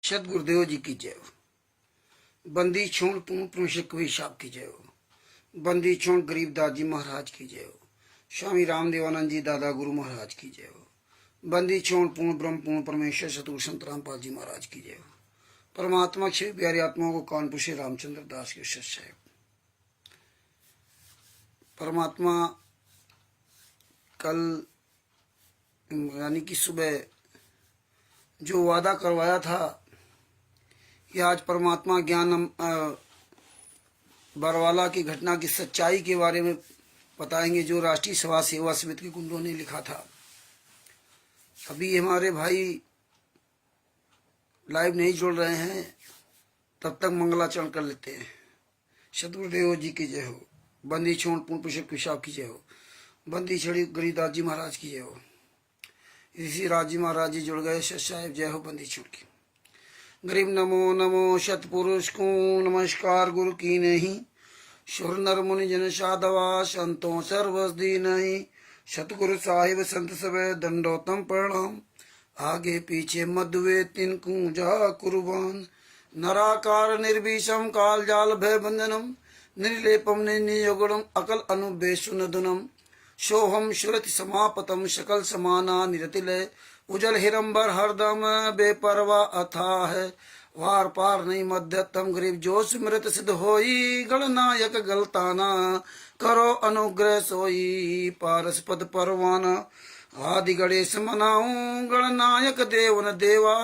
सतगुरुदेव जी की जय हो। बंदी छोड़ पूर्ण परमेश्वर कबीर साहब की जय हो। बंदी छोड़ गरीबदास जी महाराज की जय हो। स्वामी रामदेवानंद जी दादा गुरु महाराज की जय हो। बंदी छोड़ पूर्ण ब्रह्म पूर्ण परमेश्वर सतगुरु संत रामपाल जी महाराज की जय हो। परमात्मा श्री प्यारी आत्माओं को कानपुर से रामचंद्र दास के शिष्य है। परमात्मा कल यानी कि सुबह जो वादा करवाया था कि आज परमात्मा ज्ञान बरवाला की घटना की सच्चाई के बारे में बताएंगे, जो राष्ट्रीय सभा सेवा समिति के गुंडों ने लिखा था। अभी हमारे भाई लाइव नहीं जुड़ रहे हैं, तब तक मंगलाचरण कर लेते हैं। सतगुरुदेव जी की जय हो। बंदी छोड़ पूर्ण पुरुष पिशाब की जय हो। बंदी छड़ी गरीबदास जी महाराज की जय हो। ऋषि राज जी महाराज जी जुड़ गए। सत साहेब जय हो। बंदी छोड़ की गरीब नमो नमो सतपुरुष को नमस्कार गुरु की नहीं। सुर नर मुनि जन साधवा संतों सर्वस दी नहीं। सतगुरु साहिब संत सबे दंडोतम प्रणाम। आगे पीछे मधुवे तिनको जा कुर्बान। नराकार निर्भीषम काल जाल भय बंधनम। निर्लेपम नियोगुणम अकल अनुबेशु नदुनम। सोहम सुरति समापतम सकल समाना निरतिलय। उजल हिरंबर हरदम बेपरवा अथा है। वार पार नहीं मध्यतम गरीब जो स्मृत सिद्ध होई। गणनायक गलताना करो अनुग्रह सोई। पारस पद परवाना आदि गणेश मनाऊं। गणनायक देवन देवा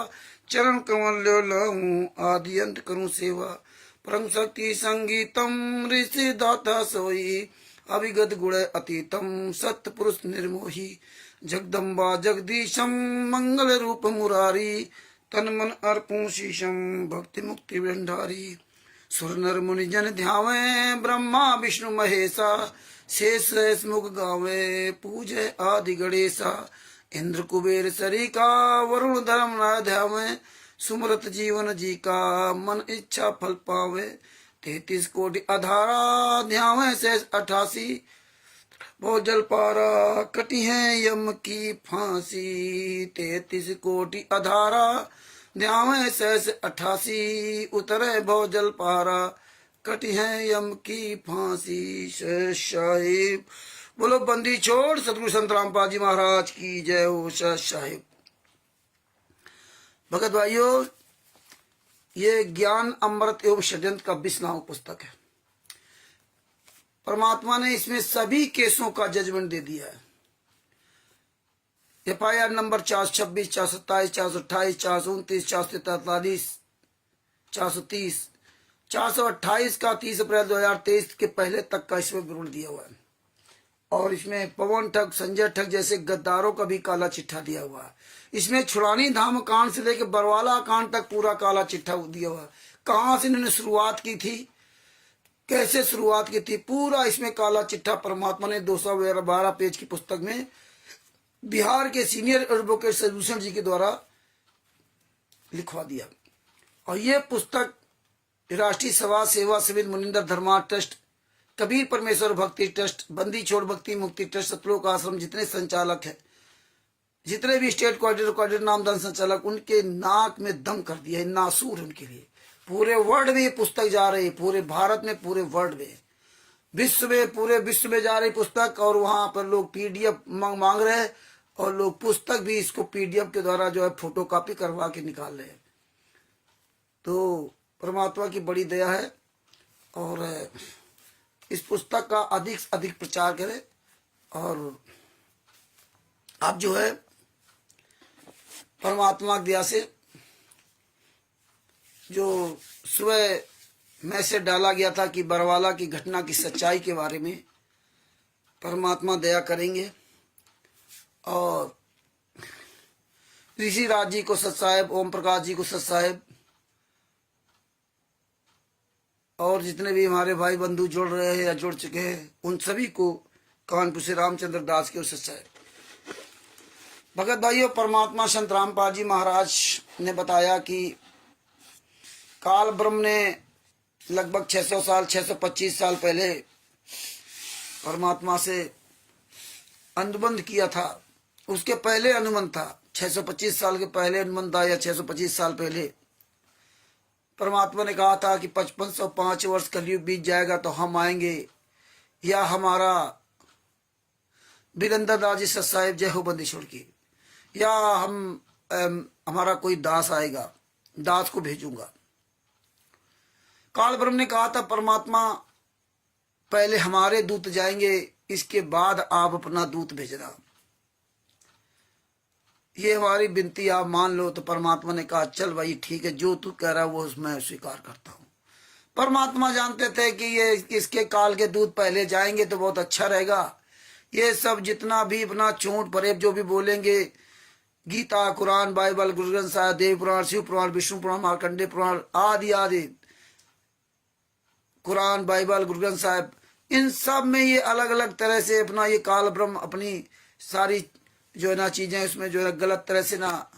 चरण कमल लो लाऊं। आदि अंत करूं सेवा परम शक्ति संगीतम। ऋषि दाता सोई अभिगत गुण अतीतम। सत्य पुरुष निर्मोही जगदम्बा जगदीशम। मंगल रूप मुरारी तन मन अर्पूं शीशम। भक्ति मुक्ति भंडारी सुर नर मुनि जन ध्यावे। ब्रह्मा विष्णु महेशा शेष शेष मुख गावे। पूजे आदि गणेशा इंद्र कुबेर सरिका। वरुण धर्म न ध्यावे। सुमरत जीवन जी का मन इच्छा फल पावे। 33 कोटि अधारा ध्यावे शेष 88। वो जल पारा कटी है यम की फांसी। 33 कोटि अधारा ध्यावे शेष 88। उतरे भो जल पारा कटी है यम की फांसी। शेष साहिब बोलो। बंदी छोड़ सतगुरु संत रामपाल जी महाराज की जय हो। शेष साहिब भगत भाइयों, ये ज्ञान अमृत एवं षड्यंत्र का 20 नामक पुस्तक है। परमात्मा ने इसमें सभी केसों का जजमेंट दे दिया है। FIR नंबर 426, 427, 428, 429, 443, 430, 428 का 30 अप्रैल 2023 के पहले तक का इसमें विवरण दिया हुआ है। और इसमें पवन ठग, संजय ठग जैसे गद्दारों का भी काला चिट्ठा दिया हुआ है। इसमें छुड़ानी धाम कांड से लेकर बरवाला कांड तक पूरा काला चिट्ठा दिया हुआ है। कहां से इन्होंने शुरुआत की थी, कैसे शुरुआत की थी, पूरा इसमें काला चिट्ठा परमात्मा ने 212 पेज की पुस्तक में बिहार के सीनियर एडवोकेट सलूशन जी के द्वारा लिखवा दिया। और ये पुस्तक राष्ट्रीय सभा सेवा समिति मुनिंदर धर्मा ट्रस्ट, कबीर परमेश्वर भक्ति ट्रस्ट, बंदी छोड़ भक्ति मुक्ति ट्रस्ट, सतलोक आश्रम, जितने संचालक हैं, जितने भी स्टेट कोऑर्डिनेटर नामदान संचालक, उनके नाक में दम कर दिया है। नासूर उनके लिए पूरे वर्ल्ड में ये पुस्तक जा रही है। पूरे भारत में, पूरे वर्ल्ड में, विश्व में, पूरे विश्व में जा रही पुस्तक। और वहां पर लोग PDF मांग रहे हैं और लोग पुस्तक भी इसको PDF के द्वारा जो है फोटो कॉपी करवा के निकाल रहे हैं। तो परमात्मा की बड़ी दया है। और इस पुस्तक का अधिक से अधिक प्रचार करें। और आप जो है परमात्मा की दया से जो सुबह मैसेज डाला गया था कि बरवाला की घटना की सच्चाई के बारे में, परमात्मा दया करेंगे। और ऋषि राज जी को सत साहेब, ओम प्रकाश जी को सत साहेब, और जितने भी हमारे भाई बंधु जुड़ रहे हैं या जुड़ चुके हैं, उन सभी को कानपुर से रामचंद्र दास के सत साहेब। भगत भाइयों, परमात्मा संत रामपाल जी महाराज ने बताया कि काल ब्रह्म ने लगभग 600 साल 625 साल पहले परमात्मा से अनुबंध किया था। उसके पहले अनुबंध था, 625 साल के पहले अनुबंध था, या 625 साल पहले परमात्मा ने कहा था कि 5505 वर्ष कलयुग बीत जाएगा तो हम आएंगे, या हमारा वीरेंद्र दास जी सत साहिब जय हो बंदी छोड़ की, या हमारा कोई दास आएगा, दास को भेजूंगा। काल ब्रह्म ने कहा था परमात्मा पहले हमारे दूत जाएंगे, इसके बाद आप अपना दूत भेजना, ये हमारी विनती आप मान लो। तो परमात्मा ने कहा चल भाई ठीक है, जो तू कह रहा है वो मैं स्वीकार करता हूं। परमात्मा जानते थे कि ये इसके काल के दूत पहले जाएंगे तो बहुत अच्छा रहेगा। ये सब जितना भी अपना चोट परेब जो भी बोलेंगे, गीता, कुरान, बाइबल, गुरु ग्रंथ साहिब, देव पुराण, शिव पुराण, विष्णु पुराण, मार्कंडेय पुराण आदि आदि, कुरान, बाइबल, गुरु ग्रंथ साहिब, इन सब में ये अलग अलग तरह से अपना ये काल ब्रह्म अपनी सारी जो है ना चीजें उसमें जो है गलत तरह से ना,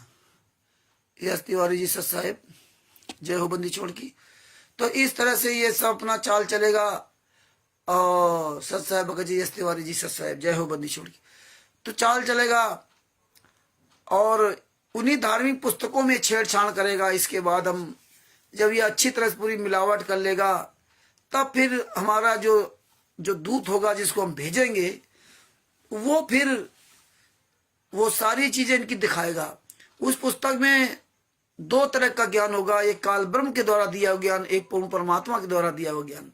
यस तिवारी जी सत साहिब जय हो बंदी छोड़ की, तो इस तरह से ये सब अपना चाल चलेगा। और सत साहिब भगत जी, यस तिवारी जी सत साहिब जय हो बंदी छोड़ की, तो चाल चलेगा और उन्हीं धार्मिक पुस्तकों में छेड़छाड़ करेगा। इसके बाद हम जब ये अच्छी तरह से पूरी मिलावट कर लेगा, तब फिर हमारा जो दूत होगा जिसको हम भेजेंगे, वो फिर वो सारी चीजें इनकी दिखाएगा। उस पुस्तक में दो तरह का ज्ञान होगा, एक काल ब्रह्म के द्वारा दिया हुआ ज्ञान, एक पूर्ण परमात्मा के द्वारा दिया हुआ ज्ञान।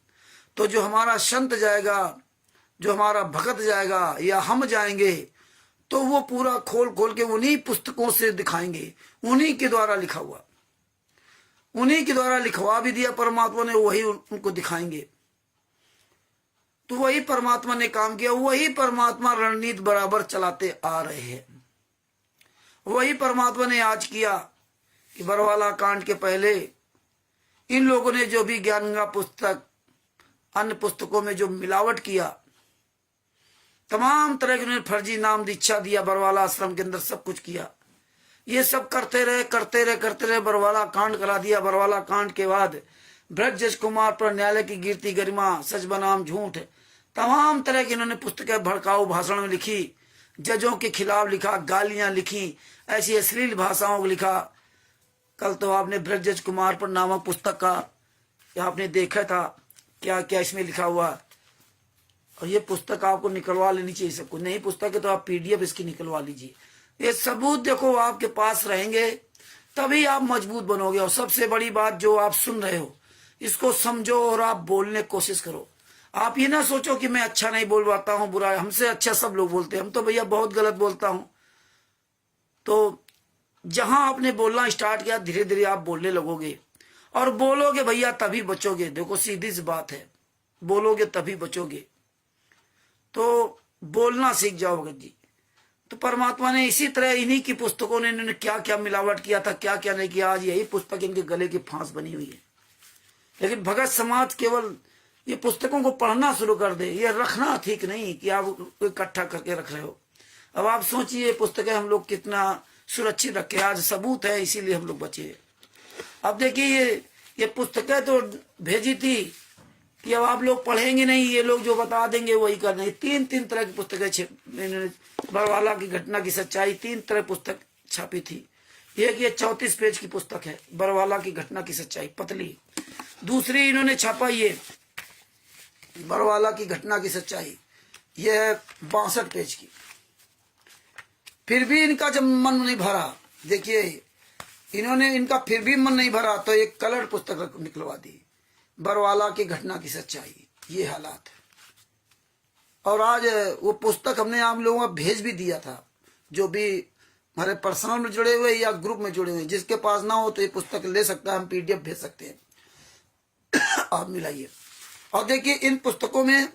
तो जो हमारा संत जाएगा, जो हमारा भगत जाएगा या हम जाएंगे, तो वो पूरा खोल खोल के उन्हीं पुस्तकों से दिखाएंगे, उन्हीं के द्वारा लिखा हुआ, उन्हीं के द्वारा लिखवा भी दिया परमात्मा ने, वही उनको दिखाएंगे। तो वही परमात्मा ने काम किया, वही परमात्मा रणनीति बराबर चलाते आ रहे हैं। वही परमात्मा ने आज किया कि बरवाला कांड के पहले इन लोगों ने जो भी ज्ञान गंगा पुस्तक, अन्य पुस्तकों में जो मिलावट किया, तमाम तरह के उन्होंने फर्जी नाम दीक्षा दिया, बरवाला आश्रम के अंदर सब कुछ किया। ये सब करते रहे, बरवाला कांड करा दिया। बरवाला कांड के बाद ब्रज कुमार पर न्यायालय की गिरती गरिमा, सच बनाम झूठ, तमाम तरह की इन्होंने पुस्तकें भड़काऊ भाषण में लिखी, जजों के खिलाफ लिखा, गालियां लिखी, ऐसी अश्लील भाषाओं को लिखा। कल तो आपने ब्रज कुमार पर नामक पुस्तक का आपने देखा था क्या क्या इसमें लिखा हुआ, और ये पुस्तक आपको निकलवा लेनी चाहिए। सबको नहीं पुस्तक है तो आप PDF इसकी निकलवा लीजिए। ये सबूत देखो आपके पास रहेंगे तभी आप मजबूत बनोगे। और सबसे बड़ी बात, जो आप सुन रहे हो इसको समझो और आप बोलने की कोशिश करो। आप ये ना सोचो कि मैं अच्छा नहीं बोल पाता हूँ, बुरा, हमसे अच्छा सब लोग बोलते हैं, हम तो भैया बहुत गलत बोलता हूँ। तो जहां आपने बोलना स्टार्ट किया, धीरे धीरे आप बोलने लगोगे, और बोलोगे भैया तभी बचोगे। देखो सीधी सी बात है, बोलोगे तभी बचोगे। तो बोलना सीख जाओ भगत जी। तो परमात्मा ने इसी तरह इन्हीं की पुस्तकों ने इन्होंने क्या क्या मिलावट किया था, क्या क्या नहीं किया, आज यही पुस्तक इनके गले की फांस बनी हुई है। लेकिन भगत समाज केवल ये पुस्तकों को पढ़ना शुरू कर दे, ये रखना ठीक नहीं कि आप इकट्ठा करके रख रहे हो। अब आप सोचिए पुस्तकें हम लोग कितना सुरक्षित रखे, आज सबूत है, इसीलिए हम लोग बचे। अब देखिए ये पुस्तकें तो भेजी थी कि अब आप लोग पढ़ेंगे नहीं, ये लोग जो बता देंगे वही कर देंगे। तीन तरह की पुस्तकें, बरवाला की घटना की सच्चाई, 3 तरह पुस्तक छापी थी। एक ये 34 पेज की पुस्तक है, बरवाला की घटना की सच्चाई, पतली। दूसरी इन्होंने छापा ये बरवाला की घटना की सच्चाई, ये है 62 पेज की। फिर भी इनका जब मन नहीं भरा, देखिए इन्होंने, इनका फिर भी मन नहीं भरा तो एक कलर पुस्तक निकलवा दी, बरवाला की घटना की सच्चाई। ये हालात है। और आज वो पुस्तक हमने आप लोगों को भेज भी दिया था, जो भी हमारे पर्सनल में जुड़े हुए या ग्रुप में जुड़े हुए, जिसके पास ना हो तो ये पुस्तक ले सकता है, हम PDF भेज सकते हैं, आप मिलाइए। और देखिए इन पुस्तकों में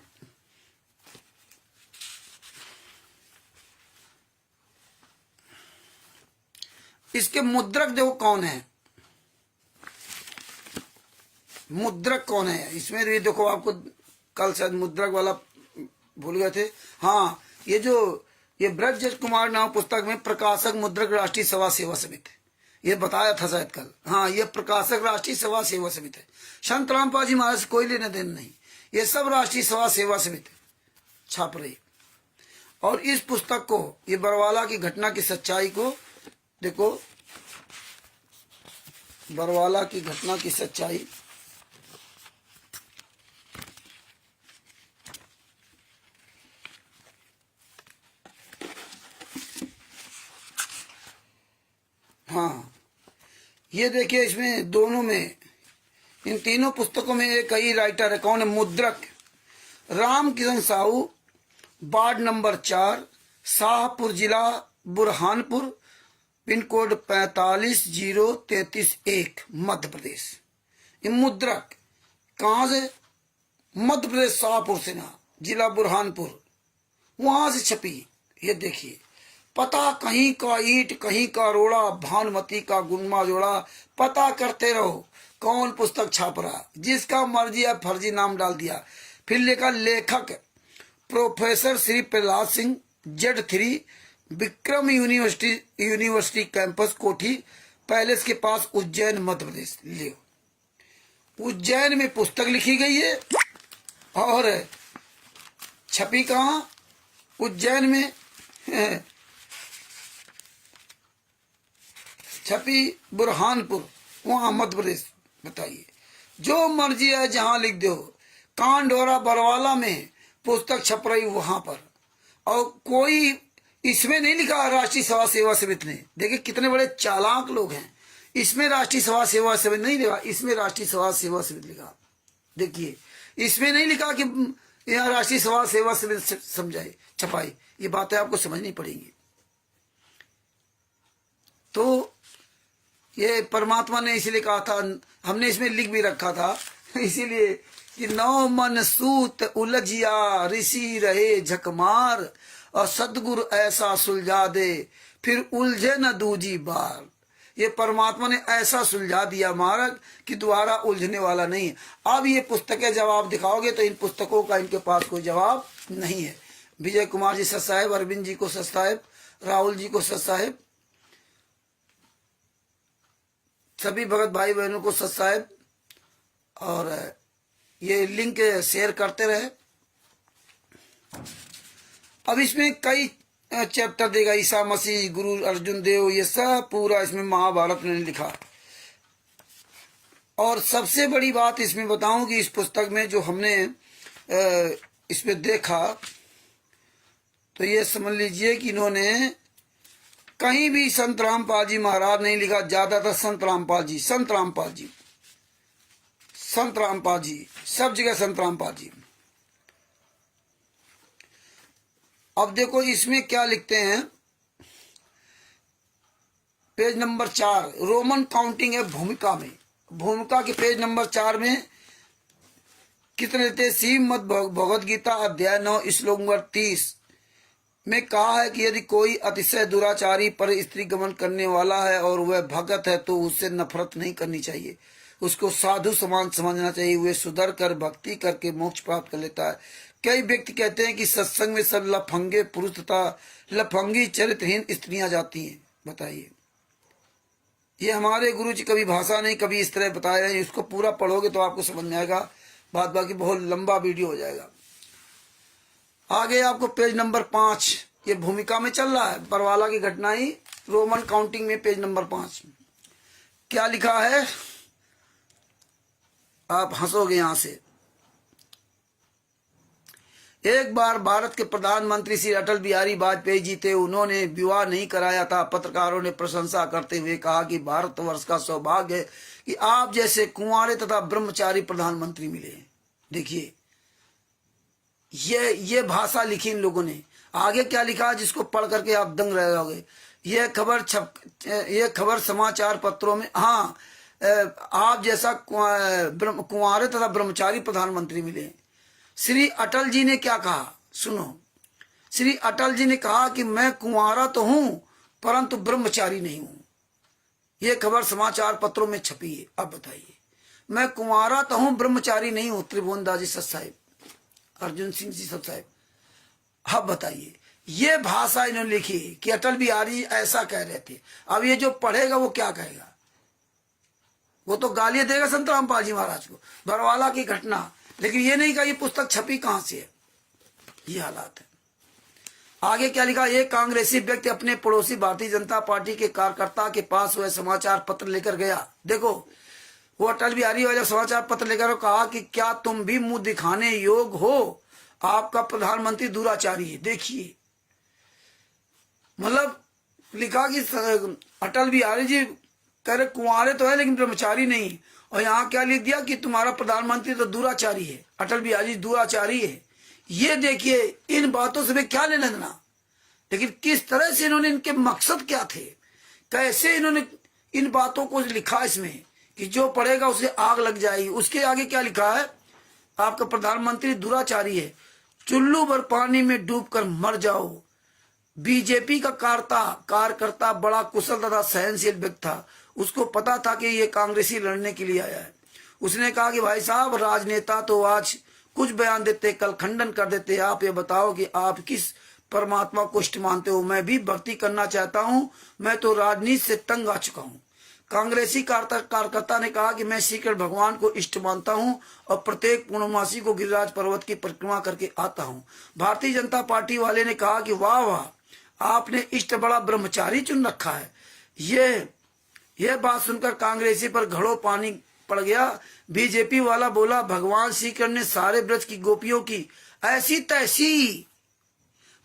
इसके मुद्रक देखो कौन है, मुद्रक कौन है इसमें भी देखो। आपको कल शायद मुद्रक वाला भूल गए थे। हाँ, ये ब्रज कुमार नाम पुस्तक में प्रकाशक मुद्रक राष्ट्रीय सभा सेवा समिति, ये बताया था शायद कल। हाँ, ये प्रकाशक राष्ट्रीय सभा सेवा समिति है, संत रामपाल जी महाराज से कोई लेने देने नहीं, ये सब राष्ट्रीय सभा सेवा समिति छाप रही। और इस पुस्तक को, ये बरवाला की घटना की सच्चाई को देखो, बरवाला की घटना की सच्चाई। हाँ, ये देखिए, इसमें दोनों में, इन तीनों पुस्तकों में एक ही राइटर है। कौन है? मुद्रक रामकिशन साहू, वार्ड नंबर 4, शाहपुर, जिला बुरहानपुर, पिन कोड 450331, मध्य प्रदेश। ये मुद्रक कहाँ से? मध्य प्रदेश, शाहपुर से ना, जिला बुरहानपुर, वहां से छपी। ये देखिए, पता कहीं का ईंट कहीं का रोड़ा, भानुमति का गुनमा जोड़ा, पता करते रहो कौन पुस्तक छाप रहा। जिसका मर्जी है फर्जी नाम डाल दिया। फिर लिखा लेखक professor Shri Prahlad Singh, Z3, Vikram university campus, कोठी पैलेस के पास, उज्जैन, मध्य प्रदेश। लियो, उज्जैन में पुस्तक लिखी गई है और छपी कहाँ? उज्जैन में छपी बुरहानपुर, वहां मध्य प्रदेश। बताइए, जो मर्जी है जहां लिख दो। कांडोरा बरवाला में पुस्तक छप रही वहां पर, और कोई इसमें नहीं लिखा राष्ट्रीय सभा सेवा समिति ने। देखिए कितने बड़े चालाक लोग हैं। इसमें राष्ट्रीय सभा सेवा समिति नहीं लिखा, इसमें राष्ट्रीय सभा सेवा समिति लिखा। देखिए, इसमें नहीं लिखा कि यहाँ राष्ट्रीय सभा सेवा समिति समझाई छपाई। ये बातें आपको समझनी पड़ेंगी। तो ये परमात्मा ने इसीलिए कहा था, हमने इसमें लिख भी रखा था इसीलिए कि नौ मन सूत उलझिया, ऋषि रहे झकमार, और सदगुरु ऐसा सुलझा दे, फिर उलझे न दूजी बार। ये परमात्मा ने ऐसा सुलझा दिया मार्ग कि दोबारा उलझने वाला नहीं। अब ये पुस्तकें जवाब दिखाओगे तो इन पुस्तकों का इनके पास कोई जवाब नहीं है। विजय कुमार जी सत साहेब, अरविंद जी को सत साहेब, राहुल जी को सत साहेब, सभी भगत भाई बहनों को सत साहेब, और ये लिंक शेयर करते रहे। अब इसमें कई चैप्टर देगा, ईसा मसीह, गुरु अर्जुन देव, ये सब पूरा इसमें महाभारत ने लिखा। और सबसे बड़ी बात इसमें बताऊं कि इस पुस्तक में जो हमने इसमें देखा, तो ये समझ लीजिए कि इन्होंने कहीं भी संत रामपाल जी महाराज नहीं लिखा। ज्यादातर संत रामपाल जी, संत रामपाल जी, संत रामपाल जी, सब जगह संत रामपाल जी। अब देखो इसमें क्या लिखते हैं, पेज नंबर 4, रोमन काउंटिंग है भूमिका में। भूमिका के पेज नंबर 4 में कितने देते? श्रीमद् भगवद गीता अध्याय 9 श्लोक नंबर 30 में कहा है कि यदि कोई अतिशय दुराचारी पर स्त्री गमन करने वाला है और वह भगत है तो उससे नफरत नहीं करनी चाहिए, उसको साधु समान समझना चाहिए। वे सुधर कर भक्ति करके मोक्ष प्राप्त कर लेता है। कई व्यक्ति कहते हैं कि सत्संग में सब लफंगे पुरुष तथा लफंगी चरित्रहीन स्त्रियां जाती हैं। बताइए, ये हमारे गुरु जी कभी भाषा नहीं, कभी इस तरह बताए रहे हैं। इसको पूरा पढ़ोगे तो आपको समझ में आएगा, बात बाकी बहुत लंबा वीडियो हो जाएगा। आगे आपको पेज नंबर 5, ये भूमिका में चल रहा है, बरवाला की घटना ही, रोमन काउंटिंग में पेज नंबर 5 क्या लिखा है, आप हंसोगे यहां से। एक बार भारत के प्रधानमंत्री श्री अटल बिहारी वाजपेयी जी थे। उन्होंने विवाह नहीं कराया था। पत्रकारों ने प्रशंसा करते हुए कहा कि भारतवर्ष का सौभाग्य है कि आप जैसे कुंवारे तथा ब्रह्मचारी प्रधानमंत्री मिले। देखिए, ये भाषा लिखी इन लोगों ने। आगे क्या लिखा जिसको पढ़ करके आप दंग रह जाओगे। ये खबर समाचार पत्रों में, हाँ, आप जैसा कुंवारे तथा ब्रह्मचारी प्रधानमंत्री मिले। श्री अटल जी ने क्या कहा, सुनो। श्री अटल जी ने कहा कि मैं कुंवारा तो हूं परंतु ब्रह्मचारी नहीं हूं। यह खबर समाचार पत्रों में छपी है। अब बताइए, मैं कुंवारा तो हूं ब्रह्मचारी नहीं हूं। त्रिभुवनदास जी सत साहिब, अर्जुन सिंह जी सत साहिब। अब बताइए, ये भाषा इन्होंने लिखी कि अटल बिहारी ऐसा कह रहे थे। अब ये जो पढ़ेगा वो क्या कहेगा? वो तो गालियां देगा संत रामपाल जी महाराज को, बरवाला की घटना। लेकिन ये नहीं कहा ये पुस्तक छपी कहां से है। ये हालात है। आगे क्या लिखा, एक कांग्रेसी व्यक्ति अपने पड़ोसी भारतीय जनता पार्टी के कार्यकर्ता के पास वह समाचार पत्र लेकर गया। देखो, वो अटल बिहारी वाला समाचार पत्र लेकर कहा कि क्या तुम भी मुंह दिखाने योग्य हो, आपका प्रधानमंत्री दुराचारी है। देखिए, मतलब लिखा कि अटल बिहारी जी कह रहे कुंवारे तो है लेकिन ब्रह्मचारी नहीं, और यहाँ क्या लिख दिया कि तुम्हारा प्रधानमंत्री तो दुराचारी है, अटल बिहारी जी दुराचारी है। ये देखिए, इन बातों से क्या लेना देना, लेकिन किस तरह से इन्होंने, इनके मकसद क्या थे, कैसे इन्होंने इन बातों को लिखा इसमें कि जो पढ़ेगा उसे आग लग जाएगी। उसके आगे क्या लिखा है, आपका प्रधानमंत्री दुराचारी है, चुल्लू भर पानी में डूबकर मर जाओ। बीजेपी का कार्यकर्ता बड़ा कुशल तथा सहनशील व्यक्ति था, उसको पता था कि ये कांग्रेसी लड़ने के लिए आया है। उसने कहा कि भाई साहब, राजनेता तो आज कुछ बयान देते, कल खंडन कर देते, आप ये बताओ कि आप किस परमात्मा को इष्ट मानते हो। मैं भी भक्ति करना चाहता हूँ, मैं तो राजनीति से तंग आ चुका हूँ। कांग्रेसी कार्यकर्ता ने कहा कि मैं श्री कृष्ण भगवान को इष्ट मानता हूँ और प्रत्येक पूर्णमासी को गिरिराज पर्वत की परिक्रमा करके आता हूँ। भारतीय जनता पार्टी वाले ने कहा कि वाह वाह, आपने इष्ट बड़ा ब्रह्मचारी चुन रखा है। यह बात सुनकर कांग्रेसी पर घड़ों पानी पड़ गया। बीजेपी वाला बोला, भगवान श्री कृष्ण ने सारे ब्रज की गोपियों की ऐसी तैसी,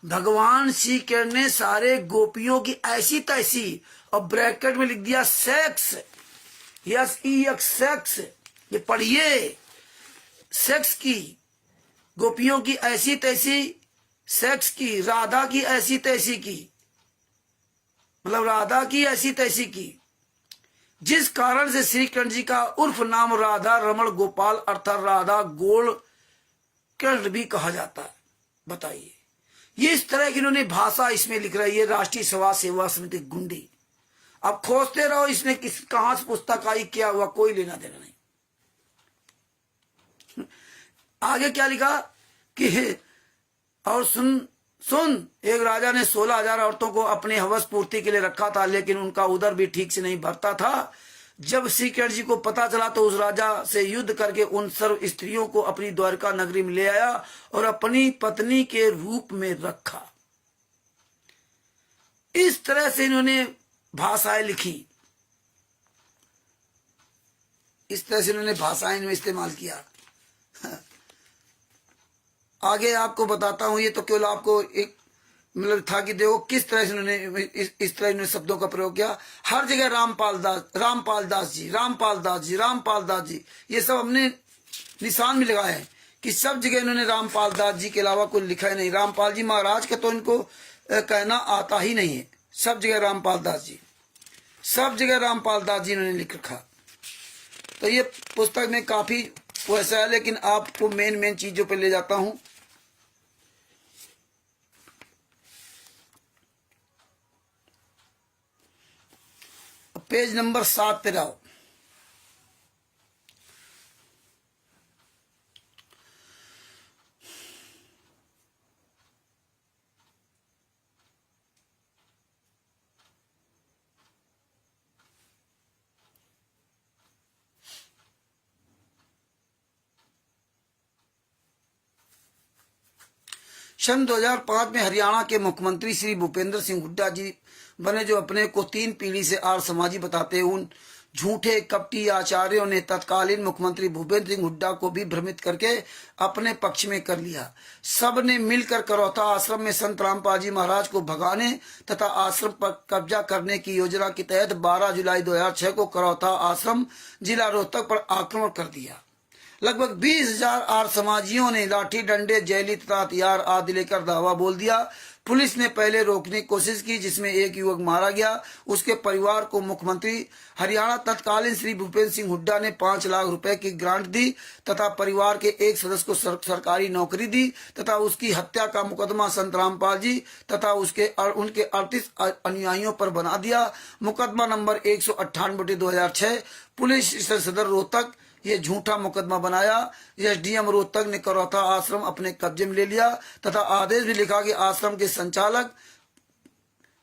भगवान श्री कृष्ण ने सारे गोपियों की ऐसी तैसी, और ब्रैकेट में लिख दिया सेक्स, सेक्स, ये पढ़िए, सेक्स की, गोपियों की ऐसी तैसी, सेक्स की, राधा की ऐसी तैसी की, मतलब राधा की ऐसी तैसी की, जिस कारण से श्री कृष्ण जी का उर्फ नाम राधा रमण गोपाल अर्थात राधा गोल कृष्ण भी कहा जाता है। बताइए, ये इस तरह की इन्होंने भाषा इसमें लिख रही है। राष्ट्रीय समाज सेवा समिति गुंडी, अब खोजते रहो इसने कहां से पुस्तक आई, क्या हुआ, कोई लेना देना नहीं। आगे क्या लिखा कि और सुन, एक राजा ने 16,000 औरतों को अपने हवस पूर्ति के लिए रखा था, लेकिन उनका उदर भी ठीक से नहीं भरता था। जब श्री कृष्ण जी को पता चला तो उस राजा से युद्ध करके उन सर्व स्त्रियों को अपनी द्वारका नगरी में ले आया और अपनी पत्नी के रूप में रखा। इस तरह से इन्होंने भाषाएं लिखी, इस तरह से इन्होंने भाषाएं में इस्तेमाल किया। आगे आपको बताता हूं, ये तो केवल आपको एक मतलब था कि देखो किस तरह से इन्होंने इस तरह इन्होंने शब्दों का प्रयोग किया। हर जगह रामपाल दास जी, रामपाल दास जी, रामपाल दास जी, ये सब हमने निशान भी लगाए हैं कि सब जगह इन्होंने रामपाल दास जी के अलावा कोई लिखा ही नहीं। रामपाल जी महाराज का तो इनको कहना आता ही नहीं है। सब जगह रामपाल दास जी, सब जगह रामपाल दास जी इन्होंने लिख रखा। तो ये पुस्तक में काफी वैसा है, लेकिन आपको मेन चीजों पर ले जाता हूं। पेज नंबर 7 पे रहो। सन 2005 में हरियाणा के मुख्यमंत्री श्री भूपेंद्र सिंह हुड्डा जी बने, जो अपने को 3 पीढ़ी से आर्य समाजी बताते हैं। उन झूठे कपटी आचार्यों ने तत्कालीन मुख्यमंत्री भूपेंद्र सिंह हुड्डा को भी भ्रमित करके अपने पक्ष में कर लिया। सब ने मिलकर करौता आश्रम में संत रामपाल जी महाराज को भगाने तथा आश्रम पर कब्जा करने की योजना के तहत 12 जुलाई 2006 को करौता आश्रम जिला रोहतक पर आक्रमण कर दिया। लगभग 20,000 आर्य समाजियों ने लाठी डंडे जैली तथा हथियार आदि लेकर धावा बोल दिया। पुलिस ने पहले रोकने की कोशिश की, जिसमें एक युवक मारा गया। उसके परिवार को मुख्यमंत्री हरियाणा तत्कालीन श्री भूपेंद्र सिंह हुड्डा ने 5 लाख रुपए की ग्रांट दी तथा परिवार के एक सदस्य को सरकारी नौकरी दी तथा उसकी हत्या का मुकदमा संत रामपाल जी तथा उनके 38 अनुयायियों पर बना दिया। मुकदमा नंबर 198/2006 पुलिस स्टेशन सदर रोहतक ये झूठा मुकदमा बनाया। एसडीएम रोहतक ने करौता आश्रम अपने कब्जे में ले लिया तथा आदेश भी लिखा कि आश्रम के संचालक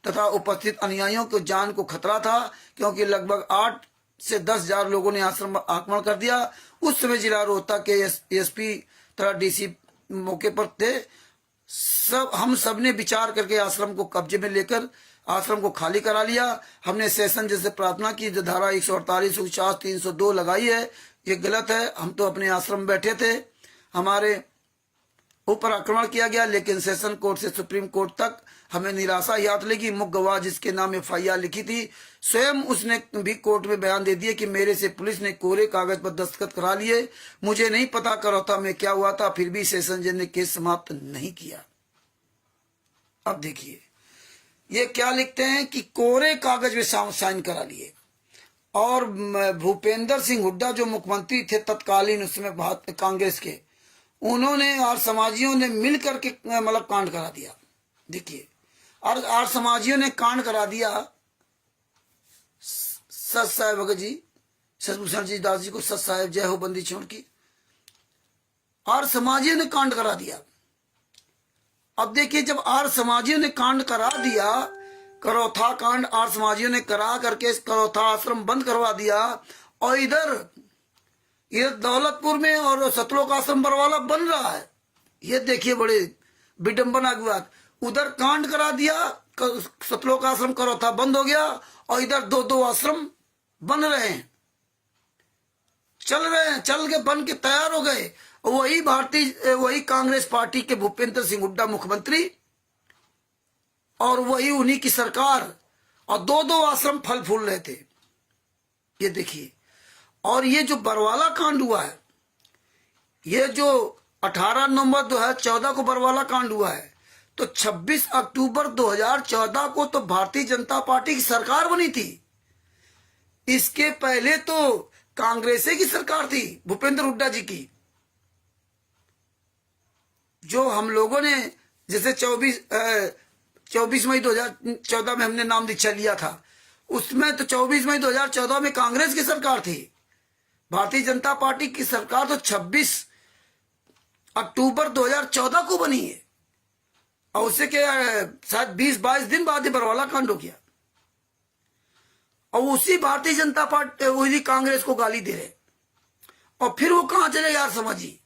तथा उपस्थित अनुयायियों को जान को खतरा था, क्योंकि लगभग 8 से 10,000 लोगों ने आश्रम पर आक्रमण कर दिया। उस समय जिला रोहतक के एसपी तथा डीसी मौके पर थे। हम सब ने विचार करके आश्रम को कब्जे में लेकर आश्रम को खाली करा लिया। हमने सेशन जैसे प्रार्थना की, जो धारा 148, 149, 302 लगाई है, ये गलत है। हम तो अपने आश्रम में बैठे थे, हमारे ऊपर आक्रमण किया गया, लेकिन सेशन कोर्ट से सुप्रीम कोर्ट तक हमें निराशा ही हाथ लगी। मुख्य गवाह जिसके नाम FIR लिखी थी, स्वयं उसने भी कोर्ट में बयान दे दिया कि मेरे से पुलिस ने कोरे कागज पर दस्तखत करा लिए, मुझे नहीं पता करौता में क्या हुआ था, फिर भी सेशन जज ने केस समाप्त नहीं किया। अब देखिए ये क्या लिखते हैं कि कोरे कागज में साइन करा लिए। और भूपेंद्र सिंह हुड्डा जो मुख्यमंत्री थे तत्कालीन उसमें कांग्रेस के, उन्होंने और समाजियों ने मिल करके मतलब कांड करा दिया। देखिए और समाजियों ने कांड करा दिया। सत साहेब भगत जी, शशिभूषण जी दास जी को सत साहेब जय हो बंदी छोड़ की। और समाजियों ने कांड करा दिया। अब देखिए जब आर समाजियों ने कांड करा दिया, करौथा कांड आर समाजियों ने करा करके करौथा आश्रम बंद करवा दिया, और इधर दौलतपुर में और सतलोक आश्रम बरवाला बन रहा है। ये देखिए बड़े विडंबना की बात। उधर कांड करा दिया, सतलोक आश्रम करौथा बंद हो गया, और इधर दो आश्रम बन रहे हैं, चल के बन के तैयार हो गए। वही कांग्रेस पार्टी के भूपेंद्र सिंह हुड्डा मुख्यमंत्री, और वही उन्हीं की सरकार, और दो आश्रम फल फूल रहे थे। ये देखिए, और ये जो बरवाला कांड हुआ है, ये जो 18 नवंबर 2014 को बरवाला कांड हुआ है, तो 26 अक्टूबर 2014 को तो भारतीय जनता पार्टी की सरकार बनी थी। इसके पहले तो कांग्रेस की सरकार थी भूपेंद्र हुड्डा जी की। जो हम लोगों ने जैसे 24 मई 2014 में हमने नाम दीक्षा लिया था, उसमें तो 24 मई 2014 में कांग्रेस की सरकार थी। भारतीय जनता पार्टी की सरकार तो 26 अक्टूबर 2014 को बनी है, और उससे के शायद 20-22 दिन बाद ही बरवाला कांड हो गया। और उसी भारतीय जनता पार्टी उसी कांग्रेस को गाली दे रहे, और फिर वो कहां चले यार समझिए।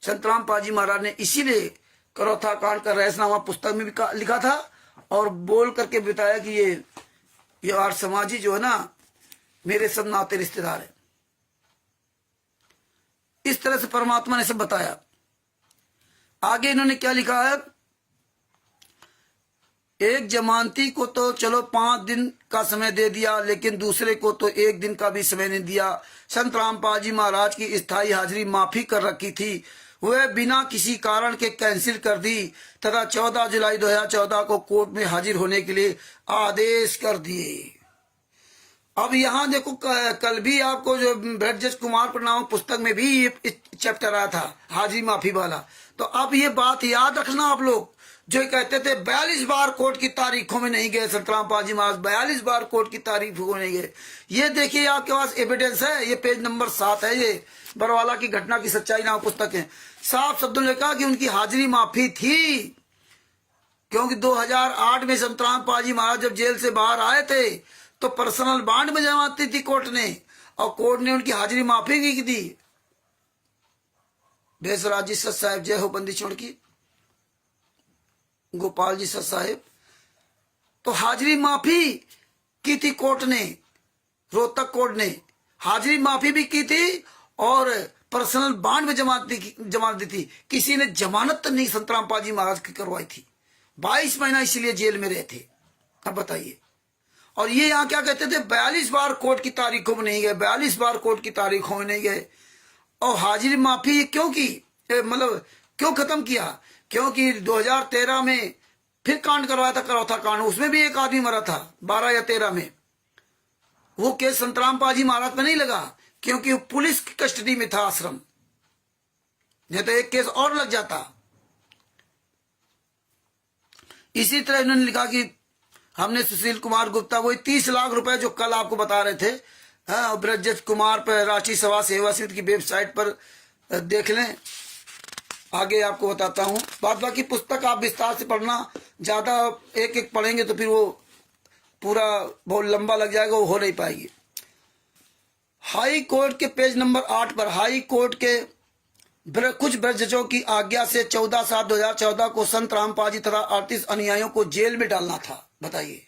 संतराम पाजी महाराज ने इसीलिए करौथा कांड का रहस्यनामा पुस्तक में भी लिखा था, और बोल करके बताया कि ये आर्य समाजी जो है ना, मेरे सब नाते रिश्तेदार है। इस तरह से परमात्मा ने सब बताया। आगे इन्होंने क्या लिखा है, एक जमानती को तो चलो 5 दिन का समय दे दिया, लेकिन दूसरे को तो 1 दिन का भी समय नहीं दिया। संत रामपाल जी महाराज की स्थायी हाजिरी माफी कर रखी थी, वह बिना किसी कारण के कैंसिल कर दी तथा 14 जुलाई 2014 को कोर्ट में हाजिर होने के लिए आदेश कर दिए। अब यहाँ देखो, कल भी आपको जो ब्रजेश कुमार प्रणाम पुस्तक में भी ये चैप्टर आया था हाजिरी माफी वाला। तो अब ये बात याद रखना आप लोग, जो कहते थे 42 बार कोर्ट की तारीखों में नहीं गए संतराम पाजी महाराज, 42 बार कोर्ट की तारीखों में नहीं गए। ये देखिए आपके पास एविडेंस है, ये पेज नंबर 7 है, ये बरवाला की घटना की सच्चाई नाम पुस्तक है। साफ शब्दों ने कहा कि उनकी हाजिरी माफी थी, क्योंकि 2008 में संतराम पाजी महाराज जब जेल से बाहर आए थे तो पर्सनल बांड में जमाती थी कोर्ट ने, और कोर्ट ने उनकी हाजिरी माफी की थी। बेसराज जी सत साहेब जय हो बंदी छोड़ की, गोपाल जी सत साहेब, तो हाजिरी माफी की थी कोर्ट ने, रोहतक कोर्ट ने हाजिरी माफी भी की थी, और पर्सनल बांड में जमानत दी थी। किसी ने जमानत नहीं संतराम पाजी महाराज की करवाई थी। 22 महीना इसलिए जेल में रहे थे। अब बताइए, और ये यहाँ क्या कहते थे, 42 बार कोर्ट की तारीखों में नहीं गए, 42 बार कोर्ट की तारीखों में नहीं गए। और हाजिरी माफी क्यों की, मतलब क्यों खत्म किया, क्योंकि 2013 में फिर कांड करवाया था करौथा कांड, उसमें भी एक आदमी मरा था 12 या 13 में। वो केस संतराम पाजी महाराज पे नहीं लगा, क्योंकि वो पुलिस की कस्टडी में था आश्रम, नहीं तो एक केस और लग जाता। इसी तरह इन्होंने लिखा कि हमने सुशील कुमार गुप्ता, वही 30 लाख रुपए जो कल आपको बता रहे थे, ब्रजेश कुमार पर रांची सभा सेवा समिति की वेबसाइट पर देख लें, आगे आपको बताता हूं। बाकी पुस्तक आप विस्तार से पढ़ना, ज्यादा एक एक पढ़ेंगे तो फिर वो पूरा बहुत लंबा लग जाएगा, वो हो नहीं पाएगी। हाई कोर्ट के पेज नंबर 8 पर हाई कोर्ट के कुछ ब्रजजों की आज्ञा से 14/7/2014 को संत रामपाल जी तथा 38 अनुयायियों को जेल में डालना था। बताइए,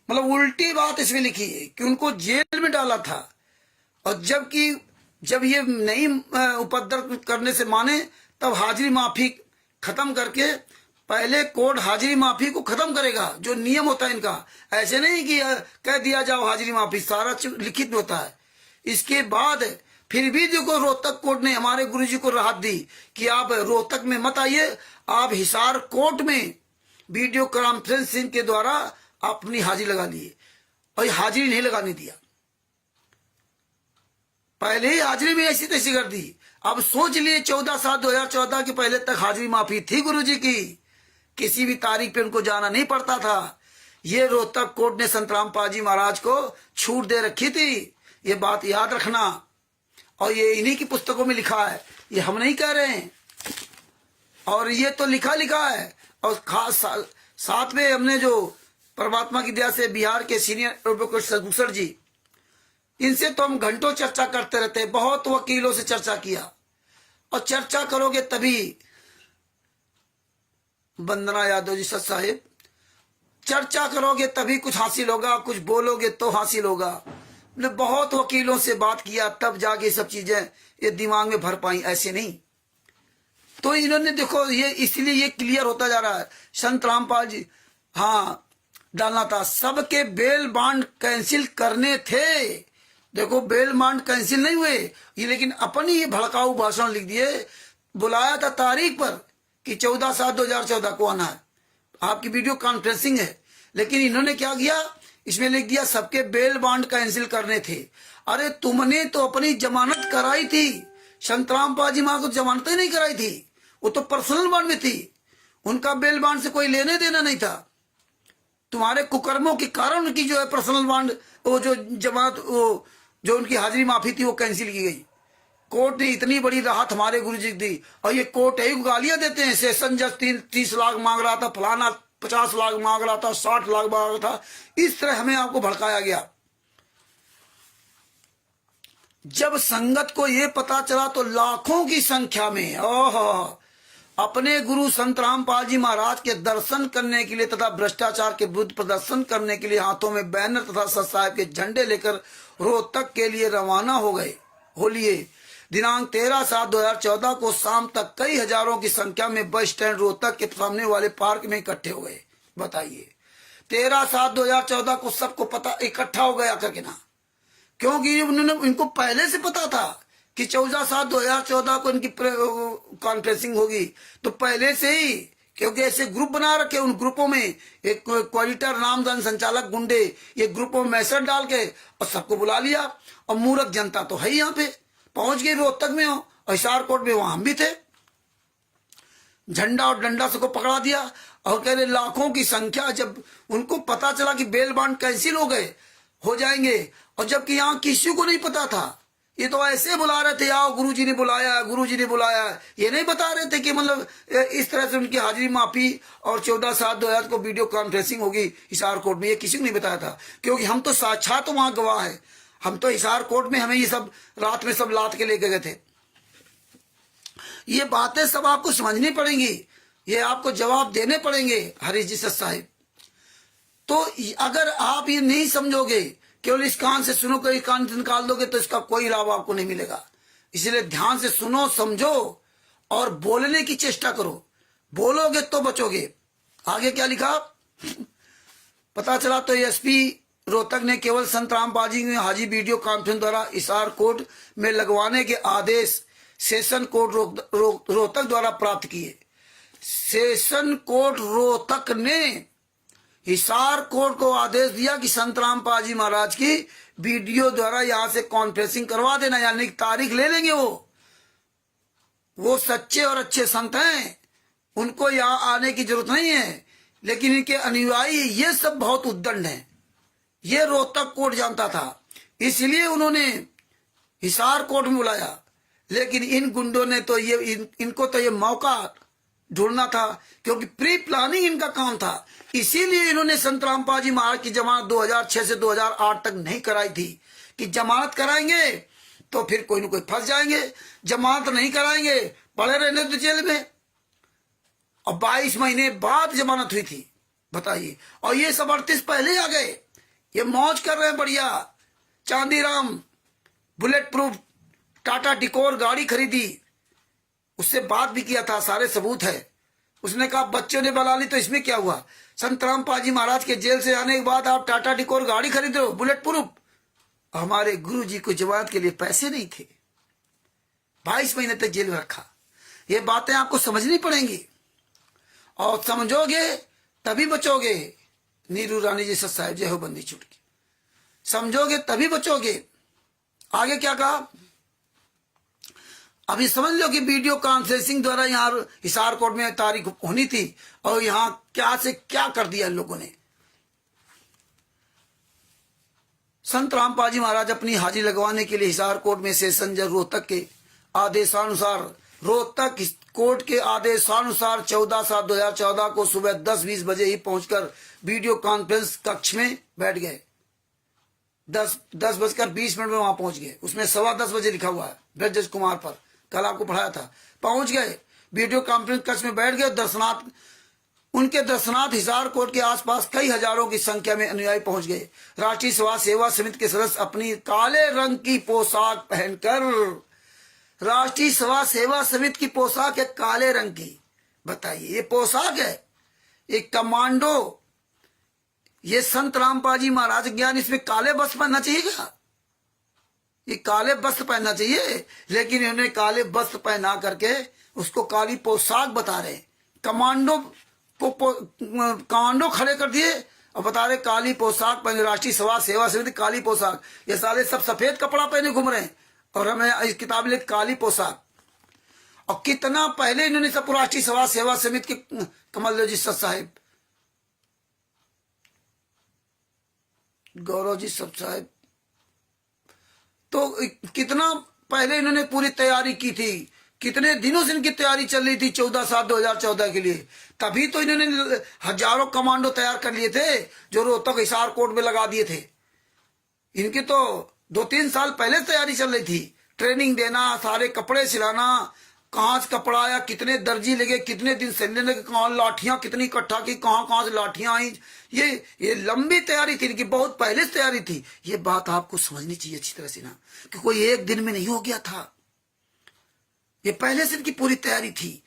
मतलब उल्टी बात इसमें लिखी है कि उनको जेल में डाला था। और जबकि जब ये नहीं उपद्रव करने से माने, तब हाजिरी माफी खत्म करके पहले कोर्ट हाजिरी माफी को खत्म करेगा, जो नियम होता है इनका। ऐसे नहीं कि कह दिया जाओ हाजिरी माफी, सारा लिखित होता है। इसके बाद फिर भी देखो रोहतक कोर्ट ने हमारे गुरुजी को राहत दी कि आप रोहतक में मत आइए, आप हिसार कोर्ट में वीडियो कॉन्फ्रेंसिंग के द्वारा अपनी हाजिरी लगा लिए। और हाजिरी नहीं लगाने दिया, पहले ही हाजिरी में ऐसी तैसी कर दी। अब सोच लिए 14/7/2014 के पहले तक हाजिरी माफी थी गुरुजी की, किसी भी तारीख पे उनको जाना नहीं पड़ता था। ये रोहतक कोर्ट ने संत रामपाल जी महाराज को छूट दे रखी थी, ये बात याद रखना। और ये इन्हीं की पुस्तकों में लिखा है, ये हम नहीं कह रहे हैं। और ये तो लिखा है। और खास साथ में हमने जो परमात्मा की दया से बिहार के सीनियर एडवोकेट सगुसर जी, इनसे तो हम घंटों चर्चा करते रहते हैं, बहुत वकीलों से चर्चा किया। और चर्चा करोगे तभी, वंदना यादव जी सच साहिब, चर्चा करोगे तभी कुछ हासिल होगा, कुछ बोलोगे तो हासिल होगा। मतलब बहुत वकीलों से बात किया, तब जाके सब चीजें ये दिमाग में भर पाई, ऐसे नहीं। तो इन्होंने देखो, ये इसलिए ये क्लियर होता जा रहा है। संत रामपाल जी, हाँ डालना था, सबके बेल बांड कैंसिल करने थे। देखो बेल बांड कैंसिल नहीं हुए ये, लेकिन अपनी ये भड़काऊ भाषण लिख दिए। बुलाया था तारीख पर कि 14/7/2014 को आना है, आपकी वीडियो कॉन्फ्रेंसिंग है, लेकिन इन्होंने क्या किया, इसमें लिख दिया सबके बेल बांड कैंसिल करने थे। अरे तुमने तो अपनी जमानत कराई थी, संत रामपाल जी महाराज को जमानत ही नहीं कराई थी, वो तो पर्सनल बांड में थी, उनका बेल बांड से कोई लेने देना नहीं था। तुम्हारे कुकर्मों के कारण उनकी जो है पर्सनल बांड, वो जो जमानत, वो जो उनकी हाजिरी माफी थी वो कैंसिल की गई। कोर्ट ने इतनी बड़ी राहत हमारे गुरुजी दी। और ये कोर्ट है गालियां देते हैं, सेशन जज 30 लाख मांग रहा था, फलाना 50 लाख मांग रहा था, 60 लाख मांग रहा था। इस तरह हमें आपको भड़काया गया। जब संगत को ये पता चला तो लाखों की संख्या में अपने गुरु संत रामपाल जी महाराज के दर्शन करने के लिए तथा भ्रष्टाचार के विरुद्ध प्रदर्शन करने के लिए हाथों में बैनर तथा सत साहिब के झंडे लेकर रोहतक के लिए रवाना हो गए। होलिए दिनांक 13/7/2014 को शाम तक कई हजारों की संख्या में बस स्टैंड रोहतक के सामने वाले पार्क में इकट्ठे हो गए। बताइए 13/7/2014 को सबको पता इकट्ठा हो गया करके ना, क्योंकि उन्होंने, इनको पहले से पता था कि 14/7/2014 को इनकी कॉन्फ्रेंसिंग होगी। तो पहले से ही, क्योंकि ऐसे ग्रुप बना रखे, उन ग्रुपों में एक क्वालिटर नामदान संचालक गुंडे ये ग्रुपों में मैसेज डाल के और सबको बुला लिया। और मूर्ख जनता तो है ही, यहाँ पे पहुंच गई रोहतक में हो, और हिसार कोर्ट में वहां हम भी थे। झंडा और डंडा सबको पकड़ा दिया और कह रहे लाखों की संख्या। जब उनको पता चला कि बेल बांड कैंसिल हो जाएंगे, और जबकि यहाँ किसी को नहीं पता था, ये तो ऐसे बुला रहे थे, आओ गुरुजी ने बुलाया, गुरुजी ने बुलाया, ये नहीं बता रहे थे कि मतलब इस तरह से उनकी हाजिरी माफी और 14/7/2014 को वीडियो कॉन्फ्रेंसिंग होगी हिसार कोर्ट में। ये किसी को नहीं बताया था, क्योंकि हम तो साक्षात वहां गवाह है। हम तो हिसार कोर्ट में, हमें ये सब रात में सब लात के लेके गए थे। ये बातें सब आपको समझनी पड़ेंगी, ये आपको जवाब देने पड़ेंगे हरीश जी सत साहिब। तो अगर आप ये नहीं समझोगे, केवल इस कान से सुनो, कोई कान से निकाल दोगे, तो इसका कोई लाभ आपको नहीं मिलेगा। इसलिए ध्यान से सुनो, समझो और बोलने की चेष्टा करो। बोलोगे तो बचोगे। आगे क्या लिखा पता चला तो एसपी रोहतक ने केवल संत रामपाल जी की हाजिरी वीडियो कॉन्फ्रेंस द्वारा हिसार कोर्ट में लगवाने के आदेश सेशन कोर्ट रोहतक द्वारा प्राप्त किए। सेशन कोर्ट रोहतक ने हिसार कोर्ट को आदेश दिया कि संत रामपाल जी महाराज की वीडियो द्वारा यहां से कॉन्फ्रेंसिंग करवा देना, यानी तारीख ले लेंगे। वो सच्चे और अच्छे संत हैं, उनको यहां आने की जरूरत नहीं है। लेकिन इनके अनुयायी ये सब बहुत उद्दंड हैं, ये रोहतक कोर्ट जानता था, इसलिए उन्होंने हिसार कोर्ट में बुलाया। लेकिन इन गुंडों ने तो इनको तो ये मौका ढूंढना था, क्योंकि प्री प्लानिंग इनका काम था। इसीलिए इन्होंने संत रामपाल जी महाराज की जमानत 2006 से 2008 तक नहीं कराई थी, कि जमानत कराएंगे तो फिर कोई न कोई फंस जाएंगे, जमानत नहीं कराएंगे, पड़े रहने तो जेल में। और 22 महीने बाद जमानत हुई थी, बताइए। और ये सब 38 पहले आ गए, ये मौज कर रहे हैं बढ़िया। चांदीराम बुलेट प्रूफ टाटा टिकोर गाड़ी खरीदी, उससे बात भी किया था, सारे सबूत है। उसने कहा बच्चों ने बना ली तो इसमें क्या हुआ। संत रामपाल जी महाराज के जेल से आने के बाद आप टाटा टिकोर गाड़ी खरीद रहे हो बुलेट प्रूफ। हमारे गुरु जी को जमानत के लिए पैसे नहीं थे, 22 महीने तक जेल में रखा। ये बातें आपको समझनी पड़ेंगी, और समझोगे तभी बचोगे। नीरू रानी जी सत साहिब जय हो बंदी छूट की, समझोगे तभी बचोगे। आगे क्या कहा, अभी समझ लो कि वीडियो कॉन्फ्रेंसिंग द्वारा यहाँ हिसार कोर्ट में तारीख होनी थी, और यहाँ क्या से क्या कर दिया इन लोगों ने। संत रामपाल जी महाराज अपनी हाजिरी लगवाने के लिए हिसार कोर्ट में सेशन जज रोहतक के आदेशानुसार, रोहतक कोर्ट के आदेशानुसार 14/7/2014 को सुबह 10:20 बजे ही पहुंचकर वीडियो कॉन्फ्रेंस कक्ष में बैठ गए। 10:20 में वहां पहुंच गए। उसमें 10:15 बजे लिखा हुआ है ब्रज कुमार पर, कल आपको पढ़ाया था। पहुंच गए, वीडियो कॉन्फ्रेंस कक्ष में बैठ गए। दर्शनार्थ, उनके दर्शनार्थ हिसार कोर्ट के आसपास कई हजारों की संख्या में अनुयायी पहुंच गए। राष्ट्रीय समाज सेवा समिति के सदस्य अपनी काले रंग की पोशाक पहनकर, राष्ट्रीय समाज सेवा समिति की पोशाक है काले रंग की। बताइए, ये पोशाक है, एक कमांडो, ये संत रामपाल जी महाराज ज्ञान, इसमें काले वस्त्र पहनना चाहिए क्या? ये काले वस्त्र पहनना चाहिए, लेकिन इन्होंने काले वस्त्र पहना करके उसको काली पोशाक बता रहे। कमांडो को कमांडो खड़े कर दिए और बता रहे काली पोशाक पहने, राष्ट्रीय समाज सेवा समिति काली पोशाक। ये साले सब सफेद कपड़ा पहने घूम रहे हैं, और हमें इस किताब लिख काली पोशाक। और कितना पहले इन्होंने सब राष्ट्रीय समाज सेवा समिति के कमल जी सत साहिब, गौरव जी सब साहिब, तो कितना पहले इन्होंने पूरी तैयारी की थी। कितने दिनों से इनकी तैयारी चल रही थी 14/7/2014 के लिए। तभी तो इन्होंने हजारों कमांडो तैयार कर लिए थे, जो रोहतक हिसार कोर्ट में लगा दिए थे। इनकी तो 2-3 साल पहले तैयारी चल रही थी, ट्रेनिंग देना, सारे कपड़े सिलाना, कहाँ से कपड़ा आया, कितने दर्जी लगे, कितने दिन सिलने लगे, कहाँ लाठियां कितनी इकट्ठा की, कहाँ से लाठियां आई। ये लंबी तैयारी थी इनकी, बहुत पहले से तैयारी थी। ये बात आपको समझनी चाहिए अच्छी तरह से ना, कि कोई एक दिन में नहीं हो गया था, ये पहले से इनकी पूरी तैयारी थी।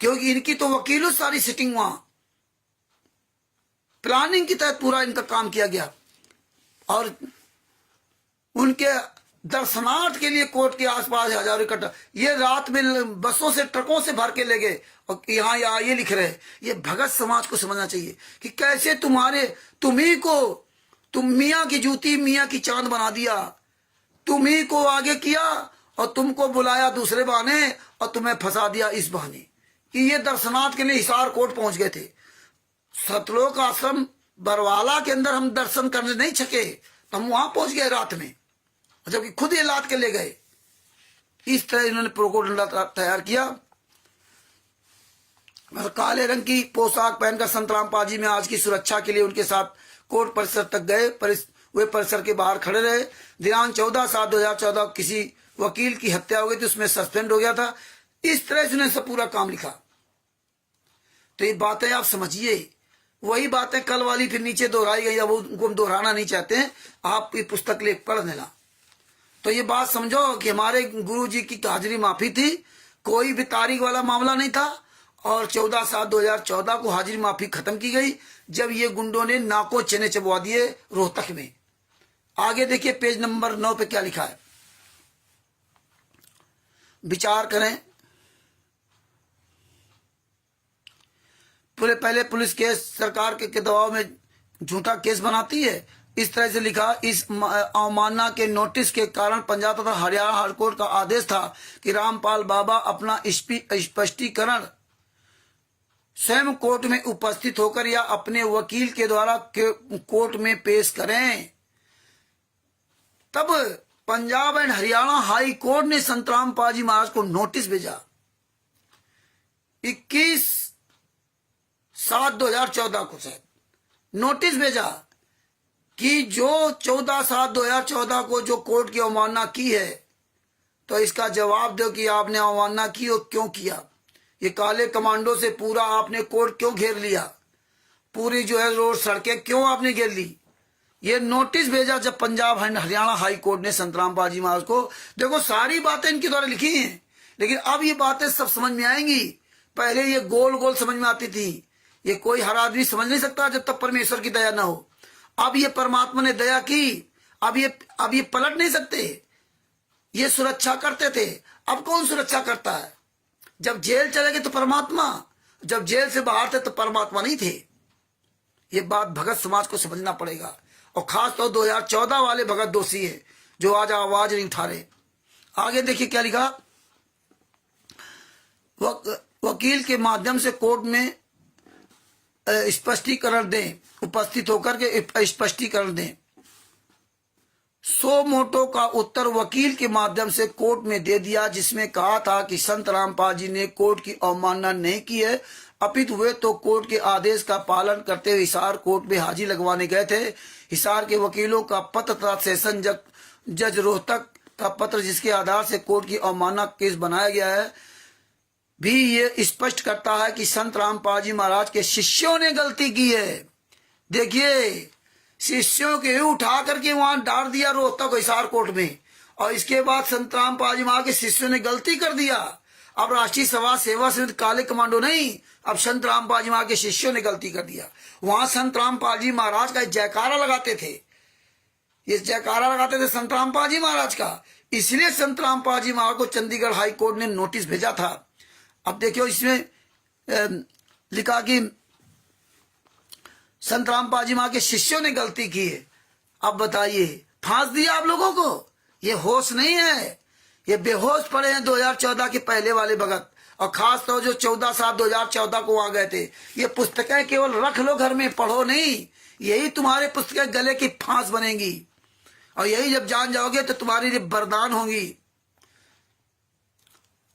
क्योंकि इनकी तो वकीलों सारी सिटिंग वहां प्लानिंग के तहत पूरा इनका काम किया गया। और उनके दर्शनार्थ के लिए कोर्ट के आसपास हजारों इकट्ठा, ये रात में बसों से ट्रकों से भर के ले गए। और यहाँ ये लिख रहे, ये भगत समाज को समझना चाहिए कि कैसे तुम्ही को तुम मियाँ की जूती मियाँ की चांद बना दिया, तुम्ही को आगे किया और तुमको बुलाया दूसरे बहाने, और तुम्हें फंसा दिया इस बहाने। कि ये दर्शनार्थ के लिए हिसार कोर्ट पहुंच गए थे। सतलोक आश्रम बरवाला के अंदर हम दर्शन करने नहीं सके, तो हम वहां पहुंच गए रात में, जबकि खुद ये लाद के ले गए। इस तरह इन्होंने प्रोकोडंडा तैयार किया। और काले रंग की पोशाक पहनकर संत रामपाल जी में आज की सुरक्षा के लिए उनके साथ कोर्ट परिसर तक गए। वे परिसर के बाहर खड़े रहे। दिनांक 14/7/2014 किसी वकील की हत्या हो गई थी, उसमें सस्पेंड हो गया था। इस तरह से उन्होंने सब पूरा काम लिखा। तो ये बातें आप समझिए, वही बातें कल वाली फिर नीचे दोहराई गई। अब उनको हम दोहराना नहीं चाहते हैं, आप ये पुस्तक ले पढ़ लेना। तो ये बात समझो कि हमारे गुरु जी की हाजिरी माफी थी, कोई भी तारीख वाला मामला नहीं था। और 14/7/2014 को हाजिरी माफी खत्म की गई, जब ये गुंडों ने नाको चने चबवा दिए रोहतक में। आगे देखिए पेज नंबर 9 पे क्या लिखा है, विचार करें। पहले पुलिस केस सरकार के दबाव में झूठा केस बनाती है। इस तरह से लिखा, इस अवमानना के नोटिस के कारण पंजाब तथा हरियाणा हाईकोर्ट का आदेश था कि रामपाल बाबा अपना स्पष्टीकरण स्वयं कोर्ट में उपस्थित होकर या अपने वकील के द्वारा कोर्ट में पेश करें। तब Punjab and Haryana high court ने संत रामपाल जी महाराज को नोटिस भेजा 21/7/2014 को, शायद नोटिस भेजा कि जो 14/7/2014 को जो कोर्ट की अवमानना की है, तो इसका जवाब दो कि आपने अवमानना की और क्यों किया। ये काले कमांडो से पूरा आपने कोर्ट क्यों घेर लिया, पूरी जो है रोड सड़कें क्यों आपने घेर ली। ये नोटिस भेजा जब पंजाब हरियाणा हाई कोर्ट ने संतराम पाजी महाराज को। देखो सारी बातें इनके द्वारा लिखी हैं, लेकिन अब ये बातें सब समझ में आएंगी। पहले ये गोल गोल समझ में आती थी, ये कोई हर आदमी समझ नहीं सकता जब तक परमेश्वर की दया ना हो। अब ये परमात्मा ने दया की, अब ये पलट नहीं सकते। ये सुरक्षा करते थे, अब कौन सुरक्षा करता है। जब जेल चले गए तो परमात्मा, जब जेल से बाहर थे तो परमात्मा नहीं थे। ये बात भगत समाज को समझना पड़ेगा, और खास तौर 2014 वाले भगत दोषी है जो आज आवाज नहीं उठा रहे। आगे देखिए क्या लिखा। वकील के माध्यम से कोर्ट में स्पष्टीकरण दें, उपस्थित होकर के स्पष्टीकरण दें। सो मोटो का उत्तर वकील के माध्यम से कोर्ट में दे दिया, जिसमें कहा था कि संत रामपाल जी ने कोर्ट की अवमानना नहीं की है, अपितु वे तो कोर्ट के आदेश का पालन करते हुए हिसार कोर्ट में हाजिरी लगवाने गए थे। हिसार के वकीलों का पत्र तथा सेशन जज रोहतक का पत्र, जिसके आधार से कोर्ट की अवमानना केस बनाया गया है, भी ये स्पष्ट करता है कि संत रामपाल जी महाराज के शिष्यों ने गलती की है। देखिए, शिष्यों के उठा करके वहां डाल दिया रोहतक हिसार कोर्ट में, और इसके बाद संत रामपाल जी महाराज के शिष्यों ने गलती कर दिया। अब राष्ट्रीय समाज सेवा समिति काले कमांडो नहीं, अब संत रामपाल जी महाराज के शिष्यों ने गलती कर दिया। वहां संत रामपाल जी महाराज का जयकारा लगाते थे, ये जयकारा लगाते थे संत रामपाल जी महाराज का, इसलिए संत रामपाल जी महाराज को चंडीगढ़ हाई कोर्ट ने नोटिस भेजा था। अब देखियो इसमें लिखा कि संत रामपाल जी महाराज के शिष्यों ने गलती की है। अब बताइए, फांस दिया आप लोगों को, ये होश नहीं है, ये बेहोश पड़े हैं 2014 के पहले वाले भगत, और खास तौर जो 14/7/2014 को आ गए थे। ये पुस्तकें केवल रख लो घर में, पढ़ो नहीं, यही तुम्हारे पुस्तकें गले की फांस बनेंगी, और यही जब जान जाओगे तो तुम्हारी लिए वरदान होंगी।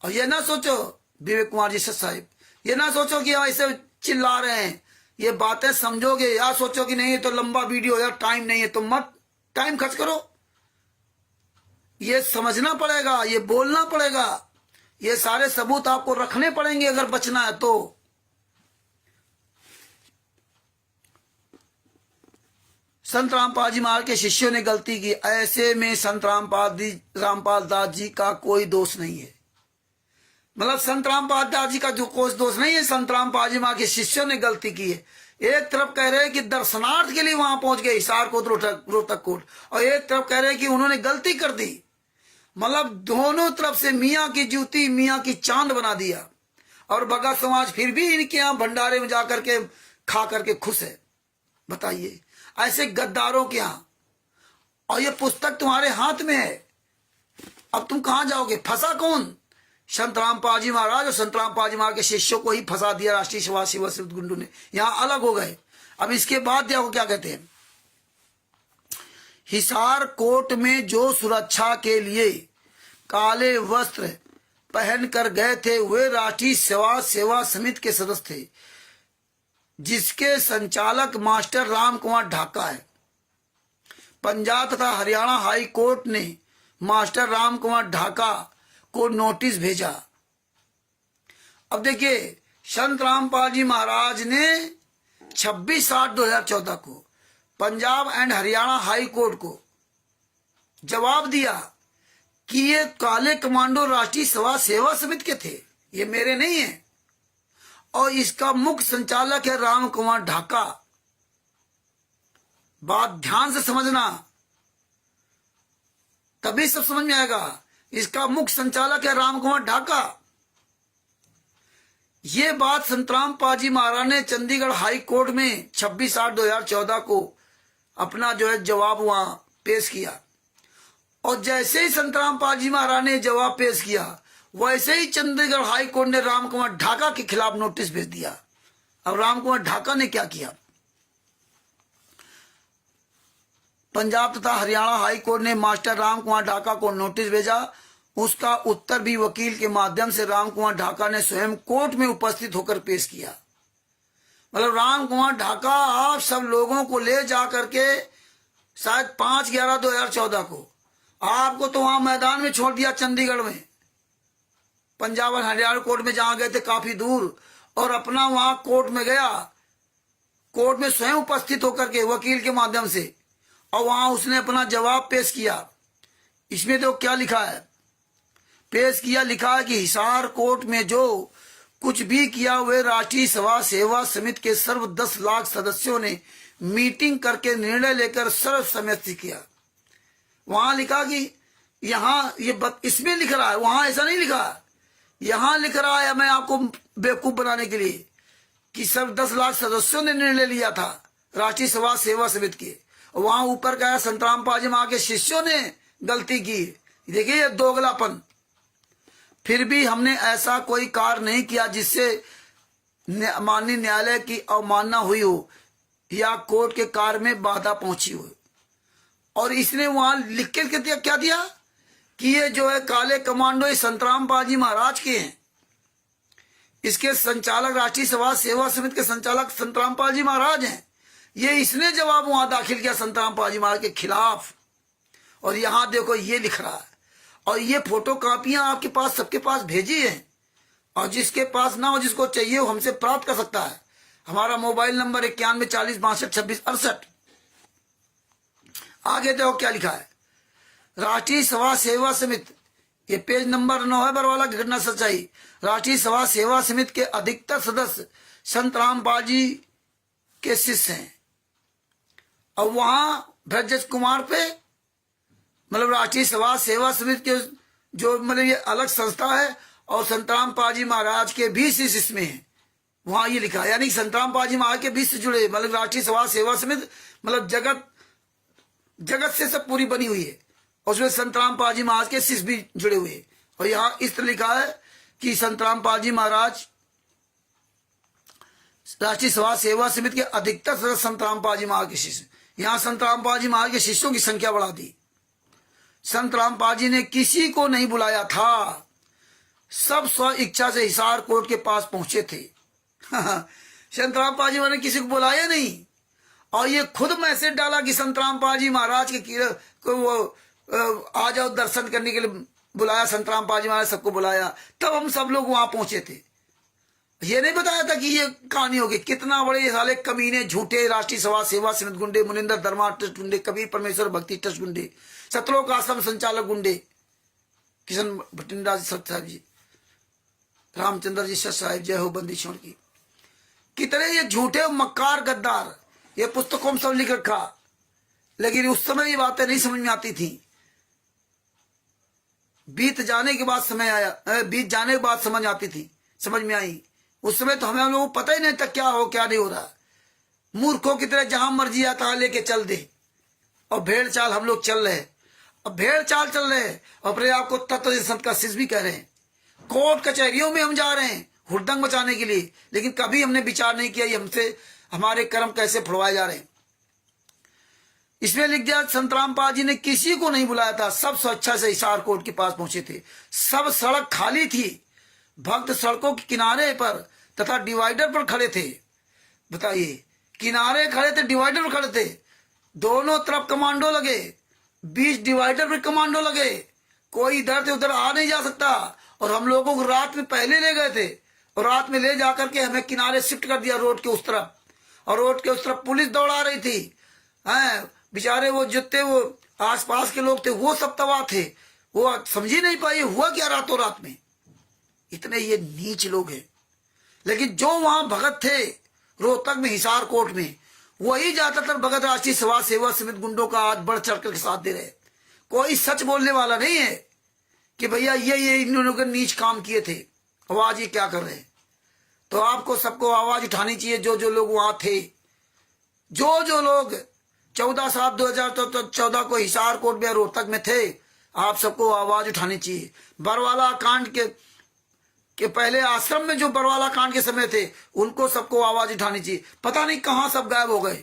और ये ना सोचो विवेक कुमार जी साहब, ये ना सोचो कि ऐसे चिल्ला रहे हैं, ये बातें समझोगे, या सोचो कि नहीं तो लंबा वीडियो यार टाइम नहीं है, तो मत टाइम खर्च करो। ये समझना पड़ेगा, ये बोलना पड़ेगा, ये सारे सबूत आपको रखने पड़ेंगे अगर बचना है तो। संत रामपाल जी महाराज के शिष्यों ने गलती की, ऐसे में संत रामपाल दास जी का कोई दोष नहीं है। मतलब संत रामपाल दास जी का जो कोई दोष नहीं है, संत रामपाल जी महाराज के शिष्यों ने गलती की है। एक तरफ कह रहे हैं कि दर्शनार्थ के लिए वहां पहुंच गए हिसार कोट रोहतक कोट, और एक तरफ कह रहे हैं कि उन्होंने गलती कर दी। मतलब दोनों तरफ से मियाँ की जूती मियाँ की चांद बना दिया, और भगत समाज फिर भी इनके यहाँ भंडारे में जाकर के खा करके खुश है। बताइए, ऐसे गद्दारों के यहाँ, और ये पुस्तक तुम्हारे हाथ में है, अब तुम कहां जाओगे। फंसा कौन? संत रामपाल जी महाराज और संत रामपाल जी महाराज के शिष्यों को ही फंसा दिया राष्ट्रीय समाज सेवा समिति गुंडू ने, यहां अलग हो गए। अब इसके बाद देखो क्या कहते हैं। हिसार कोर्ट में जो सुरक्षा के लिए काले वस्त्र पहन कर गए थे वे राष्ट्रीय सेवा समिति के सदस्य थे, जिसके संचालक मास्टर राम कुमार ढाका है। पंजाब तथा हरियाणा हाई कोर्ट ने मास्टर राम कुमार ढाका को नोटिस भेजा। अब देखिए, संत रामपाल जी महाराज ने 26/8/2014 को Punjab and Haryana high court को जवाब दिया कि ये काले कमांडो राष्ट्रीय सेवा समिति के थे, ये मेरे नहीं है, और इसका मुख्य संचालक है राम कुमार ढाका। बात ध्यान से समझना, तभी सब समझ में आएगा। इसका मुख्य संचालक है राम कुमार ढाका। ये बात संत रामपाल जी महाराज ने चंडीगढ़ हाई कोर्ट में 26/8/2014 को अपना जो है जवाब वहां पेश किया, और जैसे ही संत रामपाल जी महाराज ने जवाब पेश किया, वैसे ही चंडीगढ़ हाई कोर्ट ने राम कुमार ढाका के खिलाफ नोटिस भेज दिया। अब राम कुमार ढाका ने क्या किया? पंजाब तथा हरियाणा हाई कोर्ट ने मास्टर राम कुमार ढाका को नोटिस भेजा। उसका उत्तर भी वकील के माध्यम से राम कुमार ढाका ने स्वयं कोर्ट में उपस्थित होकर पेश किया। मतलब राम कुमार ढाका आप सब लोगों को ले जा करके शायद 5/11/2014 को, आपको तो वहां मैदान में छोड़ दिया, चंडीगढ़ में, पंजाब और हरियाणा कोर्ट में जहां गए थे काफी दूर, और अपना वहां कोर्ट में गया, कोर्ट में स्वयं उपस्थित होकर के वकील के माध्यम से, और वहां उसने अपना जवाब पेश किया। इसमें तो क्या लिखा है, पेश किया, लिखा है कि हिसार कोर्ट में जो कुछ भी किया वे राष्ट्रीय सभा सेवा समिति के सर्व 10 लाख सदस्यों ने मीटिंग करके निर्णय लेकर सर्वसम्मति किया। वहां लिखा कि यहाँ इसमें लिख रहा है, वहां ऐसा नहीं लिखा, यहां लिख रहा है, मैं आपको बेवकूफ बनाने के लिए, कि सर्व 10 लाख सदस्यों ने निर्णय लिया था राष्ट्रीय सभा सेवा समिति के। वहां ऊपर का संतराम पाजी मां के शिष्यों ने गलती की। देखिए ये दोगलापन। फिर भी हमने ऐसा कोई कार्य नहीं किया जिससे माननीय न्यायालय की अवमानना हुई हो या कोर्ट के कार्य में बाधा पहुंची हो। और इसने वहां लिख के क्या दिया कि ये जो है काले कमांडो ये संतराम पाजी महाराज के हैं, इसके संचालक राष्ट्रीय सभा सेवा समिति के संचालक संतराम पाजी महाराज हैं। ये इसने जवाब वहां दाखिल किया संतराम पाजी महाराज के खिलाफ। और यहां देखो ये लिख रहा है, और ये फोटो कापियां आपके पास सबके पास भेजी है, और जिसके पास ना हो, जिसको चाहिए वो हमसे प्राप्त कर सकता है। हमारा मोबाइल नंबर 91 40 62 26 68। आगे देखो क्या लिखा है, राष्ट्रीय सभा सेवा समिति, ये पेज नंबर 9 है, बरवाला की घटना सच्चाई। राष्ट्रीय सभा सेवा समिति के अधिकतर सदस्य संत रामपाल जी के शिष्य हैं। और वहां ब्रजेश कुमार पे, मतलब राष्ट्रीय सभा सेवा समिति के जो मतलब ये अलग संस्था है, और संतराम पाजी महाराज के भी शिष्य इसमें है। वहां ये लिखा है, यानी संतराम पाजी महाराज के बीच से जुड़े, मतलब राष्ट्रीय सभा सेवा समिति मतलब जगत से सब पूरी बनी हुई है, और उसमें संतराम पाजी महाराज के शिष्य भी जुड़े हुए हैं। और यहाँ इस तरह लिखा है कि संतराम पाजी महाराज राष्ट्रीय सभा सेवा समिति के अधिकतर सदस्य संतराम पाजी महाराज के शिष्य। यहाँ संतराम पाजी महाराज के शिष्यों की संख्या बढ़ा दी। संत रामपाल जी ने किसी को नहीं बुलाया था, सब स्व इच्छा से हिसार कोर्ट के पास पहुंचे थे। संत रामपाल जी ने किसी को बुलाया नहीं, और ये खुद मैसेज डाला कि संत रामपाल जी महाराज के को वो आ जाओ दर्शन करने के लिए बुलाया। संत रामपाल जी महाराज सबको बुलाया, तब हम सब लोग वहां पहुंचे थे। ये नहीं बताया था कि ये कहानी होगी। कितना बड़े साले कमीने झूठे राष्ट्रीय सभा सेवा समिति गुंडे, मुनिंदर धर्मा ट्रस्ट गुंडे, कबीर परमेश्वर भक्ति ट्रस्ट गुंडे, सतलोक आश्रम संचालक गुंडे, किशन भटिंडा सत साहब जी, रामचंद्र जी सत साहिब, जय हो बंदी छोड़ की। कितने ये झूठे मक्कार गद्दार, ये पुस्तकों में सब लिख रखा, लेकिन उस समय ये बातें नहीं समझ में आती थी। बीत जाने के बाद समय आया, बीत जाने के बाद समझ आती थी, समझ में आई। उस समय तो हमें लोगों को पता ही नहीं था क्या हो क्या नहीं हो रहा। मूर्खों की तरह जहां मर्जी आता है लेके चल दे, और भेड़ चाल हम लोग चल रहे। अब भेड़ चाल चल रहे हैं, अपने आप को तत्व संत का शिष्य भी कह रहे हैं। कोर्ट कचहरियों में हम जा रहे हैं हुड़दंग मचाने के लिए, लेकिन कभी हमने विचार नहीं किया हमसे हमारे कर्म कैसे फुड़वाए जा रहे हैं। इसमें लिख दिया संत रामपाल जी ने किसी को नहीं बुलाया था, सब स्वेच्छा से हिसार कोर्ट के पास पहुंचे थे। सब सड़क खाली थी, भक्त सड़कों के किनारे पर तथा डिवाइडर पर खड़े थे। बताइए, किनारे खड़े थे, डिवाइडर पर खड़े थे, दोनों तरफ कमांडो लगे, बीच डिवाइडर पर कमांडो लगे, कोई इधर से उधर आ नहीं जा सकता। और हम लोगों को रात में पहले ले गए थे, और रात में ले जाकर के हमें किनारे शिफ्ट कर दिया रोड के उस तरफ, और रोड के उस तरफ पुलिस दौड़ा रही थी। बेचारे वो जितने वो आसपास के लोग थे वो सब तबाह थे, वो समझ ही नहीं पाए हुआ क्या रातों रात में। इतने ये नीच लोग हैं। लेकिन जो वहां भगत थे रोहतक में हिसार कोर्ट में, वही ज्यादातर भगत राष्ट्रीय सभा सेवा समिति गुंडों का आज बढ़ चढ़कर के साथ दे रहे। कोई सच बोलने वाला नहीं है कि भैया ये इन लोगों ने नीच काम किए थे, आवाज ये क्या कर रहे हैं। तो आपको सबको आवाज उठानी चाहिए, जो जो लोग वहां थे, जो लोग 14/7/2014 को हिसार कोर्ट में रोहतक में थे, आप सबको आवाज उठानी चाहिए। बरवाला कांड के पहले आश्रम में जो बरवाला कांड के समय थे, उनको सबको आवाज उठानी चाहिए। पता नहीं कहां सब गायब हो गए।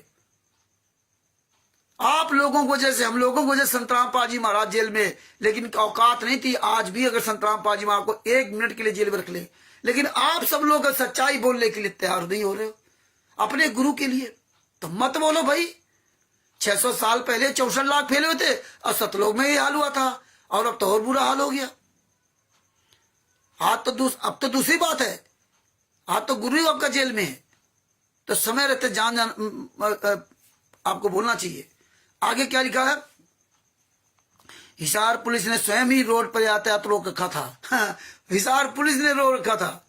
आप लोगों को जैसे हम लोगों को जैसे संतराम पाजी महाराज जेल में, लेकिन औकात नहीं थी। आज भी अगर संतराम पाजी महाराज को 1 मिनट के लिए जेल में रख ले, लेकिन आप सब लोग सच्चाई बोलने के लिए तैयार नहीं हो रहे हो अपने गुरु के लिए, तो मत बोलो भाई। 600 साल पहले 64 लाख फैले हुए थे और सतलोक में ये हाल हुआ था, और अब तो और बुरा हाल हो गया। अब तो दूसरी बात है, आज तो गुरु ही आपका जेल में है, तो समय रहते जान आपको बोलना चाहिए। आगे क्या लिखा है, हिसार पुलिस ने स्वयं ही रोड पर यातायात रोक रखा था। हिसार पुलिस ने रोक रखा था।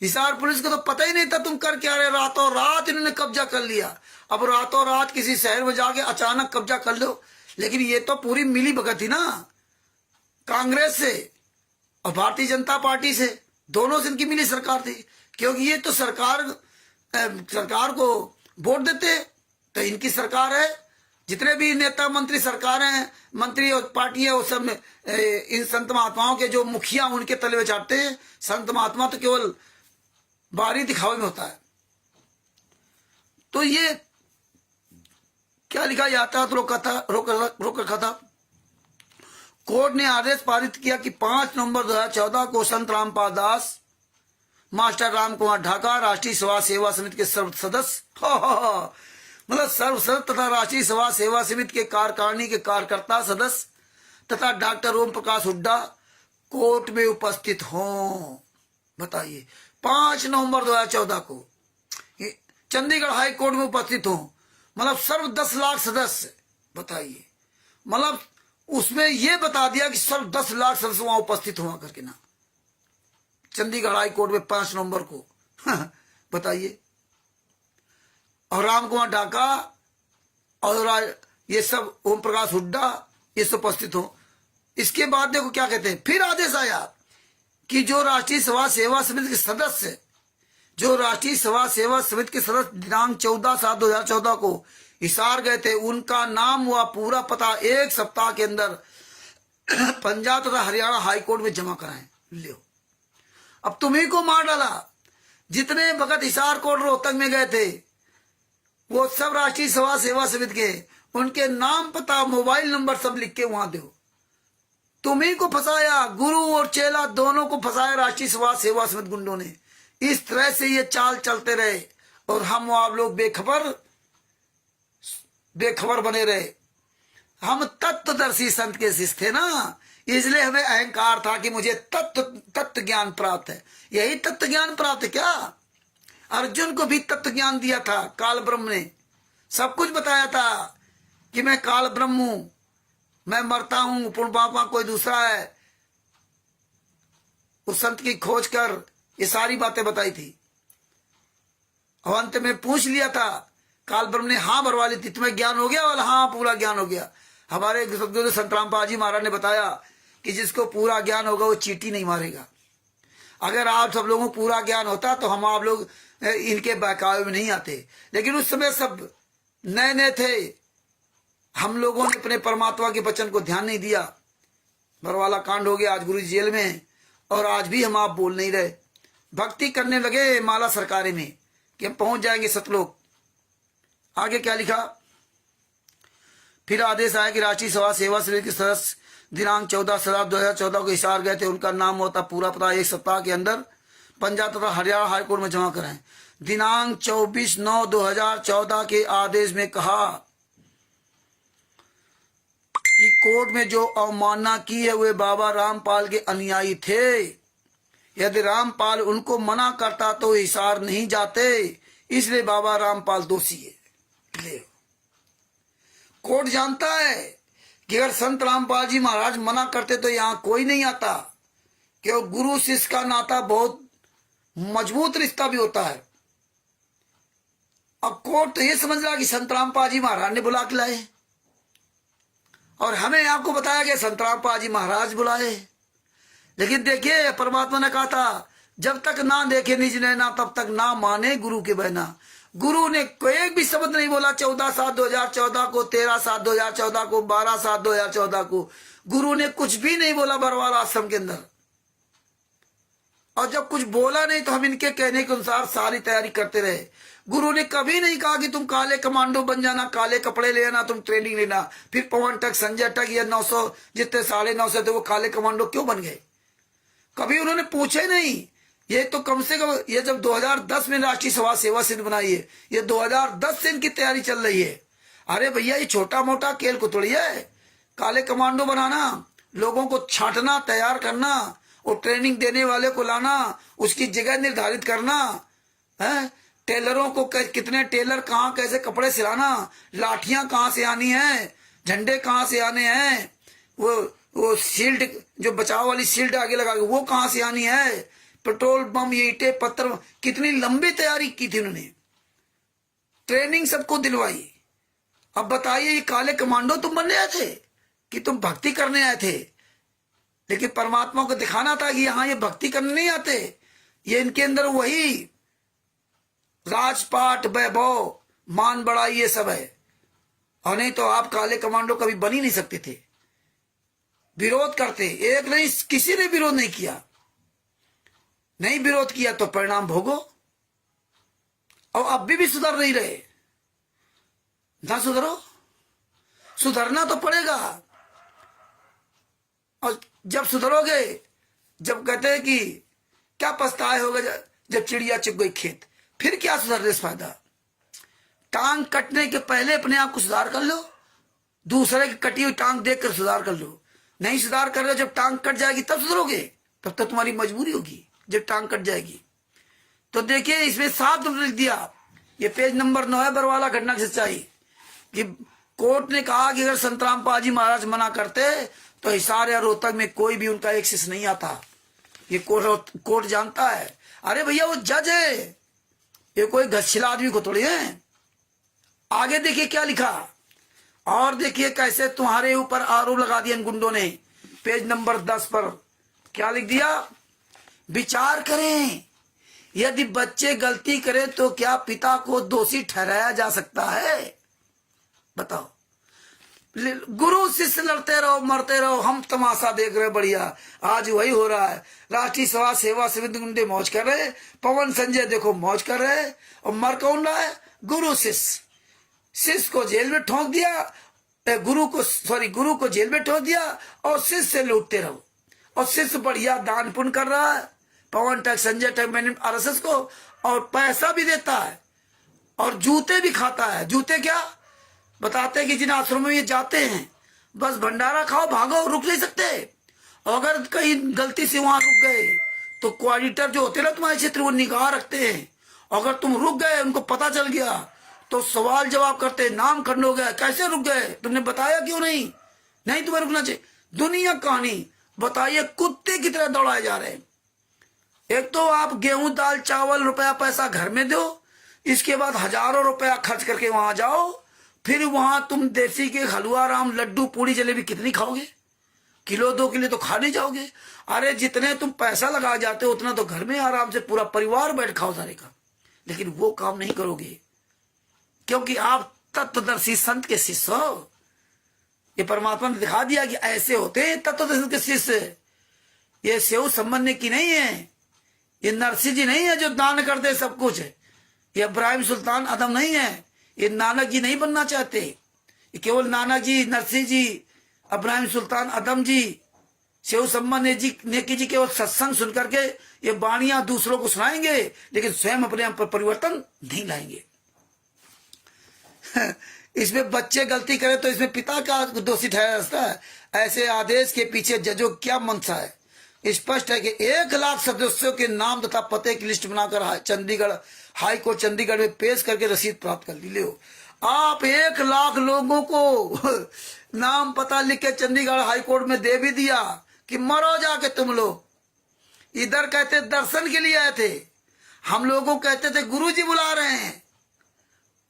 हिसार पुलिस को तो पता ही नहीं था तुम कर क्या रहे, रातों रात इन्होंने कब्जा कर लिया। अब रातों रात किसी शहर में जाके अचानक कब्जा कर लो, लेकिन ये तो पूरी मिली भगत थी ना कांग्रेस से और भारतीय जनता पार्टी से, दोनों से इनकी मिली सरकार थी। क्योंकि ये तो सरकार को वोट देते, तो इनकी सरकार है। जितने भी नेता मंत्री सरकार हैं, मंत्री और पार्टी है, वो सब इन संत महात्माओं के जो मुखिया उनके तले में चाटते हैं। संत महात्मा तो केवल बाहरी दिखावे में होता है। तो ये क्या लिखा, यातायात रोक रखा था। कोर्ट ने आदेश पारित किया कि 5 नवंबर 2014 को संत रामपाल दास, मास्टर राम कुमार ढाका, राष्ट्रीय सभा सेवा समिति के सर्व सदस्य, मतलब सर्व सदस्य तथा राष्ट्रीय सभा सेवा समिति के कार्यकारिणी के कार्यकर्ता सदस्य तथा डॉक्टर ओम प्रकाश हुड्डा कोर्ट में उपस्थित हों। बताइए, 5 नवंबर 2014 को चंडीगढ़ हाई कोर्ट में उपस्थित हों, मतलब सर्व 10 लाख सदस्य। बताइए, मतलब उसमें यह बता दिया कि सर्व 10 लाख सदस्य वहां उपस्थित हुआ करके ना, चंडीगढ़ हाई कोर्ट में 5 नवंबर को। बताइए, और राम कुमार ढाका और ये सब ओम प्रकाश हुड्डा ये सब उपस्थित हो। इसके बाद देखो क्या कहते हैं, फिर आदेश आया कि जो राष्ट्रीय सभा सेवा समिति के सदस्य, दिनांक 14/7/2014 को हिसार गए थे, उनका नाम व पूरा पता 1 सप्ताह के अंदर पंजाब तथा हरियाणा हाईकोर्ट में जमा कराएं। लियो, अब तुम्ही को मार डाला। जितने भगत हिसार कोर्ट रोहतक में गए थे वो सब राष्ट्रीय सभा सेवा समिति के, उनके नाम पता मोबाइल नंबर सब लिख के वहां दो। तुम्ही को फंसाया, गुरु और चेला दोनों को फंसाया राष्ट्रीय सभा सेवा समिति गुंडों ने। इस तरह से ये चाल चलते रहे और हम आप लोग बेखबर बने रहे। हम तत्वदर्शी संत के शिष्य थे ना, इसलिए हमें अहंकार था कि मुझे तत्व ज्ञान प्राप्त है। यही तत्व ज्ञान प्राप्त है क्या? अर्जुन को भी तत्व ज्ञान दिया था काल ब्रह्म ने, सब कुछ बताया था कि मैं काल ब्रह्म हूं, मैं मरता हूं, पुण्य पापा कोई दूसरा है। उस संत की खोज कर ये सारी बातें बताई थी। और अंत में पूछ लिया था, काल ब्रह्म ने हाँ भरवा ली थी, तुम्हें ज्ञान हो गया? बोला हाँ, पूरा ज्ञान हो गया। हमारे सदगुरु संत रामपाल जी महाराज ने बताया कि जिसको पूरा ज्ञान होगा वो चींटी नहीं मारेगा। अगर आप सब लोगों को पूरा ज्ञान होता तो हम आप लोग इनके बहकावे में नहीं आते, लेकिन उस समय सब नए नए थे। हम लोगों ने अपने परमात्मा के वचन को ध्यान नहीं दिया। बरवाला कांड हो गया, आज गुरु जी जेल में, और आज भी हम आप बोल नहीं रहे। भक्ति करने लगे माला सरकारे में कि हम पहुंच जाएंगे सतलोक। आगे क्या लिखा, फिर आदेश आया कि राष्ट्रीय सभा सेवा समिति के सदस्य दिनांक 14/7/2014 को हिसार गए थे, उनका नाम होता पूरा पता 1 सप्ताह के अंदर पंजाब तथा हरियाणा हाईकोर्ट में जमा कराएं। दिनांक 24/9/2014 के आदेश में कहा कि कोर्ट में जो अवमानना की है वे बाबा रामपाल के अनुयायी थे। यदि रामपाल उनको मना करता तो हिसार नहीं जाते, इसलिए बाबा रामपाल दोषी है। कोर्ट जानता है कि अगर संत रामपाल जी महाराज मना करते तो यहां कोई नहीं आता, क्योंकि गुरु शिष्य का नाता बहुत मजबूत रिश्ता भी होता है। अब कोर्ट तो ये समझ रहा कि संत रामपाल जी महाराज ने बुला के लाए, और हमें आपको बताया गया संत रामपाल जी महाराज बुलाए। लेकिन देखिए, परमात्मा ने कहा था जब तक ना देखे निज नैना तब तक ना माने गुरु के बहना। गुरु ने कोई भी शब्द नहीं बोला 14/7/2014 को, 13/7/2014 को, 12/7/2014 को। गुरु ने कुछ भी नहीं बोला बरवाला आश्रम के अंदर। और जब कुछ बोला नहीं तो हम इनके कहने के अनुसार सारी तैयारी करते रहे। गुरु ने कभी नहीं कहा कि तुम काले कमांडो बन जाना, काले कपड़े लेना, तुम ट्रेनिंग लेना। फिर पवन टक, संजय टक, ये 900 जितने 950 थे वो काले कमांडो क्यों बन गए? कभी उन्होंने पूछे नहीं। ये तो कम से कम ये जब 2010 में राष्ट्रीय सभा सेवा समिति बनाई है, ये 2010 से इनकी तैयारी चल रही है। अरे भैया ये छोटा मोटा खेल को थोड़ी है। काले कमांडो बनाना, लोगों को छांटना, तैयार करना और ट्रेनिंग देने वाले को लाना, उसकी जगह निर्धारित करना है। टेलरों को कितने टेलर कहाँ कैसे कपड़े सिलाना, लाठियां कहाँ से आनी है, झंडे कहाँ से आने हैं, वो शील्ड जो बचाव वाली शील्ड आगे लगा वो कहाँ से आनी है, पेट्रोल बम, ईंटे पत्थर, कितनी लंबी तैयारी की थी उन्होंने, ट्रेनिंग सबको दिलवाई। अब बताइए ये काले कमांडो तुम बनने आए थे कि तुम भक्ति करने आए थे? लेकिन परमात्मा को दिखाना था कि यहाँ ये भक्ति करने नहीं आते, ये इनके अंदर वही राजपाट, वैभव, मान बड़ाई ये सब है। और नहीं तो आप काले कमांडो कभी बन ही नहीं सकते थे। विरोध करते, एक नहीं किसी ने विरोध नहीं किया, नहीं विरोध किया तो परिणाम भोगो। और अब भी सुधर नहीं रहे, ना सुधरो, सुधरना तो पड़ेगा। और जब सुधरोगे, जब कहते हैं कि क्या पछताए होगा जब चिड़िया चुग गई खेत, फिर क्या सुधरने से फायदा। टांग कटने के पहले अपने आप को सुधार कर लो, दूसरे की कटी हुई टांग देखकर सुधार कर लो। नहीं सुधार कर रहे हो, जब टांग कट जाएगी तब सुधरोगे, तब तक तुम्हारी मजबूरी होगी जब टांग कट जाएगी। तो देखिए इसमें साफ लिख दिया, ये पेज नंबर 9 है, बरवाला घटना की सच्चाई, कि कोर्ट ने कहा कि अगर संतराम पाजी महाराज मना करते तो हिसार या रोहतक में कोई भी उनका एक शिष्य नहीं आता। ये कोर्ट जानता है। अरे भैया वो जज है, ये कोई घसछिला आदमी को थोड़ी है। आगे देखिए क्या लिखा, और देखिए कैसे तुम्हारे ऊपर आरोप लगा दिया इन गुंडों ने। पेज नंबर 10 पर क्या लिख दिया, विचार करें, यदि बच्चे गलती करें तो क्या पिता को दोषी ठहराया जा सकता है? बताओ। गुरु शिष्य लड़ते रहो, मरते रहो, हम तमाशा देख रहे। बढ़िया, आज वही हो रहा है। राष्ट्रीय सभा सेवा समिति गुंडे मौज कर रहे, पवन संजय देखो मौज कर रहे, और मर कौन रहा है? गुरु शिष्य। शिष्य को जेल में ठोक दिया, गुरु को जेल में ठोक दिया, और शिष्य से लूटते रहो। और शिष्य बढ़िया दान पुण्य कर रहा है, पवन टैक्स, संजय टैक्स, आरएसएस को, और पैसा भी देता है, और जूते भी खाता है। जूते क्या बताते हैं कि जिन आश्रमों में ये जाते हैं, बस भंडारा खाओ, भागो, रुक नहीं सकते। अगर कहीं गलती से वहां रुक गए तो कोऑर्डिनेटर जो होते ना तुम्हारे क्षेत्र, वो निगाह रखते हैं। अगर तुम रुक गए, उनको पता चल गया तो सवाल जवाब करते, नाम खंड हो गया, कैसे रुक गए, तुमने बताया क्यों नहीं? नहीं तुम्हें रुकना चाहिए। दुनिया कहानी बताइए, कुत्ते की तरह दौड़ाए जा रहे हैं। एक तो आप गेहूं दाल चावल रुपया पैसा घर में दो, इसके बाद हजारों रुपया खर्च करके वहां जाओ, फिर वहां तुम देसी के हलवा राम लड्डू पूड़ी जलेबी कितनी खाओगे? किलो 2 किलो तो खा नहीं जाओगे। अरे जितने तुम पैसा लगा जाते हो उतना तो घर में आराम से पूरा परिवार बैठ खाओ सारे का। लेकिन वो काम नहीं करोगे, क्योंकि आप तत्वदर्शी संत के शिष्य हो। ये परमात्मा ने दिखा दिया कि ऐसे होते हैं तत्वदर्शी के शिष्य। ये सेव संबंध की नहीं है, ये नरसिंह जी नहीं है जो दान करते सब कुछ। ये इब्राहिम सुल्तान आदम नहीं है, ये नानक जी नहीं बनना चाहते। ये केवल नानक जी, नरसिंह जी, इब्राहिम सुल्तान आदम जी, सेव सम्मान नेकी जी केवल सत्संग सुन करके ये वाणियां दूसरों को सुनाएंगे, लेकिन स्वयं अपने आप पर परिवर्तन नहीं लाएंगे। इसमें बच्चे गलती करें तो इसमें पिता का दोषी ठहरा जाता है। ऐसे आदेश के पीछे जजों क्या मंशा है? स्पष्ट है कि 1 लाख सदस्यों के नाम तथा पते की लिस्ट बनाकर चंडीगढ़ हाई कोर्ट चंडीगढ़ में पेश करके रसीद प्राप्त कर ली। लो आप 1 लाख लोगों को नाम पता लिख के चंडीगढ़ हाई कोर्ट में दे भी दिया कि मरो जाके तुम लोग। इधर कहते दर्शन के लिए आए थे, हम लोगों कहते थे गुरुजी बुला रहे हैं,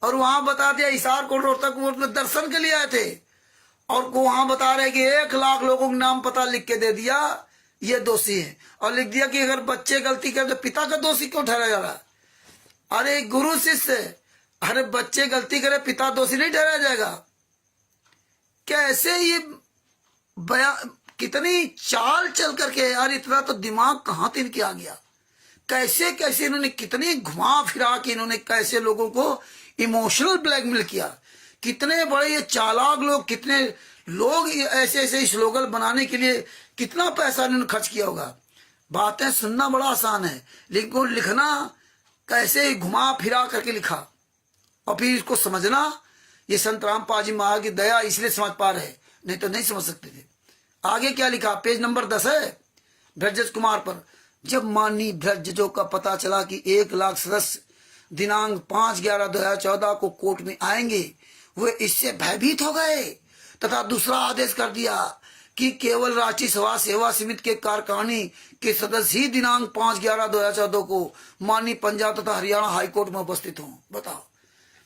और वहां बता दिया हिसार कोर्ट रोहतक कोर्ट में दर्शन के लिए आए थे, और वहां बता रहे कि 1 लाख लोगों का नाम पता लिख के दे दिया, ये दोषी है। और लिख दिया कि अगर बच्चे गलती करे तो पिता का दोषी क्यों ठहरा जा रहा? अरे गुरु शिष्य, अरे बच्चे गलती करे पिता दोषी नहीं ठहराया जाएगा? कैसे ये कितनी चाल चल करके यार, इतना तो दिमाग कहाँ से इनके आ गया? कैसे कैसे इन्होंने कितनी घुमा फिरा के इन्होंने कैसे लोगों को इमोशनल ब्लैकमेल किया। कितने बड़े ये चालाक लोग, कितने लोग ऐसे ऐसे स्लोगन बनाने के लिए कितना पैसा इन्होंने खर्च किया होगा। बातें सुनना बड़ा आसान है, लेकिन लिखना कैसे घुमा फिरा करके लिखा, और फिर इसको समझना ये संत रामपाल जी महाराज की दया इसलिए समझ पा रहे, नहीं तो नहीं समझ सकते थे। आगे क्या लिखा, पेज नंबर 10 है ब्रजज कुमार पर। जब माननीय ब्रजजों का पता चला कि 1 लाख सदस्य दिनांक 5/11/2014 को कोर्ट में आएंगे, वे इससे भयभीत हो गए तथा दूसरा आदेश कर दिया कि केवल राष्ट्रीय सभा सेवा समिति के कार्यकारिणी के सदस्य ही दिनांक 5/11/2014 को माननीय पंजाब तथा हरियाणा हाईकोर्ट में उपस्थित हों। बताओ,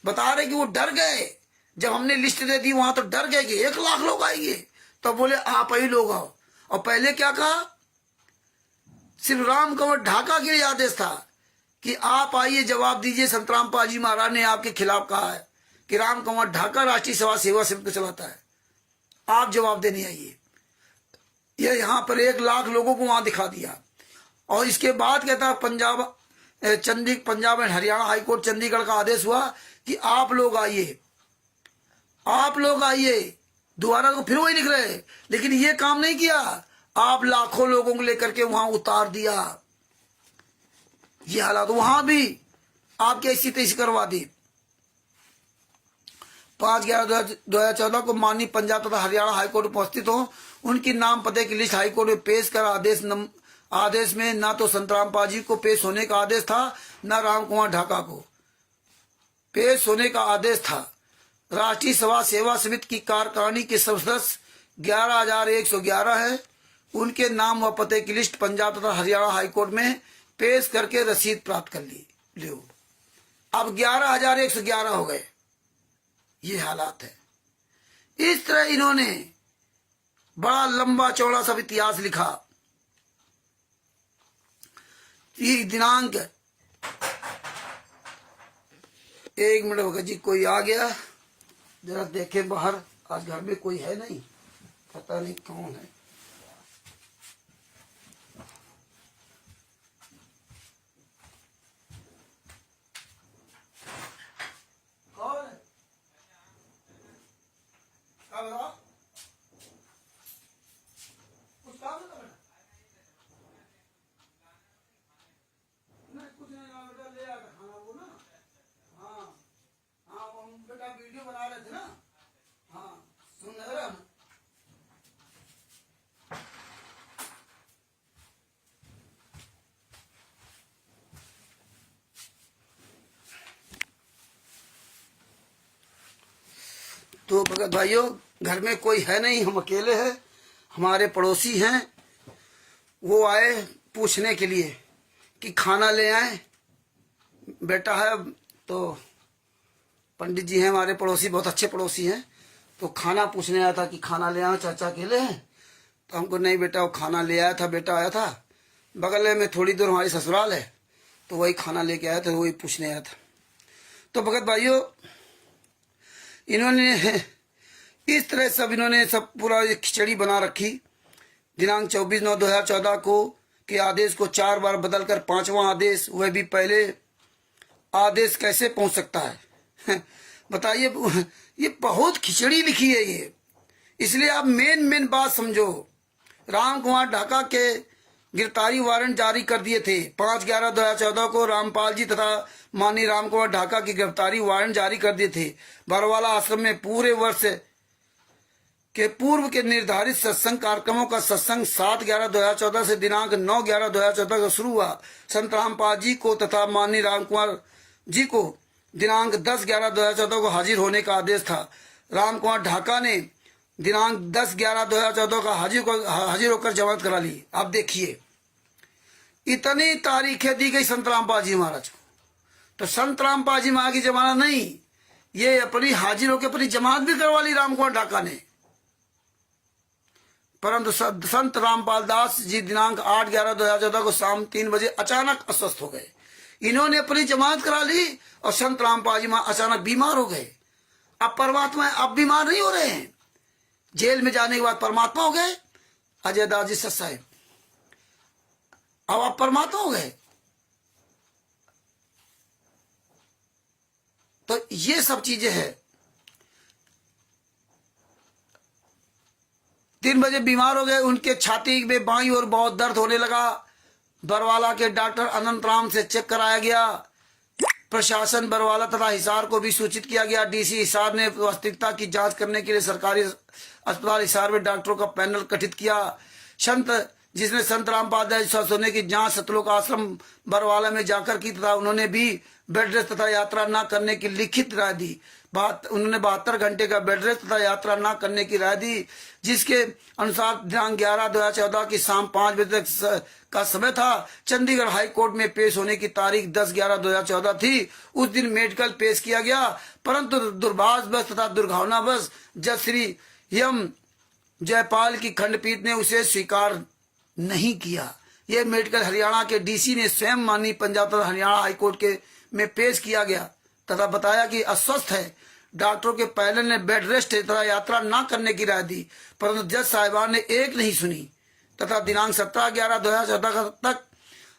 बता रहे कि वो डर गए। जब हमने लिस्ट दे दी वहां तो डर गए कि 1 लाख लोग आएंगे, तो बोले आप ही लोग आओ। और पहले क्या कहा, सिर्फ राम कंवर ढाका के लिए आदेश था कि आप आइए जवाब दीजिए। संत रामपाल जी महाराज ने आपके खिलाफ कहा है कि राम कंवर ढाका राष्ट्रीय सभा सेवा समिति को चलाता है, आप जवाब देने आइए। ये यहाँ पर 1 लाख लोगों को वहां दिखा दिया। और इसके बाद कहता पंजाब एंड हरियाणा हाईकोर्ट चंडीगढ़ का आदेश हुआ कि आप लोग आइए, आप लोग आइए। दोबारा तो फिर वही लिख रहे हैं, लेकिन ये काम नहीं किया। आप लाखों लोगों को लेकर के वहां उतार दिया। ये हालात वहां भी आपके ऐसी तैसी करवा दी। 5/11/2014 को माननीय पंजाब तथा हरियाणा हाईकोर्ट उपस्थित हो, उनकी नाम पते की लिस्ट हाईकोर्ट में पेश कर आदेश में न तो संत रामपाल जी को पेश होने का आदेश था, न राम कुमार ढाका को पेश होने का आदेश था। राष्ट्रीय सभा सेवा समिति की कार्यकारिणी के सदस्य 11,111 है। उनके नाम व पते की लिस्ट पंजाब तथा हरियाणा हाईकोर्ट में पेश करके रसीद प्राप्त कर ली। अब 11,111 हो गए। ये हालात है। इस तरह इन्होंने बड़ा लंबा चौड़ा सब इतिहास लिखा। ये दिनांक 1 मिनट होगा जी, कोई आ गया, जरा देखे बाहर। आज घर में कोई है नहीं, पता नहीं कौन है। कौन है? क्या बताओ? कुछ काम है? नहीं, कुछ नहीं, बेटा ले आया खाना वो ना। हाँ हाँ, हम बेटा वीडियो बना रहे थे ना। हाँ, सुन रहे हम। तो भगत भाइयों, घर में कोई है नहीं, हम अकेले हैं। हमारे पड़ोसी हैं, वो आए पूछने के लिए कि खाना ले आए। बेटा है तो पंडित जी हैं हमारे पड़ोसी, बहुत अच्छे पड़ोसी हैं। तो खाना पूछने आया था कि खाना ले आया, चाचा अकेले हैं? तो हमको नहीं बेटा, वो खाना ले आया था, बेटा आया था। बगल में थोड़ी दूर हमारी ससुराल है, तो वही खाना लेके आया था, वही पूछने आया था। तो भगत भाइयों, इन्होंने इस तरह सब इन्होंने सब पूरा खिचड़ी बना रखी। दिनांक 24/9/2014 को के आदेश को 4 बार बदलकर 5वां आदेश, वह भी पहले आदेश कैसे पहुंच सकता है? बताइए, ये बहुत खिचड़ी लिखी है ये। इसलिए आप मेन बात समझो। राम कुमार ढाका के गिरफ्तारी वारंट जारी कर दिए थे। 5/11/2014 को रामपाल जी तथा माननीय राम कुमार ढाका की गिरफ्तारी वारंट जारी कर दिए थे। बरवाला आश्रम में पूरे वर्ष के पूर्व के निर्धारित सत्संग कार्यक्रमों का सत्संग 7/11/2014 से दिनांक 9/11/2014 को शुरू हुआ। संत रामपाल जी को तथा माननीय राम कुमार जी को दिनांक 10/11/2014 को हाजिर होने का आदेश था। राम कुमार ढाका ने दिनांक 10/11/2014 का हाजिर होकर जमानत करा ली। आप देखिए, इतनी तारीखें दी गई संत रामपाल जी महाराज को। तो संत रामपाल जी महाराज की जमानत नहीं, ये अपनी हाजिर होकर अपनी जमानत भी करवा ली राम कुमार ढाका ने। परंतु संत रामपाल दास जी दिनांक 8/11/2014 को शाम 3 बजे अचानक अस्वस्थ हो गए। इन्होंने अपनी जमानत करा ली और संत रामपाल जी अचानक बीमार हो गए। अब परमात्मा अब बीमार नहीं हो रहे हैं, जेल में जाने के बाद परमात्मा हो गए। अजय दास जी सच साहेब, अब आप परमात्मा हो गए। तो ये सब चीजें हैं। 3 बजे बीमार हो गए, उनके छाती में बाईं ओर बहुत दर्द होने लगा। बरवाला के डॉक्टर अनंत राम से चेक कराया गया प्रशासन बरवाला तथा हिसार को भी सूचित किया गया। डीसी हिसार ने वास्तविकता की जांच करने के लिए सरकारी अस्पताल हिसार में डॉक्टरों का पैनल गठित किया, जिसने संत रामपाल दास स्वस्थ होने की जांच सतलोक आश्रम बरवाला में जाकर की तथा उन्होंने भी बेड रेस्ट तथा यात्रा न करने की लिखित राय दी। उन्होंने 72 घंटे का बेड रेस्ट तथा यात्रा न करने की राय दी, जिसके अनुसार दिनांक 11/2014 की शाम 5 बजे तक का समय था। चंडीगढ़ हाई कोर्ट में पेश होने की तारीख 10/11/2014 थी। उस दिन मेडिकल पेश किया गया, परंतु दुर्भाग्यवश तथा दुर्भावनावश जज श्री एम जयपाल की खंडपीठ ने उसे स्वीकार नहीं किया। यह मेडिकल हरियाणा के डीसी ने स्वयं माननीय पंजाब तथा हरियाणा हाईकोर्ट के में पेश किया गया तथा बताया कि अस्वस्थ है। डॉक्टरों के पैनल ने बेड रेस्ट तथा यात्रा न करने की राय दी, परंतु जज साहिबान ने एक नहीं सुनी तथा दिनांक 17/11/2014 तक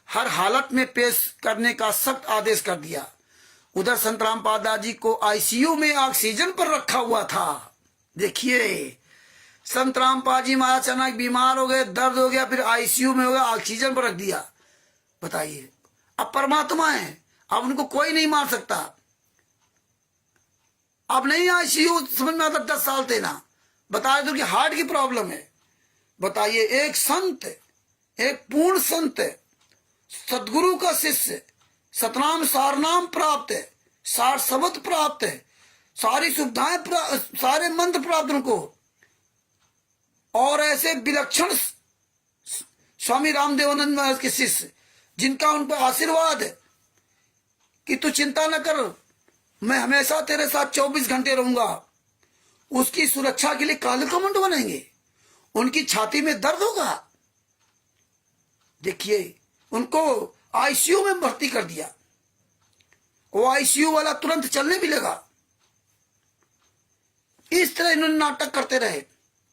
हर हालत में पेश करने का सख्त आदेश कर दिया। उधर संत रामपाल दास जी को आईसीयू में ऑक्सीजन पर रखा हुआ था। देखिए, संत रामपाल जी महाराज अचानक बीमार हो गए, दर्द हो गया, फिर आईसीयू में हो गया, ऑक्सीजन पर रख दिया। बताइए, अब परमात्मा है, अब उनको कोई नहीं मार सकता। अब नहीं आईसीयू समझ में आता, 10 साल थे ना, बताए तो कि हार्ट की प्रॉब्लम है। बताइए, एक संत, एक पूर्ण संत, सदगुरु का शिष्य, सतनाम सारनाम प्राप्त है, सार शब्द प्राप्त है, सारी सुविधाएं, सारे मंत्र प्राप्त उनको, और ऐसे विलक्षण स्वामी रामदेवानंद महाराज के शिष्य जिनका उन पर आशीर्वाद है कि तू चिंता न कर, मैं हमेशा तेरे साथ 24 घंटे रहूंगा। उसकी सुरक्षा के लिए काले कमंड बनेंगे, उनकी छाती में दर्द होगा। देखिए, उनको आईसीयू में भर्ती कर दिया। वो आईसीयू वाला तुरंत चलने भी लगा। इस तरह इन्होंने नाटक करते रहे,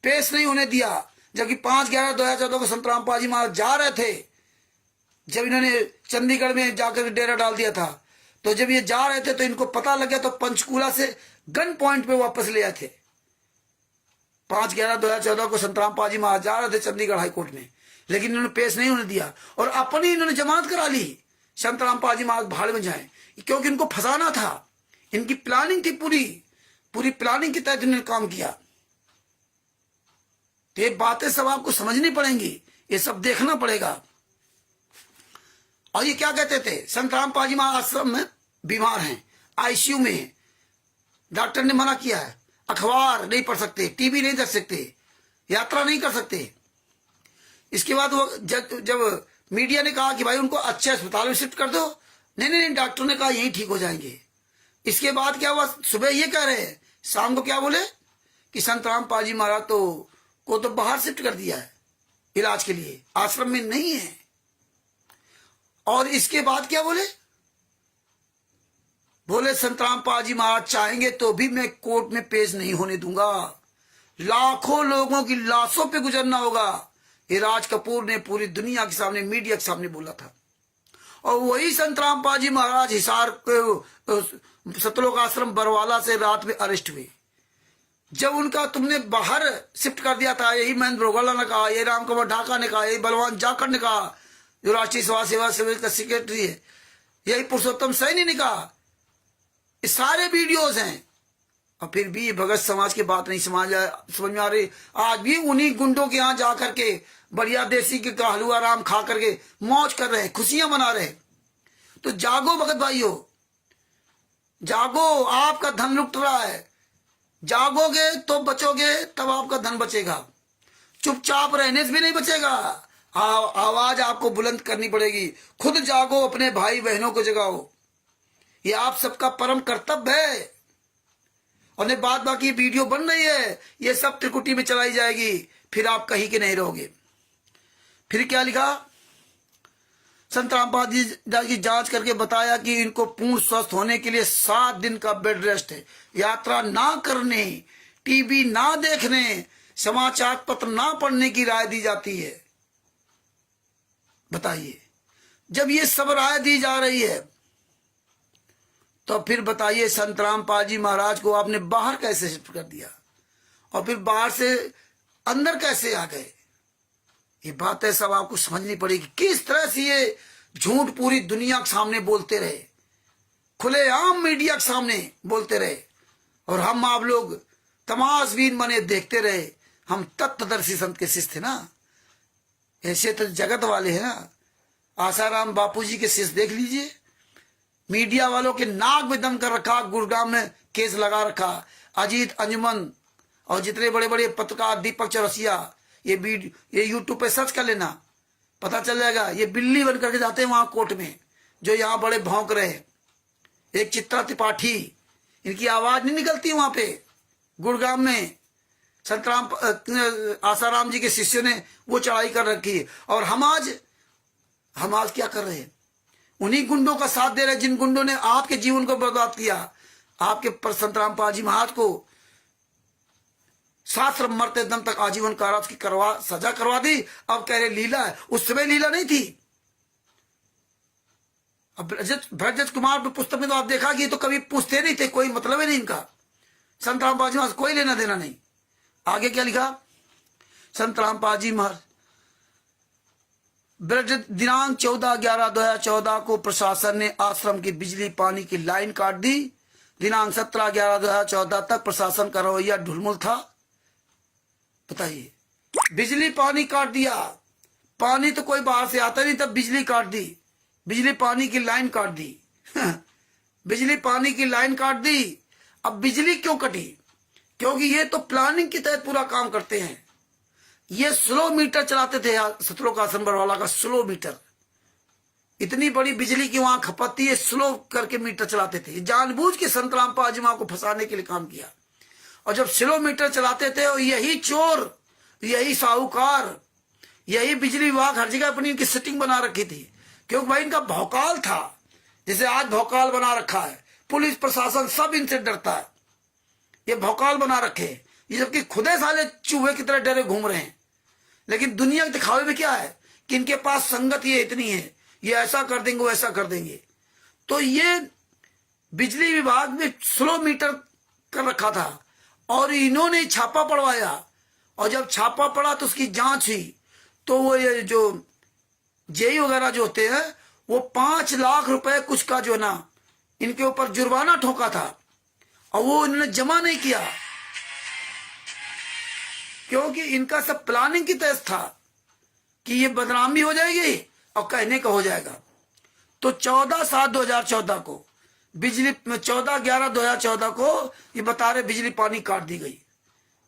पेश नहीं होने दिया। जबकि 5/11/2014 को संत रामपाल जी महाराज जा रहे थे, जब इन्होंने चंडीगढ़ में जाकर डेरा डाल दिया था, तो जब ये जा रहे थे तो इनको पता लग गया, तो पंचकूला से गन पॉइंट पे वापस ले आए थे। 5/11/2014 को संत रामपाल जी महाराज जा रहे थे चंडीगढ़ हाईकोर्ट में, लेकिन इन्होंने पेश नहीं होने दिया और अपनी इन्होंने जमानत करा ली। संत रामपाल जी महाराज भाड़ में जाए, क्योंकि इनको फंसाना था। इनकी प्लानिंग थी, पूरी प्लानिंग के तहत इन्होंने काम किया। तो ये बातें सब आपको समझनी पड़ेंगी, ये सब देखना पड़ेगा। और ये क्या कहते थे, संत रामपाल जी महाराज आश्रम में बीमार हैं, आईसीयू में हैं, डॉक्टर ने मना किया है, अखबार नहीं पढ़ सकते, टीवी नहीं देख सकते, यात्रा नहीं कर सकते। इसके बाद वो जब मीडिया ने कहा कि भाई उनको अच्छे अस्पताल में शिफ्ट कर दो, नहीं, डॉक्टर ने कहा यही ठीक हो जाएंगे। इसके बाद क्या हुआ, सुबह ये कह रहे हैं, शाम को क्या बोले कि संत रामपाल जी महाराज को तो बाहर शिफ्ट कर दिया है इलाज के लिए, आश्रम में नहीं है। और इसके बाद क्या बोले संत रामपाल जी महाराज चाहेंगे तो भी मैं कोर्ट में पेश नहीं होने दूंगा, लाखों लोगों की लाशों पे गुजरना होगा। ये राज कपूर ने पूरी दुनिया के सामने, मीडिया के सामने बोला था। और वही संत रामपाल जी महाराज हिसार सतलोक आश्रम बरवाला से रात में अरेस्ट हुए। जब उनका तुमने बाहर शिफ्ट कर दिया था, यही महेंद्र रोगला ने कहा, यही रामकुमार ढाका ने कहा, यही बलवान जाखड़ ने कहा, जो राष्ट्रीय समाज सेवा समिति का सेक्रेटरी है, यही पुरुषोत्तम सैनी ने कहा। ये सारे वीडियोस हैं, और फिर भी भगत समाज की बात नहीं समझ में आ रही। आज भी उन्हीं गुंडों के यहाँ जा करके बढ़िया देसी के हलवा राम खा करके मौज कर रहे हैं, खुशियां मना रहे। तो जागो भगत भाइयों, जागो, आपका धन लुट रहा है। जागोगे तो बचोगे, तब आपका धन बचेगा। चुपचाप रहने से भी नहीं बचेगा, आवाज आपको बुलंद करनी पड़ेगी। खुद जागो, अपने भाई बहनों को जगाओ, ये आप सबका परम कर्तव्य है। और बाद बाकी वीडियो बन रही है, ये सब त्रिकुटी में चलाई जाएगी, फिर आप कहीं के नहीं रहोगे। फिर क्या लिखा, संत रामपाल जी की जांच करके बताया कि इनको पूर्ण स्वस्थ होने के लिए 7 दिन का बेड रेस्ट है, यात्रा ना करने, टीवी ना देखने, समाचार पत्र ना पढ़ने की राय दी जाती है। बताइए, जब ये सब राय दी जा रही है, तो फिर बताइए संत रामपाल जी महाराज को आपने बाहर कैसे शिफ्ट कर दिया, और फिर बाहर से अंदर कैसे आ गए। ये बातें सब आपको समझनी पड़ेगी। किस तरह से ये झूठ पूरी दुनिया के सामने बोलते रहे, खुलेआम मीडिया के सामने बोलते रहे और हम आप लोग तमाशबीन बने देखते रहे। हम तत्वदर्शी संत के शिष्य थे ना, ऐसे तो जगत वाले हैं ना। आसाराम बापूजी के शिष्य देख लीजिए, मीडिया वालों के नाक में दम कर रखा, गुरुग्राम में केस लगा रखा। अजीत, अंजुमन और जितने बड़े बड़े पत्रकार, दीपक चौरसिया, ये यूट्यूब पे सर्च कर लेना, पता चल जाएगा। ये बिल्ली बन करके जाते हैं वहां कोर्ट में, जो यहाँ बड़े भौंक रहे। एक चित्रा त्रिपाठी, इनकी आवाज नहीं निकलती वहां पे गुरुग्राम में। संतराम आसाराम जी के शिष्यों ने वो चढ़ाई कर रखी है। और हम आज क्या कर रहे हैं? उन्हीं गुंडों का साथ दे रहे हैं जिन गुंडों ने आपके जीवन को बर्बाद किया। आपके संतराम पाजी महाराज को शास्त्र मरते दम तक आजीवन कारावास की सजा करवा दी। अब कह रहे लीला है, उस समय लीला नहीं थी। अब भरत कुमार पुस्तक में तो आप देखा कि तो कभी पूछते नहीं थे, कोई मतलब ही नहीं इनका। संतराम पाजी महाराज कोई लेना देना नहीं। आगे क्या लिखा? संतराम पाजी महाराज दिनांक 14/11/2014 को प्रशासन ने आश्रम की बिजली पानी की लाइन काट दी। दिनांक 17/11/2014 तक प्रशासन का रवैया ढुलमुल था। बताइए, बिजली पानी काट दिया। पानी तो कोई बाहर से आता नहीं, तब बिजली काट दी, बिजली पानी की लाइन काट दी। बिजली पानी की लाइन काट दी। अब बिजली क्यों कटी? क्योंकि ये तो प्लानिंग के तहत पूरा काम करते हैं। ये स्लो मीटर चलाते थे, सतलोक आश्रम बरवाला का स्लो मीटर। इतनी बड़ी बिजली की वहां खपत थी, ये स्लो करके मीटर चलाते थे। जानबूझ के संतराम पाजी महाराज को फंसाने के लिए काम किया। और जब स्लो मीटर चलाते थे, और यही चोर, यही साहूकार, यही बिजली विभाग हर जगह अपनी इनकी सेटिंग बना रखी थी। क्योंकि भाई इनका भौकाल था, जैसे आज भौकाल बना रखा है। पुलिस प्रशासन सब इनसे डरता है। ये भौकाल बना रखे, ये जबकि खुदे साले चूहे की तरह डरे घूम रहे हैं। लेकिन दुनिया के दिखावे में क्या है कि इनके पास संगत ये इतनी है, ये ऐसा कर देंगे, वो ऐसा कर देंगे। तो ये बिजली विभाग ने स्लो मीटर कर रखा था और इन्होंने छापा पड़वाया। और जब छापा पड़ा तो उसकी जांच हुई, तो वो ये जो जेई वगैरह जो होते हैं, वो 5 लाख रुपए कुछ का जो ना इनके ऊपर जुर्माना ठोका था, और वो इन्होंने जमा नहीं किया, क्योंकि इनका सब प्लानिंग की तहत था कि ये बदनाम भी हो जाएगी और कहने का हो जाएगा। तो 14/7/2014 को बिजली 14/11/2014 को ये बता रहे बिजली पानी काट दी गई।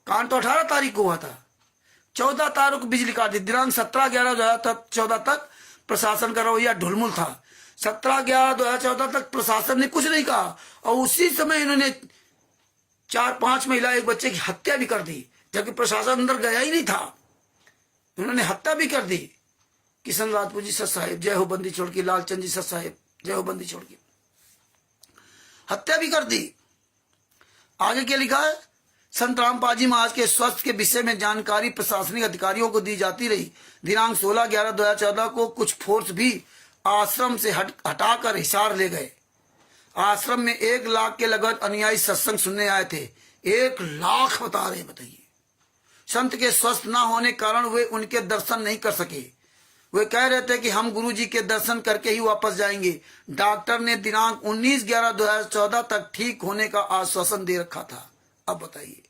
कांड तो 18 तारीख को हुआ था, 14 तारीख को बिजली काट दी। दिनांक 17/11/2014 तक प्रशासन का रवैया ढुलमुल था। 17/11/2014 तक प्रशासन ने कुछ नहीं कहा, और उसी समय इन्होंने 4-5 महिला, एक बच्चे की हत्या भी कर दी, जबकि प्रशासन अंदर गया ही नहीं था। उन्होंने हत्या भी कर दी। किशन राजपूत जी सत साहेब जय हो, बंदी छोड़ की, लालचंद जी सत साहेब जय हो, बंदी छोड़ की, हत्या भी कर दी। आगे क्या लिखा है? संतराम पाजी महाराज के स्वास्थ्य के विषय में जानकारी प्रशासनिक अधिकारियों को दी जाती रही। दिनांक 16/11/2014 को कुछ फोर्स भी आश्रम से हटाकर हिसार ले गए। आश्रम में 1 लाख के लगभग अनुयायी सत्संग सुनने आए थे। 1 लाख बता रहे, बताइए। संत के स्वस्थ न होने कारण वे उनके दर्शन नहीं कर सके। वे कह रहे थे कि हम गुरुजी के दर्शन करके ही वापस जाएंगे। डॉक्टर ने दिनांक 19/11/2014 तक ठीक होने का आश्वासन दे रखा था। अब बताइए,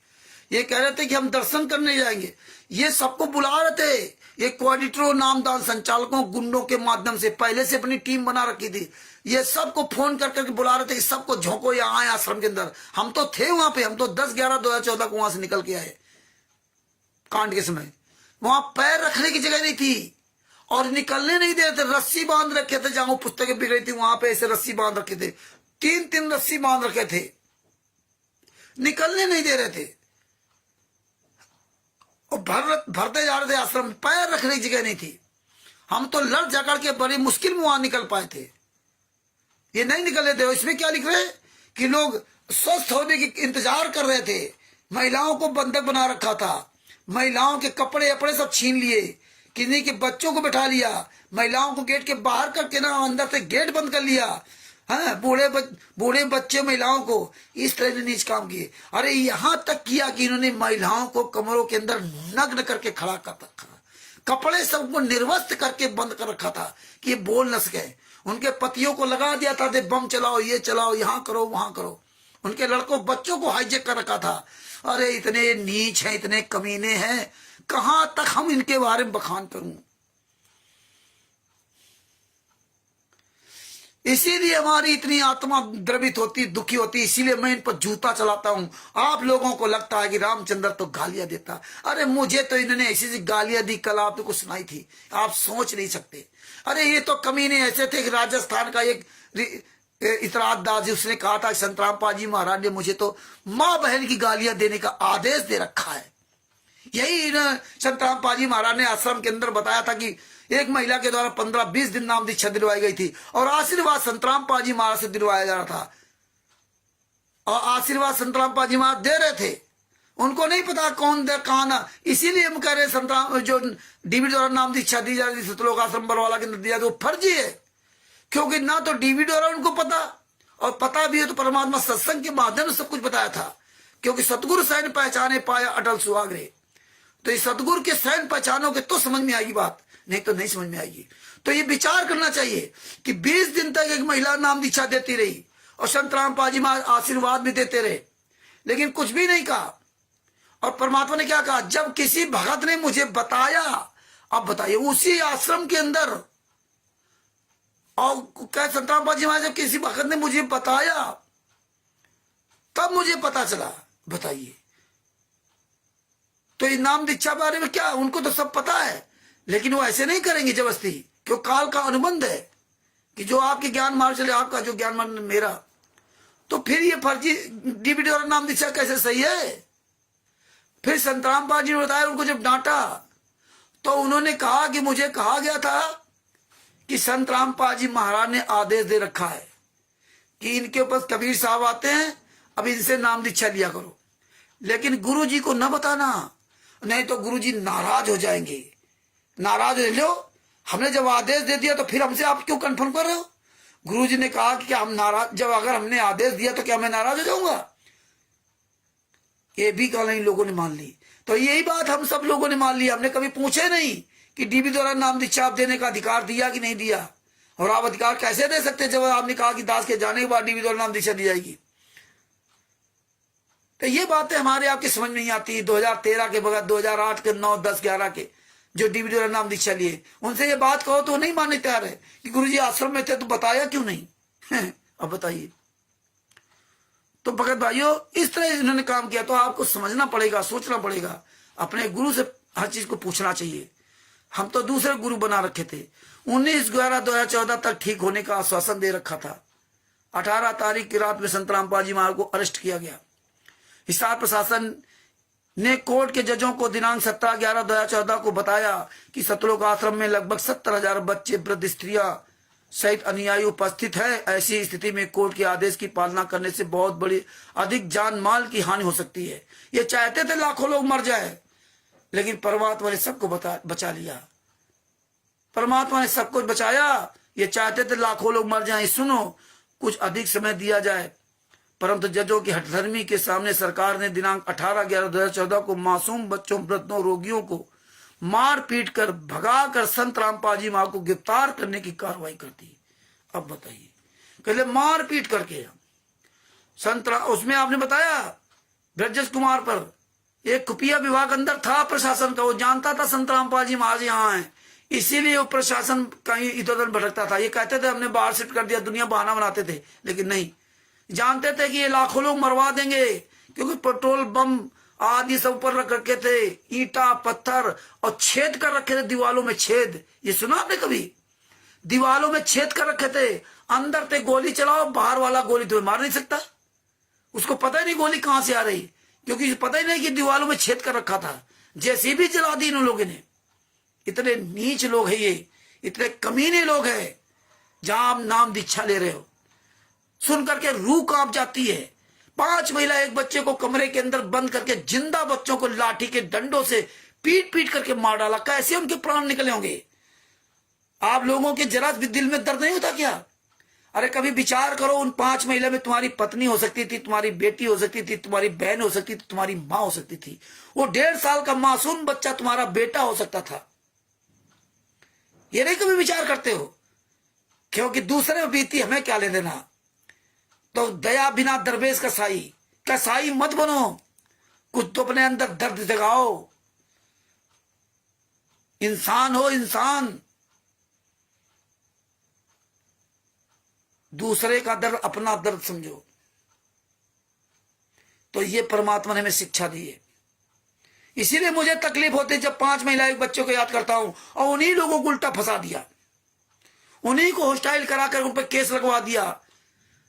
ये कह रहे थे कि हम दर्शन करने जाएंगे। ये सबको बुला रहे थे, ये कोऑर्डिनेटरों, नामदान संचालकों, गुंडों के माध्यम से पहले से अपनी टीम बना रखी थी। ये सबको फोन कर करके बुला रहे थे कि सबको झोंको या आए आश्रम के अंदर। हम तो थे वहां पे, हम तो 10/11/2014 को वहां से निकल के आए। कांड के समय वहां पैर रखने की जगह नहीं थी और निकलने नहीं दे रहे थे। रस्सी बांध रखे थे, जहां पुस्तकें बिगड़ी थी वहां पे ऐसे रस्सी बांध रखे थे, 3 रस्सी बांध रखे थे, निकलने नहीं दे रहे थे। और भरते जा रहे थे आश्रम, पैर रखने की जगह नहीं थी। हम तो लड़ झगड़ के बड़ी मुश्किल में वहां निकल पाए थे, ये नहीं निकले थे। इसमें क्या लिख रहे कि लोग स्वस्थ होने की इंतजार कर रहे थे। महिलाओं को बंधक बना रखा था, महिलाओं के कपड़े अपड़े सब छीन लिए, किन्हीं के बच्चों को बैठा लिया, महिलाओं को गेट के बाहर करके ना अंदर से गेट बंद कर लिया। हाँ, बूढ़े बच्चे महिलाओं को इस तरह से नीच काम किए। अरे यहां तक किया कि इन्होंने महिलाओं को कमरों के अंदर नग्न करके खड़ा कपड़े सबको निर्वस्त्र करके बंद कर रखा था कि ये बोल न सके। उनके पतियों को लगा दिया था, बम चलाओ, ये चलाओ, यहां करो, वहां करो। उनके लड़कों बच्चों को हाईजेक कर रखा था। अरे इतने नीच हैं, इतने कमीने हैं, कहां तक हम इनके बारे में बखान करूं। इसीलिए हमारी इतनी आत्मा द्रवित होती, दुखी होती, इसीलिए मैं इन पर जूता चलाता हूं। आप लोगों को लगता है कि रामचंद्र तो गालियां देता, अरे मुझे तो इन्होंने ऐसी सी गालियां दी, कल आपने को सुनाई थी, आप सोच नहीं सकते। अरे ये तो कमीने ऐसे थे कि राजस्थान का एक इतराज दास जी, उसने कहा था संतराम पाजी महाराज ने मुझे तो माँ बहन की गालियां देने का आदेश दे रखा है। यही संतराम पाजी महाराज ने आश्रम के अंदर बताया था कि एक महिला के द्वारा 15-20 दिन नाम दीक्षा दिलवाई गई थी और आशीर्वाद संतराम पाजी महाराज से दिलवाया जा रहा था, और आशीर्वाद संतराम पाजी महाराज दे रहे थे। उनको नहीं पता कौन दे कहां ना, इसीलिए हम कह रहे संतराम जो डीवी द्वारा नाम दीक्षा दी जा रही सतलोक आश्रम बरवाला के अंदर दिया तो फर्जी है, क्योंकि ना तो डीवी द्वारा उनको पता, और पता भी है तो परमात्मा सत्संग के माध्यम से सब कुछ बताया था। क्योंकि सतगुरु सैन पहचाने पाया अटल सुहागरे, तो ये सतगुरु के सैन पहचानोगे तो समझ में आएगी बात, नहीं तो नहीं समझ में आएगी। तो ये विचार करना चाहिए कि 20 दिन तक एक महिला नाम दीक्षा देती रही और संत रामपाल जी महाराज आशीर्वाद भी देते रहे, लेकिन कुछ भी नहीं कहा। और परमात्मा ने क्या कहा, जब किसी भगत ने मुझे बताया, अब बताइए उसी आश्रम के अंदर, और क्या संत रामपाल जी महाराज जब किसी भगत ने मुझे बताया तब मुझे पता चला, बताइए। तो ये नाम दीक्षा बारे में क्या, उनको तो सब पता है, लेकिन वो ऐसे नहीं करेंगे जबरदस्ती, क्यों काल का अनुबंध है कि जो आपके ज्ञान मार्ग चले आपका, जो ज्ञान मार्ग मेरा। तो फिर ये फर्जी डीवीडी और नाम दीक्षा कैसे सही है। फिर संत रामपाल जी ने बताया, उनको जब डांटा तो उन्होंने कहा कि मुझे कहा गया था कि संत रामपाल जी महाराज ने आदेश दे रखा है कि इनके ऊपर कबीर साहब आते हैं, अब इनसे नाम दीक्षा लिया करो, लेकिन गुरु जी को न बताना, नहीं तो गुरु जी नाराज हो जाएंगे। नाराज हो लो, हमने जब आदेश दे दिया तो फिर हमसे आप क्यों कंफर्म कर रहे हो। गुरु जी ने कहा कि क्या हम नाराज, जब अगर हमने आदेश दिया तो क्या मैं नाराज हो जाऊंगा। ये भी कल इन लोगों ने मान ली। तो यही बात हम सब लोगों ने मान ली। हमने कभी पूछे नहीं कि डीबी द्वारा नाम दीक्षा आप देने का अधिकार दिया कि नहीं दिया, और आप अधिकार कैसे दे सकते जब आपने कहा कि दास के जाने के बाद डीबी द्वारा नाम दीक्षा दी जाएगी। तो ये बातें हमारे आपके समझ में नहीं आती। 2013 के बगैर 2008 के 9, 10, 11 के जो डीबी द्वारा नाम दीक्षा लिए, उनसे ये बात कहो तो नहीं मानने तैयार है कि गुरुजी आश्रम में थे तो बताया क्यों नहीं। अब बताइए। तो भगत भाइयों, इस तरह इन्होंने काम किया, तो आपको समझना पड़ेगा, सोचना पड़ेगा, अपने गुरु से हर चीज को पूछना चाहिए। हम तो दूसरे गुरु बना रखे थे। 19/11/2014 तक ठीक होने का आश्वासन दे रखा था। 18 तारीख की रात में संत रामपाल जी महाराज को अरेस्ट किया गया। हिसार प्रशासन ने कोर्ट के जजों को दिनांक 17/11/2014 को बताया कि सतलोक आश्रम में लगभग 70,000 बच्चे, वृद्ध, स्त्रियां सहित अनुयायी उपस्थित है। ऐसी स्थिति में कोर्ट के आदेश की पालना करने से बहुत बड़ी अधिक जान माल की हानि हो सकती है। ये चाहते थे लाखों लोग मर जाए, लेकिन परमात्मा ने सबको बचा लिया। परमात्मा ने सब कुछ बचाया। ये चाहते थे लाखों लोग मर जाएं। सुनो, कुछ अधिक समय दिया जाए, परंतु जजों की हठधर्मी के सामने सरकार ने दिनांक 18/11/2014 को मासूम बच्चों, वृद्धों, रोगियों को मार पीट कर भगाकर संत रामपाल जी महाराज को गिरफ्तार करने की कार्रवाई कर दी। अब बताइए, पहले मार पीट करके उसमें आपने बताया ब्रजेश कुमार पर एक खुफिया विभाग अंदर था प्रशासन का, वो जानता था संत रामपाल जी महाराज यहाँ है, इसीलिए वो प्रशासन कहीं इधर उधर भटकता था। ये कहते थे हमने बाहर शिफ्ट कर दिया, दुनिया बहाना बनाते थे, लेकिन नहीं, जानते थे कि ये लाखों लोग मरवा देंगे, क्योंकि पेट्रोल बम आदि सब ऊपर रख रखे थे, ईंटा पत्थर, और छेद कर रखे थे दीवालों में, छेद। ये सुना आपने कभी? दीवालों में छेद कर रखे थे, अंदर ते गोली चलाओ, बाहर वाला गोली तुम्हें मार नहीं सकता। उसको पता ही नहीं गोली कहां से आ रही, क्योंकि पता ही नहीं कि दीवालों में छेद कर रखा था। जैसे भी जला दी इन लोगों ने। इतने नीच लोग है ये, इतने कमीने लोग हैं। जहां आप नाम दीक्षा ले रहे हो, सुन करके रूह कांप जाती है। 5 महिला एक बच्चे को कमरे के अंदर बंद करके जिंदा बच्चों को लाठी के डंडों से पीट पीट करके मार डाला। कैसे उनके प्राण निकले होंगे? आप लोगों के जरा भी दिल में दर्द नहीं होता क्या? अरे कभी विचार करो, उन 5 महिला में तुम्हारी पत्नी हो सकती थी, तुम्हारी बेटी हो सकती थी, तुम्हारी बहन हो सकती थी, तुम्हारी माँ हो सकती थी। वो 1.5 साल का मासूम बच्चा तुम्हारा बेटा हो सकता था। ये नहीं कभी विचार करते हो, क्योंकि दूसरे में बीती हमें क्या ले देना। तो दया बिना दरवेश कसाई मत बनो, कुछ तो अपने अंदर दर्द जगाओ। इंसान हो इंसान, दूसरे का दर्द अपना दर्द समझो। तो ये परमात्मा ने हमें शिक्षा दी है। इसीलिए मुझे तकलीफ होती है जब 5 महिला बच्चों को याद करता हूं और उन्हीं लोगों को उल्टा फंसा दिया, उन्हीं को हॉस्टाइल कराकर उन पर केस लगवा दिया।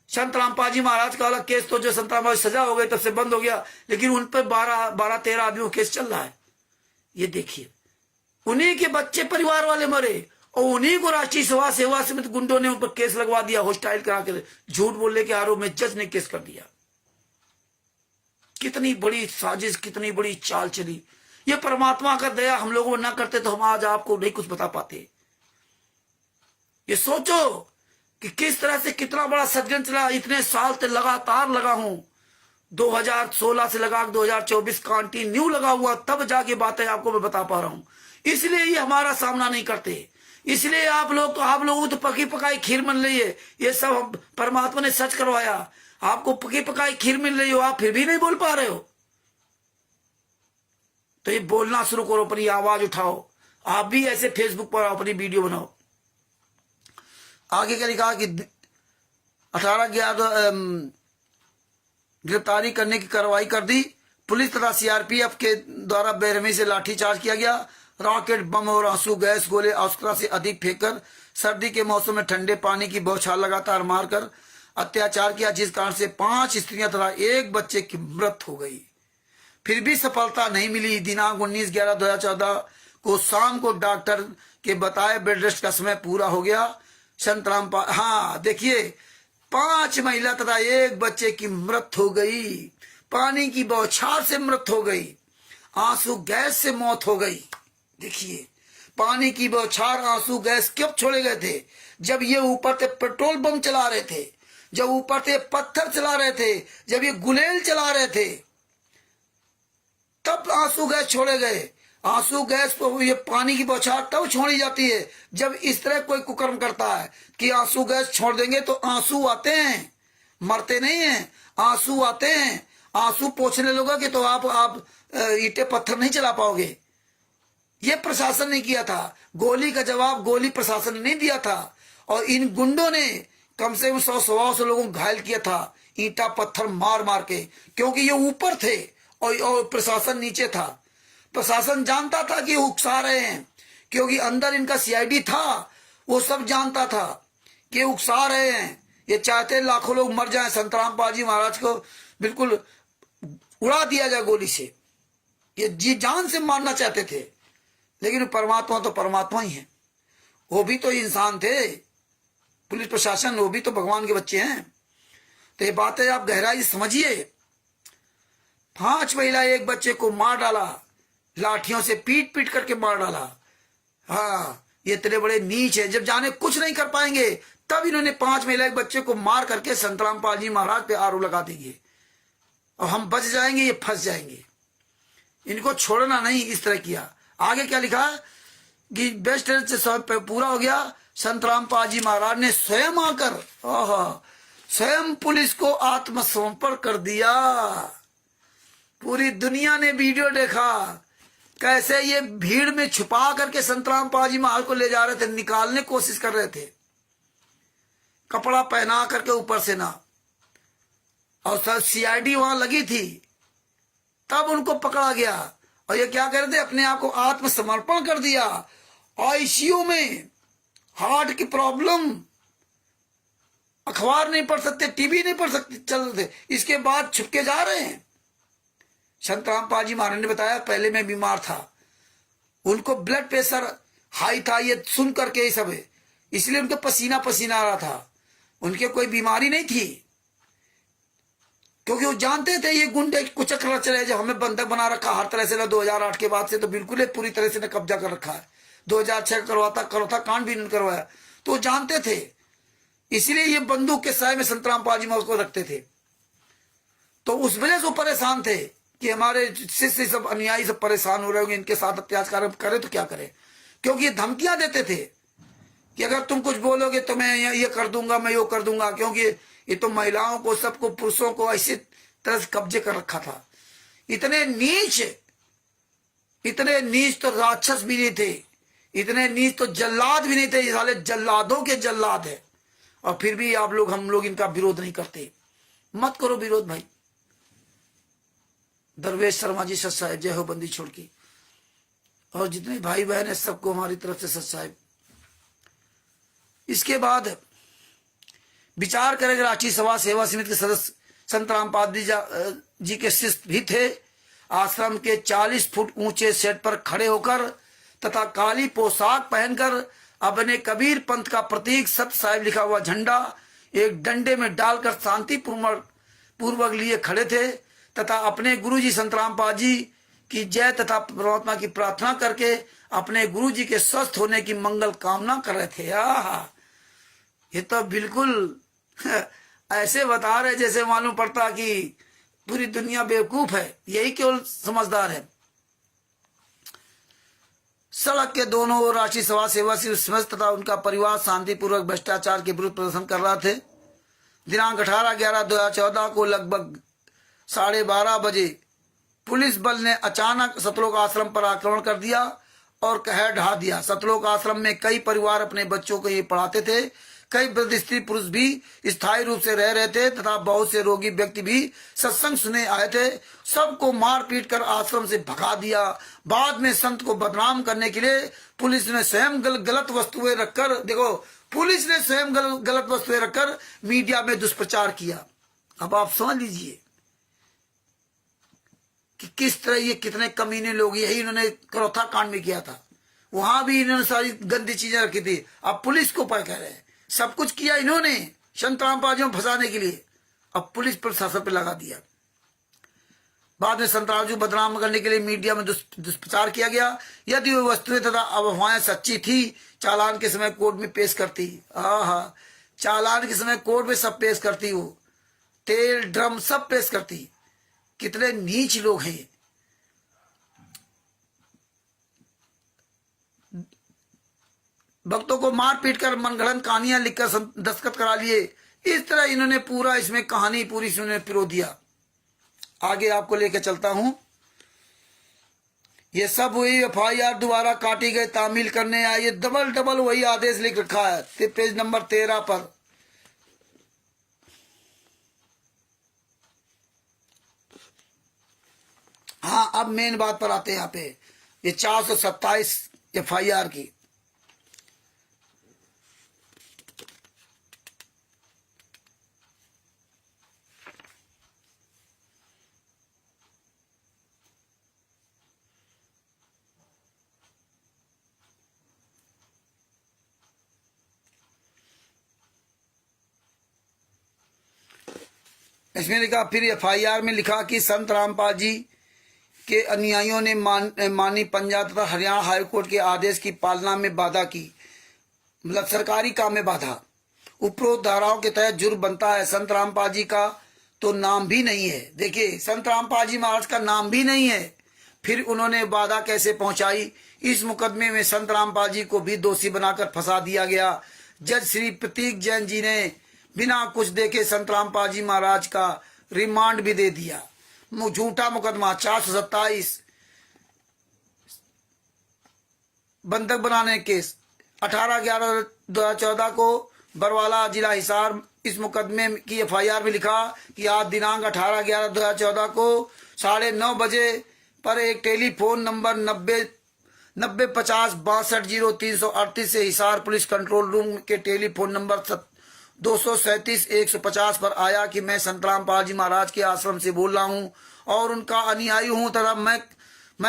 संत रामपाल जी महाराज का वाला केस तो जो संत रामपाल सजा हो गई तब से बंद हो गया, लेकिन उन पर 12-13 आदमियों केस चल रहा है। ये देखिए, उन्हीं के बच्चे परिवार वाले मरे और उन्हीं को राष्ट्रीय सेवा समिति गुंडों ने उन पर केस लगवा दिया, हॉस्टाइल कराकर झूठ बोलने के आरोप में जज ने केस कर दिया। कितनी बड़ी साजिश, कितनी बड़ी चाल चली। ये परमात्मा का दया हम लोगों को ना करते तो हम आज आपको नहीं कुछ बता पाते। ये सोचो कि किस तरह से कितना बड़ा षड्यंत्र चला। इतने साल से लगातार लगा हूं, 2016 से लगा 2024 कंटिन्यू लगा हुआ, तब जाके बातें आपको मैं बता पा रहा हूं। इसलिए ये हमारा सामना नहीं करते, इसलिए आप लोगों को तो पकी पकाई खीर मिल रही है। ये सब परमात्मा ने सच करवाया, आपको पकी पकाई खीर मिल रही हो, आप फिर भी नहीं बोल पा रहे हो। तो ये बोलना शुरू करो, अपनी आवाज उठाओ। आप भी ऐसे फेसबुक पर अपनी वीडियो बनाओ। आगे क्या लिखा कि 18/11 गिरफ्तारी करने की कार्रवाई कर दी। पुलिस तथा सीआरपीएफ के द्वारा बेरहमी से लाठीचार्ज किया गया। रॉकेट बम और आंसू गैस गोले आवश्यकता से अधिक फेंककर सर्दी के मौसम में ठंडे पानी की बौछार लगातार मारकर अत्याचार किया, जिस कारण से 5 स्त्रियां तथा 1 बच्चे की मृत्यु हो गई। फिर भी सफलता नहीं मिली। दिनांक 19/11/2014 को शाम को डॉक्टर के बताए बेड रेस्ट का समय पूरा हो गया। संत रामपाल, हाँ देखिए, 5 महिला तथा 1 बच्चे की मृत्यु हो गई। पानी की बौछार से मृत्यु हो गई, आंसू गैस से मौत हो गई। देखिए, पानी की बौछार, आंसू गैस कब छोड़े गए थे? जब ये ऊपर से पेट्रोल बम चला रहे थे, जब ऊपर से पत्थर चला रहे थे, जब ये गुलेल चला रहे थे, तब आंसू गैस छोड़े गए। आंसू गैस तो ये पानी की बौछार तब छोड़ी जाती है जब इस तरह कोई कुकर्म करता है कि आंसू गैस छोड़ देंगे तो आंसू आते हैं, मरते नहीं हैं, आंसू आते हैं। आंसू पोंछने लगोगे तो आप ईंटे पत्थर नहीं चला पाओगे। ये प्रशासन ने किया था। गोली का जवाब गोली प्रशासन ने नहीं दिया था, और इन गुंडों ने कम से कम 100-125 लोगों को घायल किया था, ईंटा पत्थर मार मार के, क्योंकि ये ऊपर थे और प्रशासन नीचे था। प्रशासन जानता था कि उकसा रहे हैं, क्योंकि अंदर इनका सीआईडी था, वो सब जानता था कि उकसा रहे हैं। ये चाहते लाखों लोग मर जाएं, संत रामपाल जी महाराज को बिल्कुल उड़ा दिया जाए गोली से। ये जी जान से मारना चाहते थे, लेकिन परमात्मा तो परमात्मा ही है। वो भी तो इंसान थे, पुलिस प्रशासन, वो भी तो भगवान के बच्चे हैं। तो ये बातें आप गहराई समझिए। 5 महिला 1 बच्चे को मार डाला, लाठियों से पीट पीट करके मार डाला। हाँ, ये इतने बड़े नीच है, जब जाने कुछ नहीं कर पाएंगे तब इन्होंने 5 महिला 1 बच्चे को मार करके संत रामपाल जी महाराज पे आरोप लगा देंगे और हम बच जाएंगे, ये फंस जाएंगे। इनको छोड़ना नहीं, इस तरह किया। आगे क्या लिखा कि बेस्ट से सब पूरा हो गया। संत रामपाल जी महाराज ने स्वयं आकर स्वयं पुलिस को आत्मसमर्पण कर दिया। पूरी दुनिया ने वीडियो देखा कैसे ये भीड़ में छुपा करके संत रामपाल जी महाराज को ले जा रहे थे, निकालने की कोशिश कर रहे थे, कपड़ा पहना करके ऊपर से ना, और सब सीआईडी वहां लगी थी, तब उनको पकड़ा गया। और ये क्या कर रहे थे? अपने आप को आत्मसमर्पण कर दिया। आईसीयू में हार्ट की प्रॉब्लम, अखबार नहीं पढ़ सकते, टीवी नहीं पढ़ सकते, चल रहे थे, इसके बाद छुपके जा रहे हैं। संत रामपाल जी महाराज ने बताया, पहले मैं बीमार था, उनको ब्लड प्रेशर हाई था, ये सुन करके ही सब है, इसलिए उनको पसीना पसीना आ रहा था। उनके कोई बीमारी नहीं थी, क्योंकि वो जानते थे ये गुंडे कुचक रच रहे, जो हमें बंधक बना रखा हर तरह से ना। 2008 के बाद से तो बिल्कुल पूरी तरह से कब्जा कर रखा है। 2006 करवाता कांड भी नहीं करवाया, तो जानते थे, इसलिए ये बंदूक के साय में संत रामपाल जी महाराज को रखते थे। तो उस वजह से वो परेशान थे कि हमारे शिष्य सब अनुयायी सब परेशान हो रहे होंगे, इनके साथ अत्याचार करे तो क्या करें, क्योंकि ये धमकियां देते थे कि अगर तुम कुछ बोलोगे तो मैं ये कर दूंगा, मैं यो कर दूंगा, क्योंकि ये तो महिलाओं को, सबको, पुरुषों को ऐसी तरह से कब्जे कर रखा था। इतने नीच तो राक्षस भी नहीं थे, इतने नीच तो जल्लाद भी नहीं थे। ये साले जल्लादों के जल्लाद है, और फिर भी आप लोग, हम लोग इनका विरोध नहीं करते। मत करो विरोध भाई। दरवेश शर्मा जी, सत साहेब, जय हो बंदी छोड़ की। और जितने भाई बहन है सबको हमारी तरफ से सत साहेब। इसके बाद विचार करेंगे राष्ट्रीय सभा सेवा समिति के सदस्य संत रामपाल जी के शिष्य भी थे। आश्रम के 40 फुट ऊंचे सेट पर खड़े होकर तथा काली पोशाक पहनकर अपने कबीर पंथ का प्रतीक सत्य साहिब लिखा हुआ झंडा एक डंडे में डालकर शांति पूर्वक लिए खड़े थे तथा अपने गुरुजी संत रामपाल जी की जय तथा परमात्मा की प्रार्थना करके अपने गुरुजी के स्वस्थ होने की मंगल कामना कर रहे थे। ये तो बिल्कुल ऐसे बता रहे जैसे मालूम पड़ता कि पूरी दुनिया बेवकूफ है, यही केवल समझदार है। सड़क के दोनों ओर राष्ट्रीय सभा सेवा से तथा उनका परिवार शांतिपूर्वक भ्रष्टाचार के विरुद्ध प्रदर्शन कर रहे थे। दिनांक 18/11/2014 को लगभग 12:30 बजे पुलिस बल ने अचानक सतलोक आश्रम पर आक्रमण कर दिया और कहर ढा दिया। सतलोक आश्रम में कई परिवार अपने बच्चों को ये पढ़ाते थे, कई वृद्ध स्त्री पुरुष भी स्थायी रूप से रह रहे थे तथा बहुत से रोगी व्यक्ति भी सत्संग सुने आए थे। सबको मार पीट कर आश्रम से भगा दिया। बाद में संत को बदनाम करने के लिए पुलिस ने स्वयं गलत वस्तुएं रखकर, देखो, पुलिस ने स्वयं गलत वस्तुएं रखकर मीडिया में दुष्प्रचार किया। अब आप समझ लीजिए कि किस तरह ये कितने कमीने लोग, यही इन्होंने करौथा कांड में किया था। वहां भी इन्होंने सारी गंदी चीजें रखी थी। अब पुलिस को पर कह रहे हैं, सब कुछ किया इन्होंने संत रामपाल जी को फंसाने के लिए, अब पुलिस प्रशासन पे लगा दिया। बाद में संत रामपाल जी को बदनाम करने के लिए मीडिया में दुष्प्रचार किया गया। यदि वो वस्तुएं तथा अफवाहें सच्ची थी, चालान के समय कोर्ट में पेश करती। चालान के समय कोर्ट में सब पेश करती, वो तेल ड्रम सब पेश करती। कितने नीच लोग हैं। भक्तों को मार पीट कर मनगढ़ंत कहानियां लिखकर दस्तखत करा लिए। इस तरह इन्होंने पूरा इसमें कहानी पूरी इन्होंने पिरो दिया। आगे आपको लेकर चलता हूं। ये सब हुई FIR दोबारा काटी गई, तामील करने आए। ये डबल वही आदेश लिख रखा है पेज नंबर 13 पर। हाँ, अब मेन बात पर आते हैं। यहाँ पे ये 427 FIR की। इसमें लिखा, फिर FIR में लिखा कि संत रामपाल जी के अनुयायियों ने माननीय पंजाब तथा हरियाणा हाईकोर्ट के आदेश की पालना में बाधा की, मतलब सरकारी काम में बाधा। उपरोक्त धाराओं के तहत जुर्म बनता है। संत रामपाल जी का तो नाम भी नहीं है। देखिए, संत रामपाल जी महाराज का नाम भी नहीं है, फिर उन्होंने बाधा कैसे पहुंचाई। इस मुकदमे में संत रामपाल जी को भी दोषी बनाकर फंसा दिया गया। जज श्री प्रतीक जैन जी ने बिना कुछ देखे संत रामपाल जी महाराज का रिमांड भी दे दिया। झूठा मुकदमा 427 बंधक बनाने केस 18/11/2014 को बरवाला जिला हिसार। इस मुकदमे की FIR में लिखा कि आज दिनांक 18/11/2014 को 9:30 बजे पर एक टेलीफोन नंबर 9050 620338 से हिसार पुलिस कंट्रोल रूम के टेलीफोन नंबर 237-150 पर आया कि मैं संत रामपाल जी महाराज के आश्रम से बोल रहा हूं और उनका अनुयायी हूं तथा मैं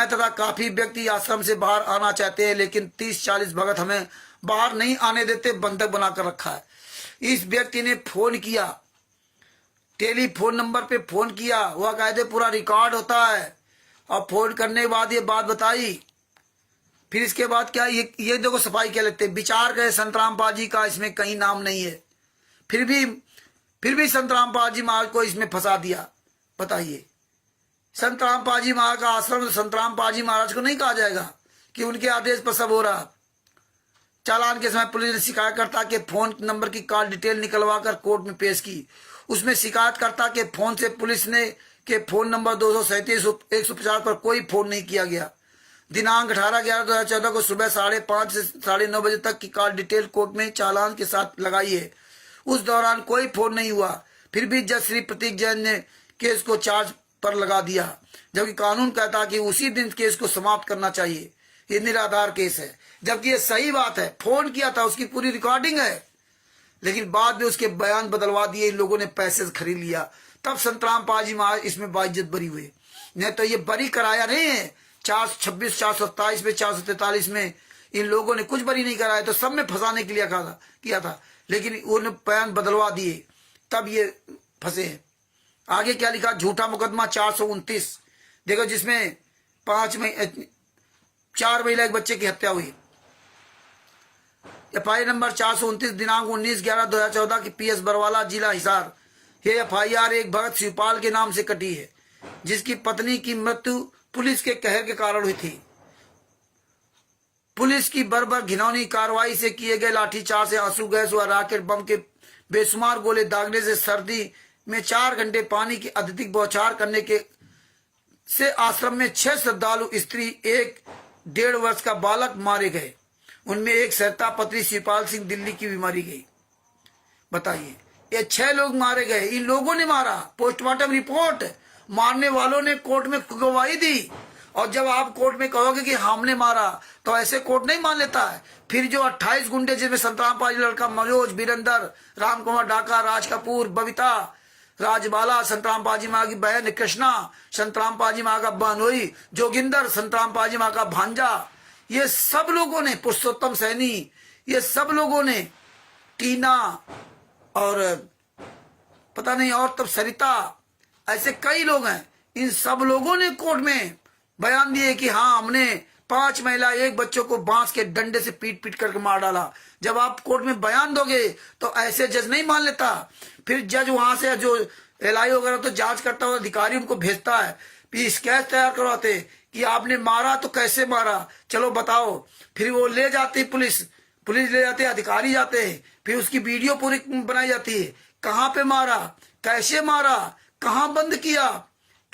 तथा काफी व्यक्ति आश्रम से बाहर आना चाहते हैं, लेकिन 30-40 भगत हमें बाहर नहीं आने देते, बंधक बनाकर रखा है। इस व्यक्ति ने फोन किया, टेलीफोन नंबर पे फोन किया, वह कायदे पूरा रिकॉर्ड होता है, और फोन करने के बाद ये बात बताई। फिर इसके बाद क्या, ये देखो सफाई क्या लगते, विचार करे संत रामपाल जी का इसमें कहीं नाम नहीं है, फिर भी संत रामपाल जी महाराज को इसमें फंसा दिया। बताइए, संत रामपाल जी महाराज का आश्रम संत रामपाल जी महाराज को नहीं कहा जाएगा कि उनके आदेश पर सब हो रहा। चालान के समय पुलिस ने शिकायतकर्ता के फोन नंबर की कॉल डिटेल निकलवाकर कोर्ट में पेश की। उसमें शिकायतकर्ता के फोन से पुलिस ने के फोन नंबर 237-150 पर कोई फोन नहीं किया गया। दिनांक 18/11/2014 को सुबह 5:30 से 9:30 बजे तक की कॉल डिटेल कोर्ट में चालान के साथ लगाई है। उस दौरान कोई फोन नहीं हुआ। फिर भी जज श्री प्रतीक जैन ने केस को चार्ज पर लगा दिया, जबकि कानून कहता है कि उसी दिन केस को समाप्त करना चाहिए। ये निराधार केस है, जबकि ये सही बात है। फोन किया था, उसकी पूरी रिकॉर्डिंग है, लेकिन बाद में उसके बयान बदलवा दिए। इन लोगों ने पैसे से खरीद लिया। तब संतराम पाजी महाराज इसमें बाइज्जत बरी हुए। नहीं तो ये बरी कराया नहीं है। 426, 427 में, 443 में इन लोगों ने कुछ बरी नहीं कराया, तो सब में फंसाने के लिए किया था, लेकिन उन्होंने बयान बदलवा दिए, तब ये फंसे हैं। आगे क्या लिखा? झूठा मुकदमा 429 देखो, जिसमें 4 महिला एक बच्चे की हत्या हुई। एफआईआर नंबर 429 दिनांक 19/11/2014 की PS बरवाला जिला हिसार। ये एफआईआर एक भगत शिवपाल के नाम से कटी है, जिसकी पत्नी की मृत्यु पुलिस के कहर के कारण हुई थी। पुलिस की बर्बर घिनौनी कार्रवाई से किए गए लाठीचार्ज से, आंसू गैस व रॉकेट बम के बेशुमार गोले दागने से, सर्दी में 4 घंटे पानी की अत्यधिक बौछार करने के से आश्रम में 6 श्रद्धालु स्त्री, 1 1.5 वर्ष का बालक मारे गए। उनमें एक सरिता पत्री शिवपाल सिंह दिल्ली की भी मारी गई। बताइए, ये 6 लोग मारे गए, इन लोगों ने मारा। पोस्टमार्टम रिपोर्ट, मारने वालों ने कोर्ट में गवाही दी। और जब आप कोर्ट में कहोगे कि हमने मारा, तो ऐसे कोर्ट नहीं मान लेता है। फिर जो 28 गुंडे, जिसमें संतराम पाजी लड़का मनोज, बीरेंद्र, राम कुमार डाका, राज कपूर, बबीता राजबाला, संतराम पाजी माँ की बहन कृष्णा, संतराम पाजी माँ का बहनोई जोगिंदर, संतराम पाजी माँ का भांजा, ये सब लोगों ने, पुरुषोत्तम सैनी, ये सब लोगों ने, टीना और पता नहीं और तब सरिता, ऐसे कई लोग हैं। इन सब लोगों ने कोर्ट में बयान दिए कि हाँ, हमने 5 महिला 1 बच्चों को बांस के डंडे से पीट पीट करके मार डाला। जब आप कोर्ट में बयान दोगे तो ऐसे जज नहीं मान लेता। फिर जज वहां से जो LI वगैरह तो जांच करता हुआ अधिकारी उनको भेजता है, फिर स्केच तैयार करवाते कि आपने मारा तो कैसे मारा, चलो बताओ। फिर वो ले जाती पुलिस ले जाती है, अधिकारी जाते हैं, फिर उसकी वीडियो पूरी बनाई जाती है, कहाँ पे मारा, कैसे मारा, कहाँ बंद किया,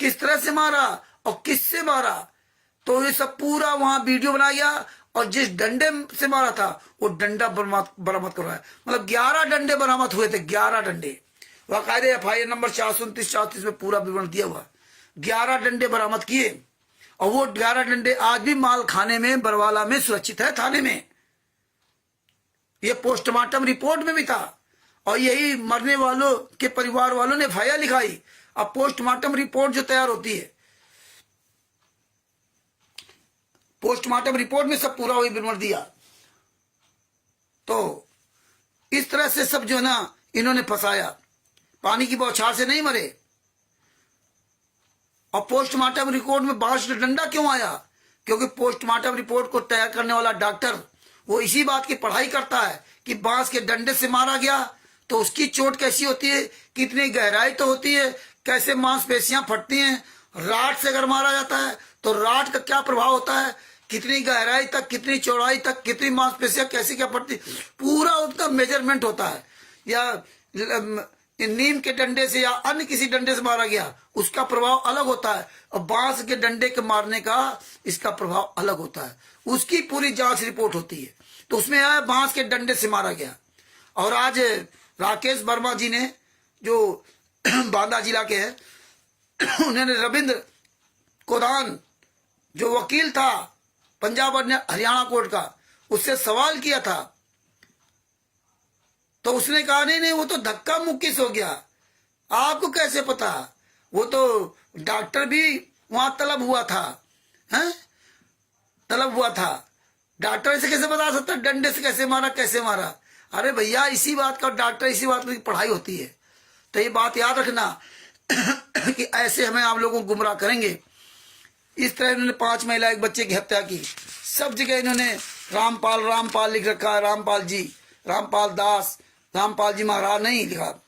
किस तरह से मारा और किससे मारा। तो ये सब पूरा वहां वीडियो बनाया गया। और जिस डंडे से मारा था वो डंडा बरामद करवाया। मतलब 11 डंडे बरामद हुए थे, 11 डंडे। वाकायदे एफआईआर नंबर 429-34 में पूरा विवरण दिया हुआ। 11 डंडे बरामद किए, और वो 11 डंडे आज भी माल खाने में बरवाला में सुरक्षित है, थाने में। ये पोस्टमार्टम रिपोर्ट में भी था, और यही मरने वालों के परिवार वालों ने एफआईआर लिखाई। अब पोस्टमार्टम रिपोर्ट जो तैयार होती है, पोस्टमार्टम रिपोर्ट में सब पूरा वही विवरण दिया। तो इस तरह से सब जो है ना, इन्होंने फंसाया। पानी की बौछार से नहीं मरे। और पोस्टमार्टम रिपोर्ट में बांस डंडा क्यों आया? क्योंकि पोस्टमार्टम रिपोर्ट को तैयार करने वाला डॉक्टर वो इसी बात की पढ़ाई करता है कि बांस के डंडे से मारा गया तो उसकी चोट कैसी होती है, कितनी गहराई तो होती है, कैसे मांसपेशियां फटती हैं। राड से अगर मारा जाता है तो राड का क्या प्रभाव होता है, कितनी गहराई तक, कितनी चौड़ाई तक, कितनी मांसपेशियां कैसी क्या फटती, पूरा उसका मेजरमेंट होता है। या नीम के डंडे से या अन्य किसी डंडे से मारा गया, उसका प्रभाव अलग होता है, और बांस के डंडे के मारने का इसका प्रभाव अलग होता है। उसकी पूरी जांच रिपोर्ट होती है। तो उसमें आया बांस के डंडे से मारा गया। और आज राकेश वर्मा जी ने, जो बांदा जिला के हैं, उन्होंने रविंद्र कोदान जो वकील था पंजाब और हरियाणा कोर्ट का, उससे सवाल किया था। तो उसने कहा नहीं नहीं, वो तो धक्का मुक्की से हो गया। आपको कैसे पता? वो तो डॉक्टर भी वहां तलब हुआ था, हैं? तलब हुआ था। डॉक्टर से कैसे बता सकता डंडे से कैसे मारा, कैसे मारा? अरे भैया, इसी बात का डॉक्टर, इसी बात की पढ़ाई होती है। तो ये बात याद रखना कि ऐसे हमें आप लोगों को गुमराह करेंगे। इस तरह इन्होंने 5 महिला 1 बच्चे की हत्या की। सब जगह इन्होंने रामपाल लिख रखा है, रामपाल जी, रामपाल दास, रामपाल जी महाराज नहीं लिखा।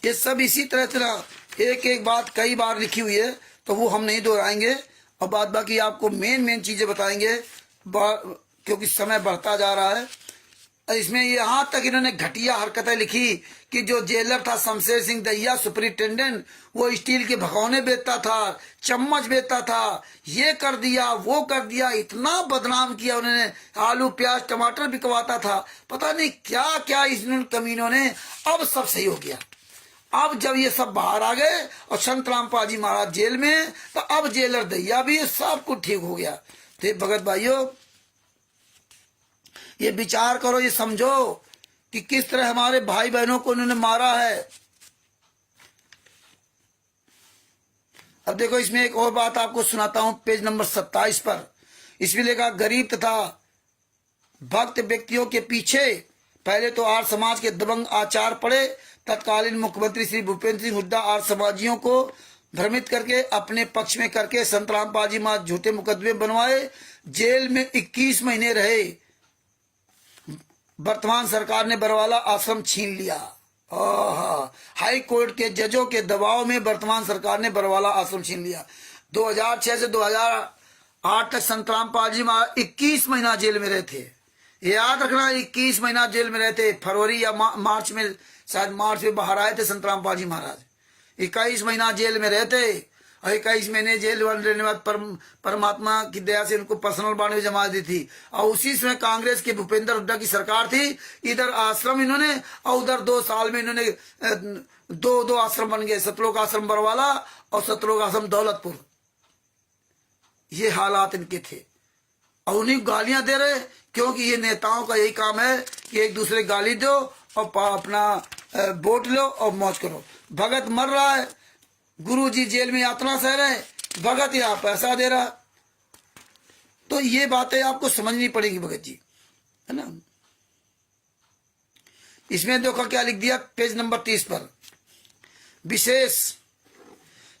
ये सब इसी तरह एक एक बात कई बार लिखी हुई है, तो वो हम नहीं दोहराएंगे, और बाद बाकी आपको मेन चीजें बताएंगे क्योंकि समय बढ़ता जा रहा है। इसमें यहाँ तक इन्होंने घटिया हरकतें लिखी कि जो जेलर था शमशेर सिंह दहिया सुपरिटेंडेंट, वो स्टील के भगोने बेचता था, चम्मच बेचता था, ये कर दिया वो कर दिया, इतना बदनाम किया उन्होंने। आलू प्याज टमाटर बिकवाता था, पता नहीं क्या क्या इन कमीनों ने। अब सब सही हो गया। अब जब ये सब बाहर आ गए और संत रामपाल जी महाराज जेल में, तो अब जेलर दहिया भी सब कुछ ठीक हो गया। तो भगत भाइयों, ये विचार करो, ये समझो कि किस तरह हमारे भाई बहनों को उन्होंने मारा है। अब देखो, इसमें एक और बात आपको सुनाता हूं, पेज नंबर 27 पर। इसमें लिखा, गरीब तथा भक्त व्यक्तियों के पीछे पहले तो आर्य समाज के दबंग आचार पड़े। तत्कालीन मुख्यमंत्री श्री भूपेंद्र सिंह हुड्डा आर्य समाजियों को भ्रमित करके अपने पक्ष में करके संत रामपाल जी महाराज झूठे मुकदमे बनवाए, जेल में 21 महीने रहे। वर्तमान सरकार ने बरवाला आश्रम छीन लिया। हाई कोर्ट के जजों के दबाव में वर्तमान सरकार ने बरवाला आश्रम छीन लिया। 2006 से 2008 तक संत रामपाल जी महाराज 21 महीना जेल में रहे थे। याद रखना, 21 महीना जेल में रहते। फरवरी या मार्च में, शायद मार्च में बाहर आए थे संत रामपाल जी महाराज। 21 महीना जेल में रहते, और 21 महीने जेल रहने के बाद परमात्मा की दया से उनको पर्सनल बॉन्ड में जमा दी थी। और उसी समय कांग्रेस के भूपेंद्र हुड्डा की सरकार थी। इधर आश्रम इन्होंने, और उधर 2 साल में इन्होंने दो आश्रम बन गए, सतलोक आश्रम बरवाला और सतलोक आश्रम दौलतपुर। ये हालात इनके थे, और उन्हीं गालियां दे रहे, क्योंकि ये नेताओं का यही काम है कि एक दूसरे गाली दो और अपना वोट लो और मौज करो। भगत मर रहा है, गुरु जी जेल में यातना सह रहे, भगत यहाँ पैसा दे रहा। तो ये बातें आपको समझनी पड़ेगी भगत जी, है ना। इसमें देखो क्या लिख दिया, पेज नंबर 30 पर। विशेष,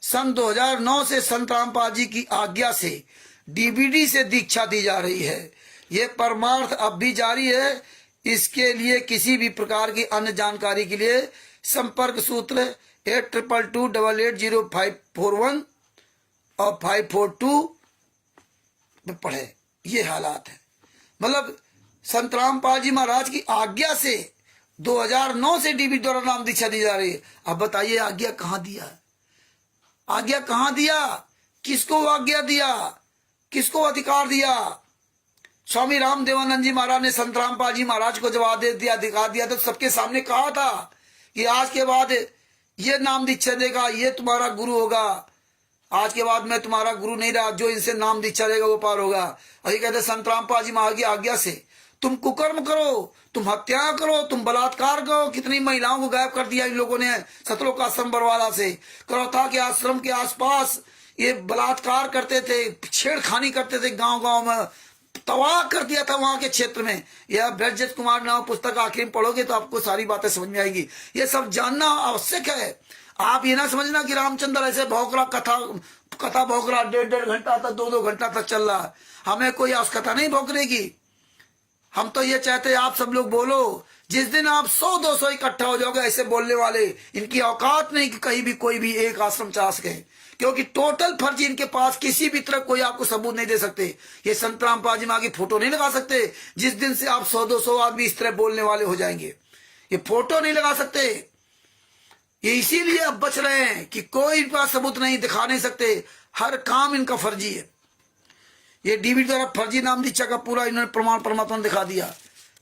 सन 2009 से संत रामपाल जी की आज्ञा से डीवीडी से दीक्षा दी जा रही है। ये परमार्थ अब भी जारी है। इसके लिए किसी भी प्रकार की अन्य जानकारी के लिए संपर्क सूत्र 8222880541 और 542 में पढ़े। ये हालात है, मतलब संत रामपाल जी महाराज की आज्ञा से 2009 से डीबी द्वारा नाम दीक्षा दी जा रही है। अब बताइए, आज्ञा कहां दिया? आज्ञा कहां दिया? किसको आज्ञा दिया? किसको अधिकार दिया? स्वामी राम देवानंद जी महाराज ने संत रामपाल जी महाराज को जवाब दे दिया, अधिकार दिया, तो सबके सामने कहा था कि आज के बाद ये नाम दीक्षा देगा, ये तुम्हारा गुरु होगा। आज के बाद मैं तुम्हारा गुरु नहीं रहा, जो इनसे नाम दीक्षा देगा वो पार होगा। और ये कहते संत रामपाल जी महाराज की आज्ञा से तुम कुकर्म करो, तुम हत्या करो, तुम बलात्कार करो। कितनी महिलाओं को गायब कर दिया इन लोगों ने सतलोक आश्रम बरवाला से। करो था कि आश्रम के आसपास ये बलात्कार करते थे, छेड़खानी करते थे, गांव में तबाह कर दिया था वहां के क्षेत्र में। यह ब्रजजीत कुमार नाम पुस्तक आखिर में पढ़ोगे तो आपको सारी बातें समझ में आएगी। ये सब जानना आवश्यक है। आप ये ना समझना कि रामचंद्र ऐसे भौंकरा कथा भौंकरा 1.5 घंटा तक 2-2 घंटा तक चल रहा है। हमें कोई कथा नहीं भौंकने की। हम तो ये चाहते हैं आप सब लोग बोलो। जिस दिन आप 100-200 इकट्ठा हो जाओगे ऐसे बोलने वाले, इनकी औकात नहीं कि कहीं भी कोई भी एक आश्रम चला सके, क्योंकि टोटल फर्जी इनके पास। किसी भी तरह कोई आपको सबूत नहीं दे सकते। ये संत रामपाल जी महाराज की फोटो नहीं लगा सकते। जिस दिन से आप 100-200 आदमी इस तरह बोलने वाले हो जाएंगे, ये फोटो नहीं लगा सकते। ये इसीलिए अब बच रहे हैं कि कोई पास सबूत नहीं, दिखा नहीं सकते। हर काम इनका फर्जी है। ये डीबी द्वारा फर्जी नाम दीक्षा का पूरा इन्होंने प्रमाण परमात्मा ने दिखा दिया।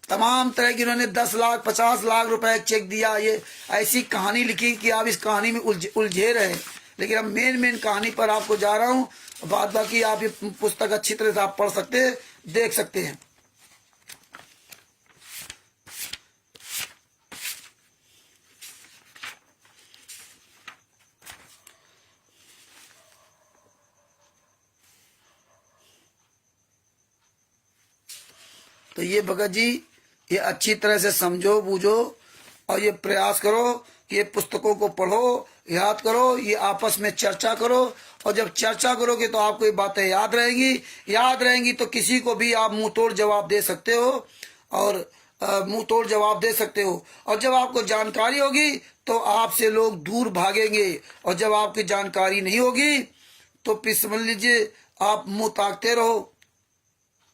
तमाम तरह की इन्होंने 10 लाख 50 लाख रुपए चेक दिया। ये ऐसी कहानी लिखी कि आप इस कहानी में उलझे रहे। लेकिन अब मेन कहानी पर आपको जा रहा हूं। बाद बाकी आप ये पुस्तक अच्छी तरह से आप पढ़ सकते हैं, देख सकते हैं। तो ये भगत जी, ये अच्छी तरह से समझो बूझो और ये प्रयास करो कि ये पुस्तकों को पढ़ो, याद करो, ये आपस में चर्चा करो। और जब चर्चा करोगे तो आपको ये बातें याद रहेंगी तो किसी को भी आप मुंह तोड़ जवाब दे सकते हो, और मुंह तोड़ जवाब दे सकते हो। और जब आपको जानकारी होगी तो आपसे लोग दूर भागेंगे, और जब आपकी जानकारी नहीं होगी तो फिर समझ लीजिए आप मुंह ताकते रहो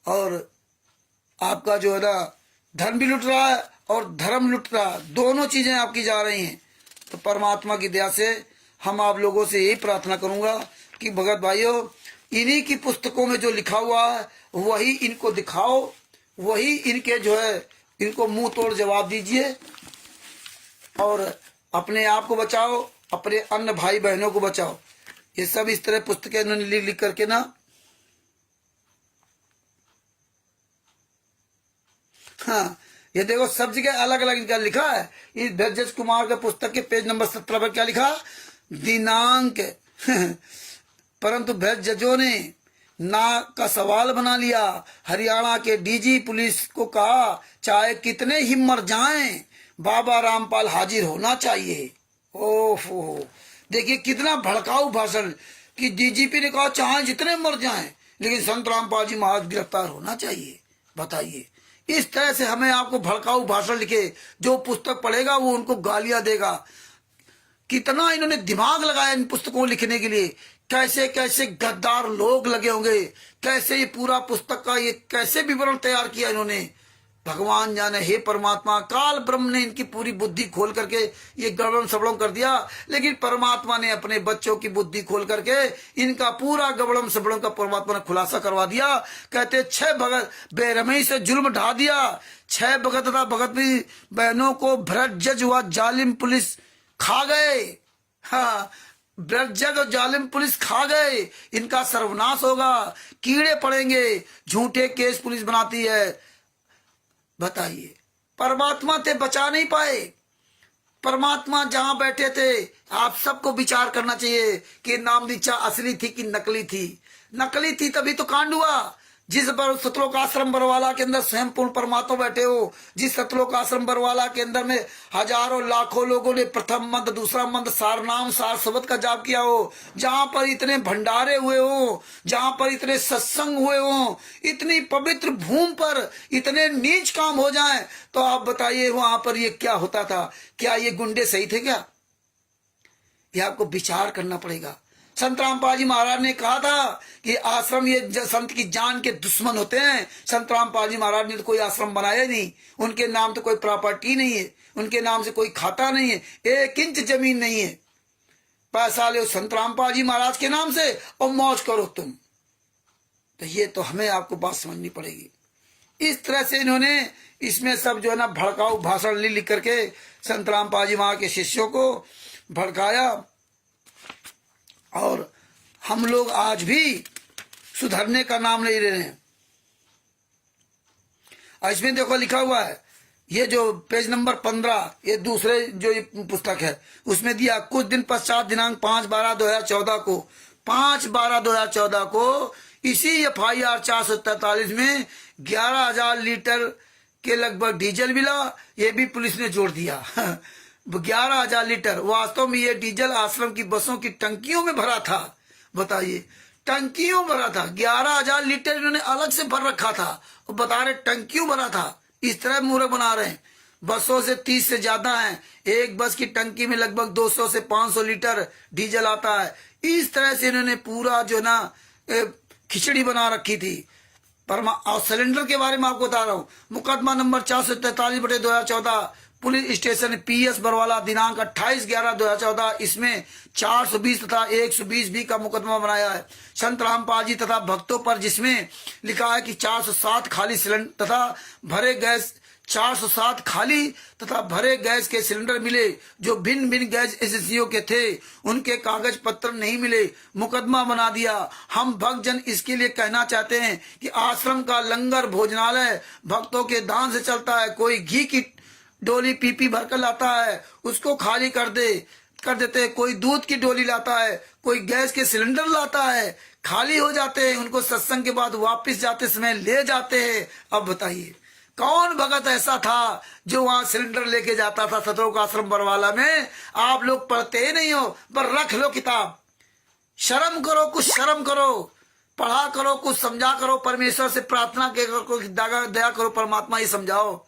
और आपका जो है ना धन भी लुट रहा है और धर्म लुट रहा है, दोनों चीजें आपकी जा रही हैं। तो परमात्मा की दया से हम आप लोगों से यही प्रार्थना करूंगा कि भगत भाइयों, इन्हीं की पुस्तकों में जो लिखा हुआ है वही इनको दिखाओ, वही इनके जो है इनको मुंह तोड़ जवाब दीजिए और अपने आप को बचाओ, अपने अन्य भाई बहनों को बचाओ। ये सब इस तरह पुस्तकें इन्होंने लिख लिख करके ना, हाँ ये देखो सब जगह अलग अलग इनका लिखा है। इस भैरज कुमार के पुस्तक के पेज नंबर 17 पर क्या लिखा, दिनांक परंतु भैरजों ने ना का सवाल बना लिया। हरियाणा के डीजी पुलिस को कहा चाहे कितने ही मर जाएं बाबा रामपाल हाजिर होना चाहिए। ओहो, देखिए कितना भड़काऊ भाषण कि डीजीपी ने कहा चाहे जितने मर जाएं लेकिन संत रामपाल जी महाराज गिरफ्तार होना चाहिए। बताइए, इस तरह से हमें आपको भड़काऊ भाषण लिखे, जो पुस्तक पढ़ेगा वो उनको गालियां देगा। कितना इन्होंने दिमाग लगाया इन पुस्तकों को लिखने के लिए, कैसे कैसे गद्दार लोग लगे होंगे, कैसे ये पूरा पुस्तक का ये कैसे विवरण तैयार किया इन्होंने, भगवान जाने। हे परमात्मा, काल ब्रह्म ने इनकी पूरी बुद्धि खोल करके ये गड़बड़ सबड़म कर दिया, लेकिन परमात्मा ने अपने बच्चों की बुद्धि खोल करके इनका पूरा गड़बड़म सबड़म का परमात्मा ने खुलासा करवा दिया। कहते 6 भगत बेरहमी से जुल्म ढा दिया, 6 भगत तथा भगत भी बहनों को भ्रष्ट जज व जालिम पुलिस खा गए। हाँ, भ्रष्ट जज और जालिम पुलिस खा गए, इनका सर्वनाश होगा, कीड़े पड़ेंगे, झूठे केस पुलिस बनाती है। बताइए, परमात्मा थे बचा नहीं पाए। परमात्मा जहां बैठे थे, आप सबको विचार करना चाहिए कि नाम दीक्षा असली थी कि नकली थी। नकली थी तभी तो कांड हुआ। जिस सतलोक आश्रम बरवाला के अंदर स्वयं पूर्ण परमात्मा बैठे हो, जिस सतलोक आश्रम बरवाला के अंदर में हजारों लाखों लोगों ने प्रथम मंत्र दूसरा मंत्र सार नाम सार शब्द का जाप किया हो, जहां पर इतने भंडारे हुए हो, जहां पर इतने सत्संग हुए हो, इतनी पवित्र भूमि पर इतने नीच काम हो जाएं, तो आप बताइए वहां पर ये क्या होता था? क्या ये गुंडे सही थे क्या? ये आपको विचार करना पड़ेगा। संत रामपाल जी महाराज ने कहा था कि आश्रम ये संत की जान के दुश्मन होते हैं। संत रामपाल जी महाराज ने तो कोई आश्रम बनाया नहीं, उनके नाम तो कोई प्रॉपर्टी नहीं है, उनके नाम से कोई खाता नहीं है, 1 इंच जमीन नहीं है। पैसा ले संत रामपाल जी महाराज के नाम से और मौज करो तुम। तो ये तो हमें आपको बात समझनी पड़ेगी। इस तरह से इन्होंने इसमें सब जो है ना भड़काऊ भाषण लिख करके संत रामपाल जी महाराज के शिष्यों को भड़काया। और हम लोग आज भी सुधरने का नाम नहीं ले रहे हैं। इसमें देखो लिखा हुआ है, ये जो पेज नंबर 15, ये दूसरे जो ये पुस्तक है उसमें दिया, कुछ दिन पश्चात दिनांक 5/12/2014 को 5/12/2014 को इसी FIR 443 में 11,000 लीटर के लगभग डीजल मिला। ये भी पुलिस ने जोड़ दिया 11,000 लीटर। वास्तव में ये डीजल आश्रम की बसों की टंकियों में भरा था। बताइए, टंकियों भरा था, 11,000 लीटर इन्होंने अलग से भर रखा था और बता रहे टंकियों भरा था। इस तरह मूर्ख बना रहे हैं। बसों से 30 से ज्यादा हैं, एक बस की टंकी में लगभग 200 से 500 लीटर डीजल आता है। इस तरह से इन्होंने पूरा जो ना खिचड़ी बना रखी थी। और सिलेंडर के बारे में आपको बता रहा हूँ, मुकदमा number 443/2014 police station PS Barwala दिनांक 28/11/2014, इसमें 420 तथा 120 बी का मुकदमा बनाया है संत रामपाल जी तथा भक्तों पर, जिसमें लिखा है कि 407 खाली सिलेंडर तथा भरे गैस 407 खाली तथा भरे गैस के सिलेंडर मिले, जो भिन्न भिन्न गैस एजेंसियों के थे, उनके कागज पत्र नहीं मिले, मुकदमा बना दिया। हम भक्तजन इसके लिए कहना चाहते हैं कि आश्रम का लंगर भोजनालय भक्तों के दान से चलता है। कोई घी की डोली पीपी भरकर लाता है, उसको खाली कर देते हैं। कोई दूध की डोली लाता है, कोई गैस के सिलेंडर लाता है, खाली हो जाते हैं, उनको सत्संग के बाद वापस जाते समय ले जाते हैं। अब बताइए कौन भगत ऐसा था जो वहां सिलेंडर लेके जाता था सतलोक आश्रम बरवाला में? आप लोग पढ़ते ही नहीं हो, पर रख लो किताब। शर्म करो, कुछ शर्म करो, पढ़ा करो, कुछ समझा करो, परमेश्वर से प्रार्थना करो, दया करो, परमात्मा ही समझाओ।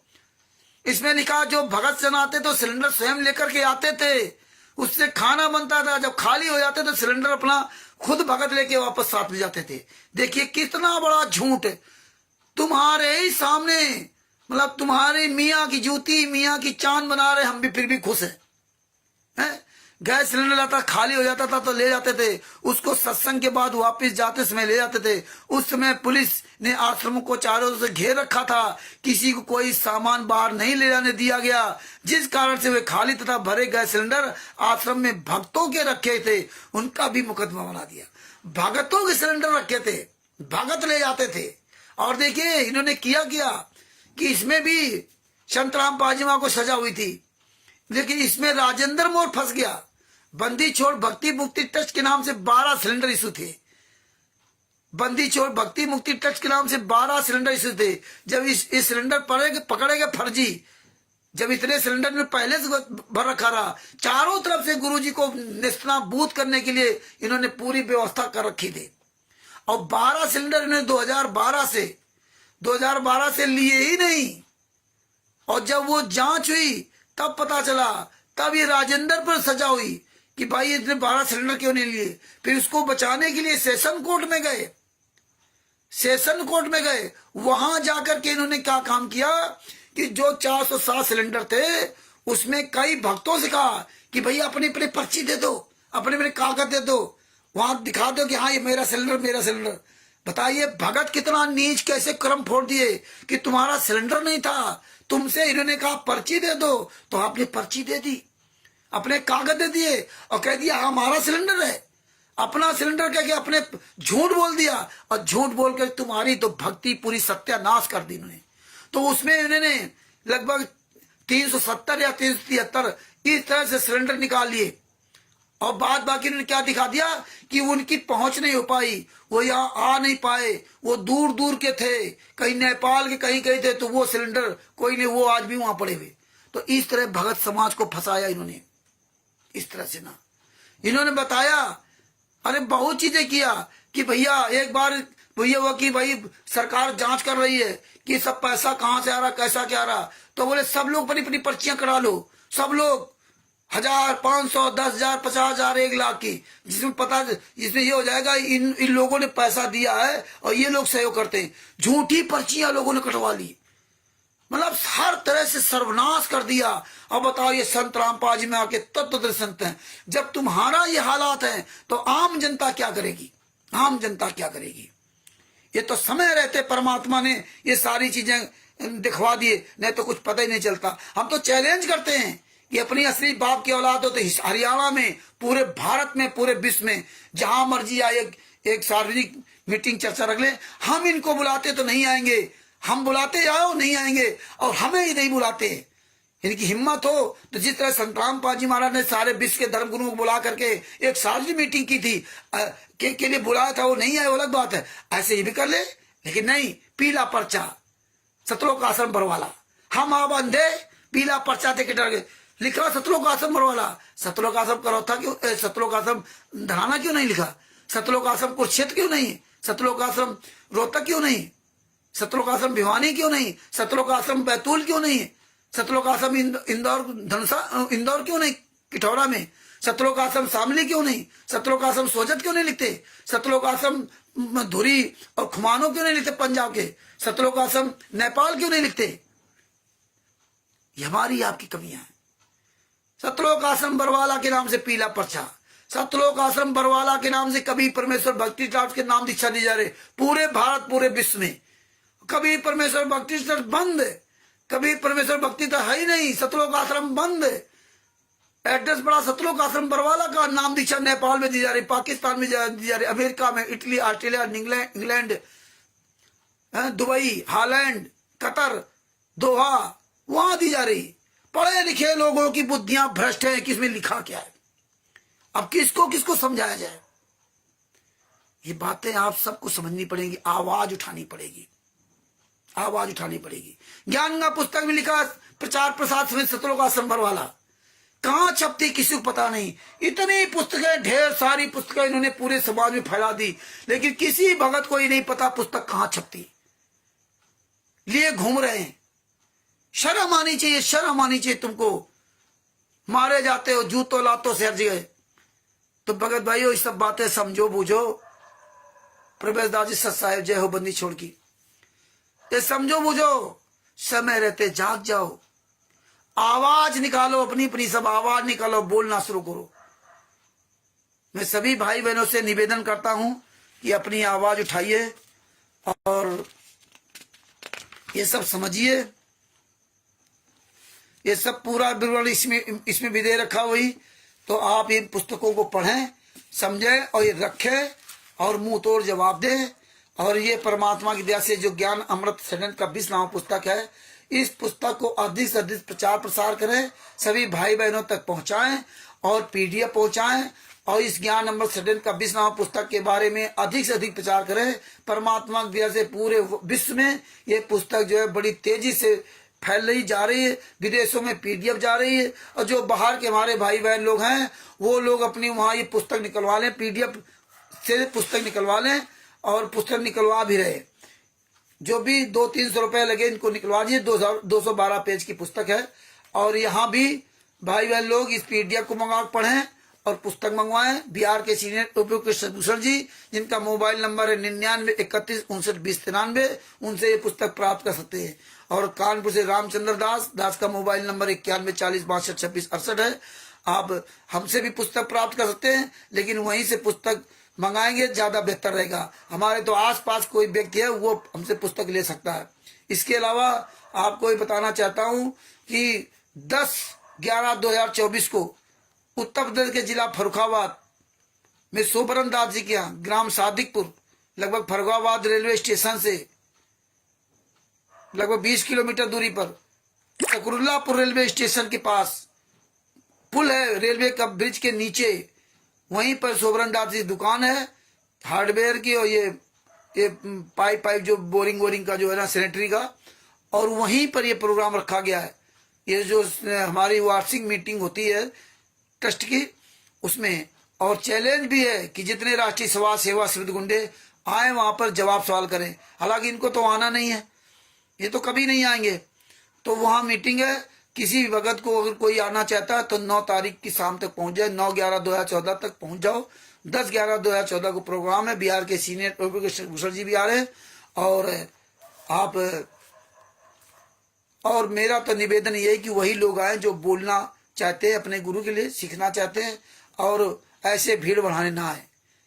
इसमें लिखा जो भगत जन आते तो सिलेंडर स्वयं लेकर के आते थे, उससे खाना बनता था। जब खाली हो जाते तो सिलेंडर अपना खुद भगत लेके वापस साथ ले जाते थे। देखिए कितना बड़ा झूठ तुम्हारे ही सामने, मतलब तुम्हारे मियाँ की जूती मियाँ की चांद बना रहे, हम भी फिर भी खुश हैं। गैस सिलेंडर लाता खाली हो जाता था तो ले जाते थे उसको, सत्संग के बाद वापस जाते समय ले जाते थे। उस समय पुलिस ने आश्रमों को चारों से घेर रखा था, किसी को कोई सामान बाहर नहीं ले जाने दिया गया, जिस कारण से वे खाली तथा भरे गैस सिलेंडर आश्रम में भक्तों के रखे थे, उनका भी मुकदमा बना दिया। भगतों के सिलेंडर रखे थे, भगत ले जाते थे। और देखिए इन्होंने किया कि इसमें भी संतराम पाजीमा को सजा हुई थी, लेकिन इसमें राजेंद्र मोर फंस गया। बंदी छोड़ भक्ति मुक्ति ट्रस्ट के नाम से 12 सिलेंडर इशू थे। बंदी छोड़ भक्ति मुक्ति ट्रस्ट के नाम से 12 सिलेंडर इशू थे। जब इस सिलेंडर पकड़े गए फर्जी, जब इतने सिलेंडर में पहले से भर रखा रहा, चारों तरफ से गुरुजी को नेस्तनाबूद करने के लिए इन्होंने पूरी व्यवस्था कर रखी थी। और 12 सिलेंडर इन्होंने 2012 से लिए ही नहीं। और जब वो जांच हुई तब पता चला, तब ये राजेंद्र पर सजा हुई कि भाई इतने 12 सिलेंडर क्यों नहीं लिए। फिर उसको बचाने के लिए सेशन कोर्ट में गए। वहां जाकर के इन्होंने क्या काम किया कि जो 407 सिलेंडर थे उसमें कई भक्तों से कहा कि भैया अपनी अपनी पर्ची दे दो, अपने कागज दे दो, वहां दिखा दो कि हाँ ये मेरा सिलेंडर। बताइए भगत कितना नीच, कैसे कर्म फोड़ दिए कि तुम्हारा सिलेंडर नहीं था, तुमसे इन्होंने कहा पर्ची दे दो तो आपने पर्ची दे दी, अपने कागज दे दिए और कह दिया हमारा सिलेंडर है। अपना सिलेंडर कह के अपने झूठ बोल दिया, और झूठ बोलकर तुम्हारी तो भक्ति पूरी सत्यानाश कर दी उन्होंने। तो उसमें इन्होंने लगभग 370 या 373 इस तरह से सिलेंडर निकाल लिए। और बाद बाकी उन्होंने क्या दिखा दिया कि उनकी पहुंच नहीं हो पाई, वो यहाँ आ नहीं पाए, वो दूर दूर के थे, कहीं नेपाल के कहीं थे, तो वो सिलेंडर कोई नहीं, वो आज भी वहां पड़े हुए। तो इस तरह भगत समाज को फंसाया इन्होंने, इस तरह से ना इन्होंने बताया, अरे बहुत चीजें किया कि भैया एक बार भैया हुआ कि भाई सरकार जांच कर रही है कि सब पैसा कहां से आ रहा, कैसा क्या आ रहा। तो बोले सब लोग अपनी अपनी पर्चियां करा लो, सब लोग 1000, 500, 10,000, 50,000, 1,00,000 की, जिसमें ये हो जाएगा इन लोगों ने पैसा दिया है और ये लोग सहयोग करते हैं। झूठी पर्चियां लोगों ने कटवा ली, मतलब हर तरह से सर्वनाश कर दिया। अब बताओ ये संत रामपाल जी में आके तत्व संत हैं। जब तुम्हारा ये हालात है तो आम जनता क्या करेगी, आम जनता क्या करेगी। ये तो समय रहते परमात्मा ने ये सारी चीजें दिखवा दिए, नहीं तो कुछ पता ही नहीं चलता। हम तो चैलेंज करते हैं कि अपनी असली बाप की औलाद हो तो हरियाणा में, पूरे भारत में, पूरे विश्व में जहां मर्जी आए एक सार्वजनिक मीटिंग चर्चा रख ले। हम इनको बुलाते तो नहीं आएंगे, हम बुलाते आओ नहीं आएंगे, और हमें ही नहीं बुलाते। इनकी हिम्मत हो तो जिस तरह संत रामपाल जी महाराज ने सारे विश्व के धर्म गुरुओं को बुला करके एक सार्वजनिक मीटिंग की थी, के लिए बुलाया था, वो नहीं आए, वो अलग बात है, ऐसे ही भी कर ले। लेकिन नहीं, पीला पर्चा सतलोक आश्रम बरवाला, हम आ बंधे पीला पर्चा दे के डर गए। लिखा सतलोक आश्रम बरवाला, सतलोक आश्रम करौथा क्यों, सतलोक आश्रम धराना क्यों नहीं लिखा, सतलोक आश्रम कुरुक्षेत्र क्यों नहीं, सतलोक आश्रम रोहतक क्यों नहीं, सतलोक आश्रम भिवानी क्यों नहीं, सतलोक आश्रम बैतूल क्यों नहीं, सतलोक आश्रम इंदौर क्यों नहीं, पिठौरा में, सतलोक आश्रम शामली क्यों नहीं, सतलोक आश्रम सोजत क्यों नहीं लिखते, सतलोक आश्रम धुरी और खुमानो क्यों नहीं लिखते पंजाब के, सतलोक आश्रम नेपाल क्यों नहीं लिखते। ये हमारी आपकी कमियां हैं। सतलोक आश्रम बरवाला के नाम से पीला पर्चा, सतलोक आश्रम बरवाला के नाम से कभी परमेश्वर भक्ति ट्रस्ट के नाम दीक्षा दी जा रही पूरे भारत पूरे विश्व में। कभी परमेश्वर भक्ति ट्रस्ट बंद, कभी परमेश्वर भक्ति तो है ही नहीं, सतलोक आश्रम बंद। एड्रेस बड़ा सतलोक आश्रम बरवाला का, नाम दीक्षा नेपाल में दी जा रही, पाकिस्तान में दी जा रही, अमेरिका में, Italy, Australia, England, Dubai, Holland, Qatar, Doha, वहां दी जा रही। पढ़े लिखे लोगों की बुद्धियां भ्रष्ट हैं, किसमें लिखा क्या है। अब किसको किसको समझाया जाए। ये बातें आप सबको समझनी पड़ेगी, आवाज उठानी पड़ेगी, आवाज उठानी पड़ेगी। ज्ञान गंगा पुस्तक में लिखा प्रचार प्रसार समेत सतलोक आश्रम बरवाला, कहां छपती किसी को पता नहीं। इतनी पुस्तकें, ढेर सारी पुस्तकें इन्होंने पूरे समाज में फैला दी, लेकिन किसी भगत को ही नहीं पता पुस्तक कहां छपती। लिए घूम रहे हैं। शर्म आनी चाहिए, शर्म आनी चाहिए तुमको। मारे जाते हो जूतों लातों से हर जगह। तो भगत भाइयों, ये सब बातें समझो बूझो। प्रवेश दास जी सत साहेब जय हो बंदी छोड़ की। ये समझो बूझो, समय रहते जाग जाओ, आवाज निकालो, अपनी अपनी सब आवाज निकालो, बोलना शुरू करो। मैं सभी भाई बहनों से निवेदन करता हूं कि अपनी आवाज उठाइए और ये सब समझिए। ये सब पूरा विवरण इसमें भी दे रखा हुई, तो आप इन पुस्तकों को पढ़ें, समझें और ये रखें और मुंह तोड़ जवाब दें। और ये परमात्मा की दया से जो ज्ञान अमृत सदन का 20वां पुस्तक है, इस पुस्तक को अधिक से अधिक प्रचार प्रसार करें, सभी भाई बहनों तक पहुंचाएं और पीडीएफ पहुंचाएं। और इस ज्ञान अमृत सदन का 20वां पुस्तक के बारे में अधिक से अधिक प्रचार करें। परमात्मा की दया से पूरे विश्व में ये पुस्तक जो है बड़ी तेजी से फैल रही जा रही है, विदेशों में पीडीएफ जा रही है। और जो बाहर के हमारे भाई बहन लोग हैं, वो लोग अपनी वहाँ ये पुस्तक निकलवा लें, पीडीएफ से पुस्तक निकलवा लें और पुस्तक निकलवा भी रहे। जो भी 200-300 रुपए लगे इनको निकलवा दीजिए। 212 पेज की पुस्तक है। और यहाँ भी भाई बहन लोग इस पीडीएफ को मंगा पढ़ें और पुस्तक मंगवाएं। बिहार के सीनियर उपयुक्त कृष्णभूषण जी, जिनका मोबाइल नंबर है 99 31 59 59, उनसे ये पुस्तक प्राप्त कर सकते हैं। और कानपुर से रामचंद्र दास का मोबाइल नंबर 91 40 62 26 68 है। आप हमसे भी पुस्तक प्राप्त कर सकते हैं, लेकिन वहीं से पुस्तक मंगाएंगे ज्यादा बेहतर रहेगा। हमारे तो आसपास कोई व्यक्ति है वो हमसे पुस्तक ले सकता है। इसके अलावा आपको ये बताना चाहता हूं कि 10/11/2024 को उत्तर प्रदेश के जिला फर्रुखाबाद में सोबरन दास जी के यहाँ, ग्राम सादिकपुर, लगभग फर्रुखाबाद रेलवे स्टेशन से लगभग 20 किलोमीटर दूरी पर, सकरुल्लापुर रेलवे स्टेशन के पास पुल है, रेलवे का ब्रिज के नीचे, वहीं पर सोबरन दास जी दुकान है हार्डवेयर की। और ये पाइप जो बोरिंग का जो है ना, सैनिटरी का। और वहीं पर ये प्रोग्राम रखा गया है। ये जो हमारी वार्षिक मीटिंग होती है ट्रस्ट की, उसमें। और चैलेंज भी है कि जितने राष्ट्रीय समाज सेवा सिविल गुंडे आए वहां पर जवाब सवाल करें। हालांकि इनको तो आना नहीं है, ये तो कभी नहीं आएंगे। तो वहां मीटिंग है, किसी भी वक्त को अगर कोई आना चाहता है तो 9 तारीख की शाम तक पहुंच जाए, 9/11/2014 तक पहुंच जाओ। 10/11/2014 को प्रोग्राम है। बिहार के सीनियर भूषण जी भी आ रहे हैं। और मेरा तो निवेदन ये है कि वही लोग आए जो बोलना चाहते हैं, अपने गुरु के लिए सीखना चाहते हैं, और ऐसे भीड़ बढ़ाने ना आए।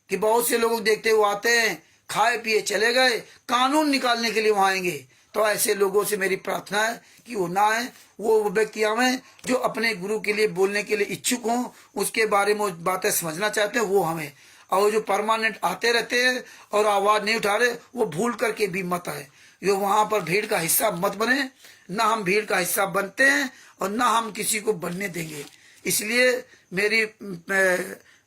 कि बहुत से लोग देखते हुए आते हैं, खाए पिए चले गए, कानून निकालने के लिए वहां आएंगे। तो ऐसे लोगों से मेरी प्रार्थना है कि वो ना आए, वो व्यक्ति आए जो अपने गुरु के लिए बोलने के लिए इच्छुक हों, उसके बारे में बातें समझना चाहते हैं, वो हमें। और जो परमानेंट आते रहते हैं और आवाज नहीं उठा रहे, वो भूल करके भी मत आए। जो वहां पर भीड़ का हिस्सा मत बने, ना हम भीड़ का हिस्सा बनते हैं और ना हम किसी को बनने देंगे। इसलिए मेरी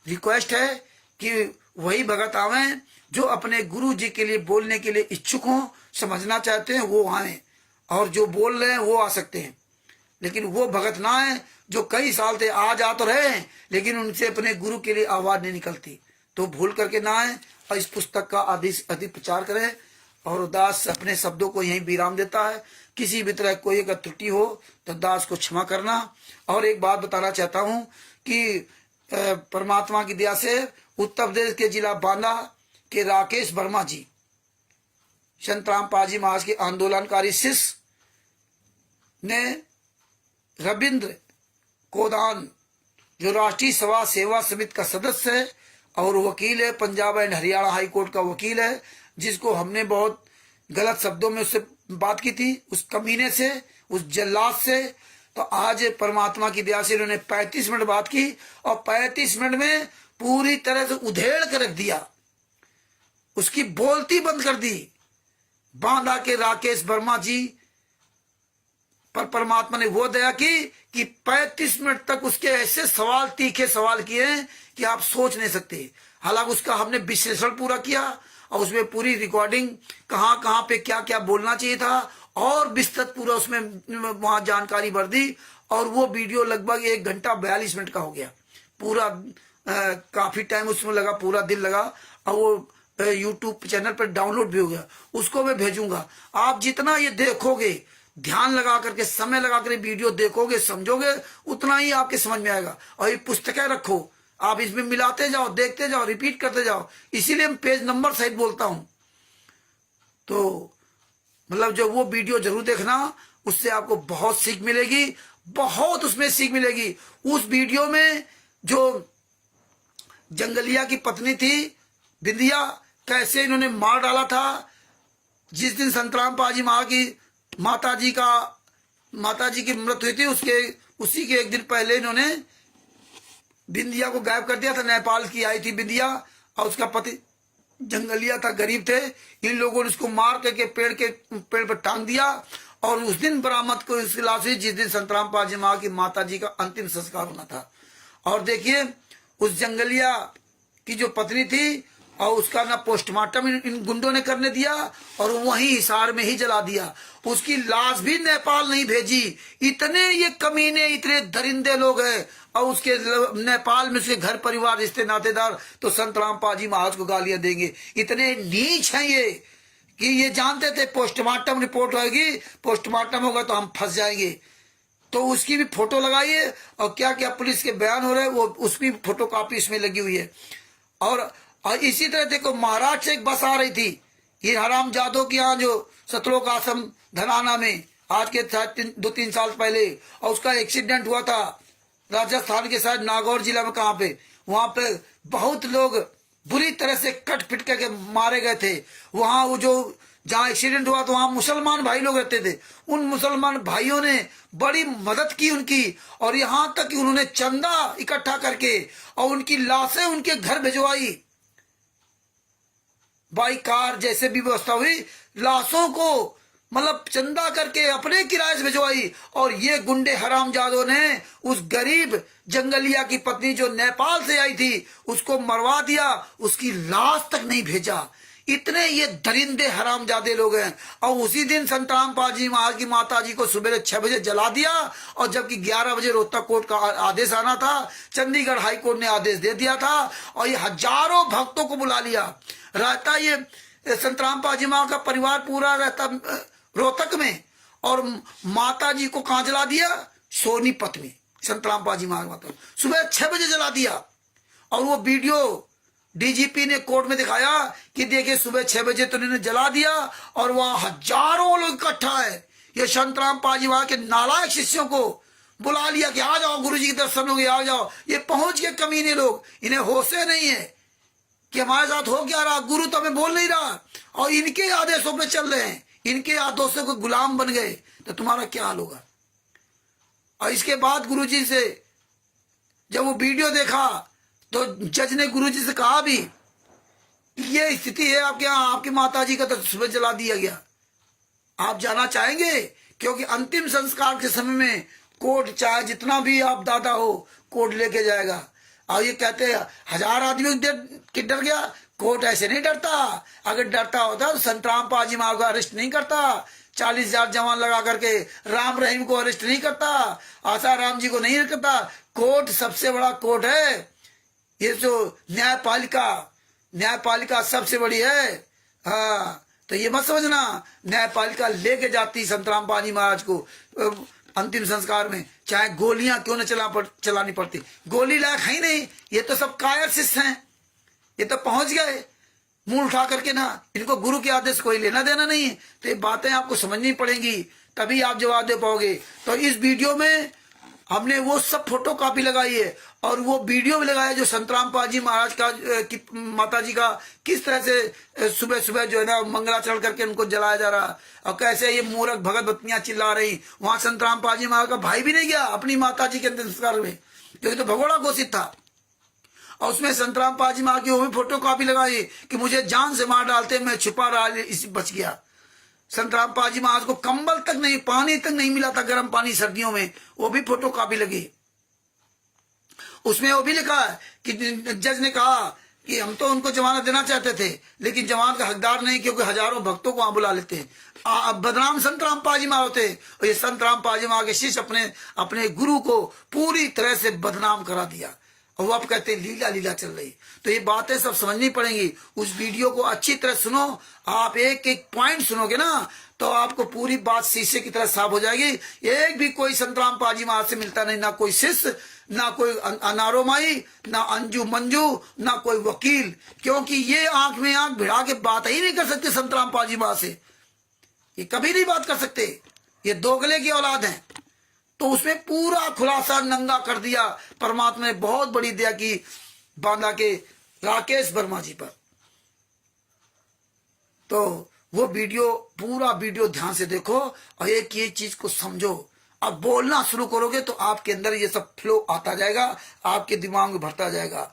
रिक्वेस्ट है कि वही भगत आवे जो अपने गुरु जी के लिए बोलने के लिए इच्छुक हों, समझना चाहते हैं, वो आए। और जो बोल रहे हैं वो आ सकते हैं, लेकिन वो भगत ना आए जो कई साल से आ तो रहे हैं, लेकिन उनसे अपने गुरु के लिए आवाज नहीं निकलती। तो भूल करके ना आए और इस पुस्तक का अधिक प्रचार करें। और दास अपने शब्दों को यहीं विराम देता है। किसी भी तरह कोई अगर त्रुटि हो तो दास को क्षमा करना। और एक बात बताना चाहता हूं कि परमात्मा की दया से उत्तर प्रदेश के जिला बांदा के राकेश वर्मा जी, संत रामपाल जी महाराज के आंदोलनकारी शिष्य ने रविंद्र कोदान, जो राष्ट्रीय सभा सेवा समिति का सदस्य है और वकील है, Punjab and Haryana high court का वकील है, जिसको हमने बहुत गलत शब्दों में उससे बात की थी, उस कमीने से, उस जल्लाद से। तो आज परमात्मा की दया से उन्होंने 35 मिनट बात की और 35 मिनट में पूरी तरह से उधेड़ कर रख दिया, उसकी बोलती बंद कर दी। बांदा के राकेश वर्मा जी पर परमात्मा ने वो दया की कि 35 मिनट तक उसके ऐसे सवाल, तीखे सवाल किए कि आप सोच नहीं सकते। हालांकि उसका हमने विश्लेषण पूरा किया और उसमें पूरी रिकॉर्डिंग कहाँ कहाँ पे क्या क्या बोलना चाहिए था और विस्तृत पूरा उसमें वहां जानकारी भर दी। और वो वीडियो लगभग 1 घंटा 42 मिनट का हो गया पूरा। काफी टाइम उसमें लगा, पूरा दिन लगा। और वो यूट्यूब चैनल पर डाउनलोड भी हो गया, उसको मैं भेजूंगा। आप जितना ये देखोगे, ध्यान लगा करके, समय लगा कर वीडियो देखोगे, समझोगे, उतना ही आपके समझ में आएगा। और ये पुस्तकें रखो, आप इसमें मिलाते जाओ, देखते जाओ, रिपीट करते जाओ, इसीलिए मैं पेज नंबर सहित बोलता हूं। तो मतलब जो वो वीडियो जरूर देखना, उससे आपको बहुत सीख मिलेगी, बहुत उसमें सीख मिलेगी। उस वीडियो में जो जंगलिया की पत्नी थी बिंदिया, कैसे इन्होंने मार डाला था। जिस दिन संतराम पाजी माता जी की मृत्यु हुई थी, उसी के एक दिन पहले इन्होंने बिंदिया को गायब कर दिया था। नेपाल की आई थी बिंदिया और उसका पति जंगलिया था, गरीब थे। इन लोगों ने उसको मार करके पेड़ पर टांग दिया और उस दिन बरामद को इसकी लाश हुई, जिस दिन संतराम पाजी की माता जी का अंतिम संस्कार होना था। और देखिए उस जंगलिया की जो पत्नी थी और उसका ना पोस्टमार्टम इन गुंडों ने करने दिया और वहीं हिसार में ही जला दिया। उसकी लाश भी नेपाल नहीं भेजी। इतने ये कमीने, इतने दरिंदे लोग हैं। और उसके नेपाल में उसके घर परिवार, रिश्ते नातेदार तो संतराम पाजी महाराज को गालियां देंगे। इतने नीच हैं ये कि ये जानते थे पोस्टमार्टम रिपोर्ट होगी, पोस्टमार्टम होगा तो हम फंस जाएंगे। तो उसकी भी फोटो लगाइए और क्या क्या पुलिस के बयान हो रहे हैं, वो उसकी फोटो कॉपी इसमें लगी हुई है। और इसी तरह देखो महाराज से एक बस आ रही थी, ये हराम जादव के यहाँ जो सतलोक आश्रम धनाना में, आज के 2-3 साल पहले, और उसका एक्सीडेंट हुआ था राजस्थान के शायद नागौर जिला में, कहाँ पे, वहां पे बहुत लोग बुरी तरह से कट पिट करके मारे गए थे। वहां वो जो जहाँ एक्सीडेंट हुआ तो वहां मुसलमान भाई लोग रहते थे। उन मुसलमान भाइयों ने बड़ी मदद की उनकी, और यहाँ तक कि उन्होंने चंदा इकट्ठा करके और उनकी लाशें उनके घर भिजवाई। बाई कार जैसे भी व्यवस्था हुई, लाशों को मतलब चंदा करके अपने किराए से भिजवाई। और ये गुंडे हरामजादों ने उस गरीब जंगलिया की पत्नी जो नेपाल से आई थी उसको मरवा दिया, उसकी लाश तक नहीं भेजा। इतने ये दरिंदे हरामजादे लोग हैं। और उसी दिन संतराम पाजी की माता जी को सुबह 6 बजे जला दिया, और जबकि 11 बजे रोहतक कोर्ट का आदेश आना था, चंडीगढ़ हाई कोर्ट ने आदेश दे दिया था। और ये हजारों भक्तों को बुला लिया रहता। ये संतराम पाजी का परिवार पूरा रहता रोहतक में, और माता जी को कहां जला दिया, सोनीपत में। संतराम पाजी माता सुबह 6 बजे जला दिया। और वो वीडियो डीजीपी ने कोर्ट में दिखाया कि देखिए सुबह 6 बजे तो इन्होंने जला दिया, और वहां हजारों लोग इकट्ठा है। ये संतराम पाजी के नालायक शिष्यों को बुला लिया कि आ जाओ गुरुजी के दर्शन होंगे, आ जाओ। ये पहुंच गए कमीने लोग, इन्हें होशे नहीं है कि हमारे साथ हो क्या रहा, गुरु तो हमें बोल नहीं रहा, और इनके आदेशों पे चल रहे हैं, इनके आदेशों के गुलाम बन गए, तो तुम्हारा क्या हाल होगा। और इसके बाद गुरुजी से जब वो वीडियो देखा तो जज ने गुरुजी से कहा भी ये स्थिति है आपके यहाँ, आपकी माताजी का तो सुबह जला दिया गया, आप जाना चाहेंगे? क्योंकि अंतिम संस्कार के समय में कोर्ट चाहे जितना भी आप दादा हो, कोर्ट लेके जाएगा। और ये कहते हैं 1000 आदमी के डर गया, कोर्ट ऐसे नहीं डरता। अगर डरता होता तो संतराम पाजी को अरेस्ट नहीं करता, 40,000 जवान लगा करके राम रहीम को अरेस्ट नहीं करता, आसाराम जी को नहीं करता। कोर्ट सबसे बड़ा कोर्ट है, ये जो न्यायपालिका सबसे बड़ी है। हाँ, तो ये मत समझना न्यायपालिका लेके जाती संतराम पाजी महाराज को अंतिम संस्कार में, चाहे गोलियां क्यों न चलानी पड़ती। गोली लायक है ही नहीं, ये तो सब कायर शिष्य हैं, ये तो पहुंच गए मुंह उठा करके ना, इनको गुरु के आदेश कोई लेना देना नहीं है। तो ये बातें आपको समझनी पड़ेंगी, तभी आप जवाब दे पाओगे। तो इस वीडियो में हमने वो सब फोटो कॉपी लगाई है और वो वीडियो भी लगाया जो संतराम पाजी महाराज का माता जी का किस तरह से सुबह सुबह जो है ना मंगलाचरण करके उनको जलाया जा रहा, और कैसे ये मूर्ख भगत बत्तियां चिल्ला रही। वहां संतराम पाजी महाराज का भाई भी नहीं गया अपनी माता जी के अंतिम संस्कार में, क्योंकि तो भगोड़ा घोषित था। और उसमें संतराम पाजी महाराज की वो भी फोटो कॉपी लगाई कि मुझे जान से मार डालते, मैं छुपा रहा, इसी बच गया। संतराम पाजी महाराज को कंबल तक नहीं, पानी तक नहीं मिला था, गर्म पानी सर्दियों में, वो भी फोटो कॉपी लगी। उसमें वो भी लिखा है कि जज ने कहा कि हम तो उनको जमानत देना चाहते थे, लेकिन जमानत का हकदार नहीं, क्योंकि हजारों भक्तों को वहां बुला लेते हैं। बदनाम संतराम पाजी महाराज होते, और ये संतराम पाजी महाराज के शिष्य अपने गुरु को पूरी तरह से बदनाम करा दिया। और वो आप कहते हैं लीला लीला चल रही। तो ये बातें सब समझनी पड़ेंगी। उस वीडियो को अच्छी तरह सुनो। आप एक एक पॉइंट सुनोगे ना तो आपको पूरी बात शीशे की तरह साफ हो जाएगी। एक भी कोई संतराम पाजी महाराज से मिलता नहीं, ना कोई शिष्य, ना कोई अनारो माई, ना अंजू मंजू, ना कोई वकील, क्योंकि ये आंख में आंख भिड़ा के बात ही नहीं कर सकते संतराम पाजी महाराज से। ये कभी नहीं बात कर सकते, ये दोगले की औलाद है। तो उसमें पूरा खुलासा नंगा कर दिया। परमात्मा ने बहुत बड़ी दया की बांदा के राकेश वर्मा जी पर। तो वो वीडियो, पूरा वीडियो ध्यान से देखो और एक ये चीज को समझो। अब बोलना शुरू करोगे तो आपके अंदर ये सब फ्लो आता जाएगा, आपके दिमाग में भरता जाएगा।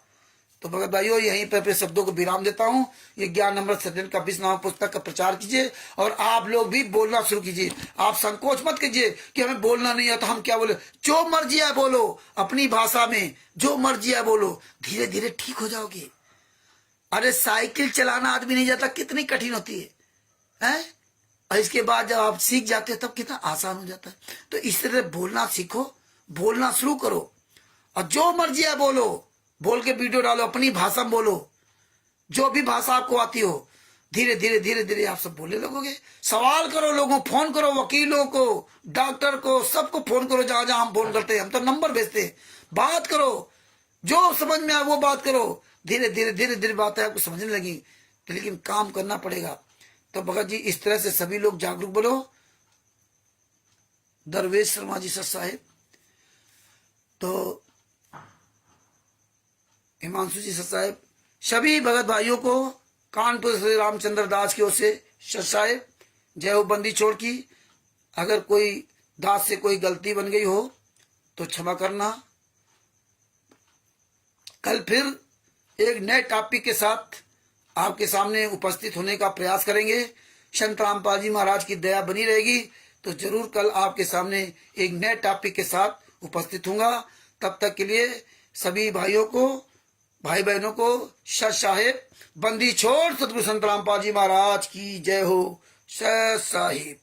तो भगत भाइयों, यहीं पर अपने शब्दों को विराम देता हूं। ये ज्ञान अमृत सदन का 20 नाम पुस्तक का प्रचार कीजिए और आप लोग भी बोलना शुरू कीजिए। आप संकोच मत कीजिए कि हमें बोलना नहीं है तो हम क्या बोले। जो मर्जी है बोलो, अपनी भाषा में जो मर्जी है बोलो, धीरे धीरे ठीक हो जाओगे। अरे साइकिल चलाना आदमी नहीं जाता, कितनी कठिन होती है? और इसके बाद जब आप सीख जाते हो तब कितना आसान हो जाता है। तो इस तरह बोलना सीखो, बोलना शुरू करो और जो मर्जी है बोलो। बोल के वीडियो डालो, अपनी भाषा में बोलो, जो भी भाषा आपको आती हो। धीरे धीरे धीरे धीरे आप सब बोलने लगोगे। सवाल करो, लोगों फोन करो, वकीलों को, डॉक्टर को, सबको फोन करो। जहां जहां हम फोन करते हैं, हम तो नंबर भेजते हैं। बात करो, जो समझ में आए वो बात करो। धीरे धीरे धीरे धीरे बातें आपको समझने लगी, लेकिन काम करना पड़ेगा। तो भगत जी इस तरह से सभी लोग जागरूक बनो। दरवेश शर्मा जी सर साहेब, तो हिमांशु जी सर साहेब, सभी भगत भाइयों को कानपुर श्री रामचंद्र दास की ओर से सर साहेब जय हो। बंदी छोड़ की अगर कोई दास से कोई गलती बन गई हो तो क्षमा करना। कल फिर एक नए टॉपिक के साथ आपके सामने उपस्थित होने का प्रयास करेंगे। संत रामपाल जी महाराज की दया बनी रहेगी तो जरूर कल आपके सामने एक नए टॉपिक के साथ उपस्थित होऊंगा। तब तक के लिए सभी भाइयों को, भाई बहनों को सत साहिब। बंदी छोड़ सतगुरु संत रामपाल जी महाराज की जय हो। सत साहिब।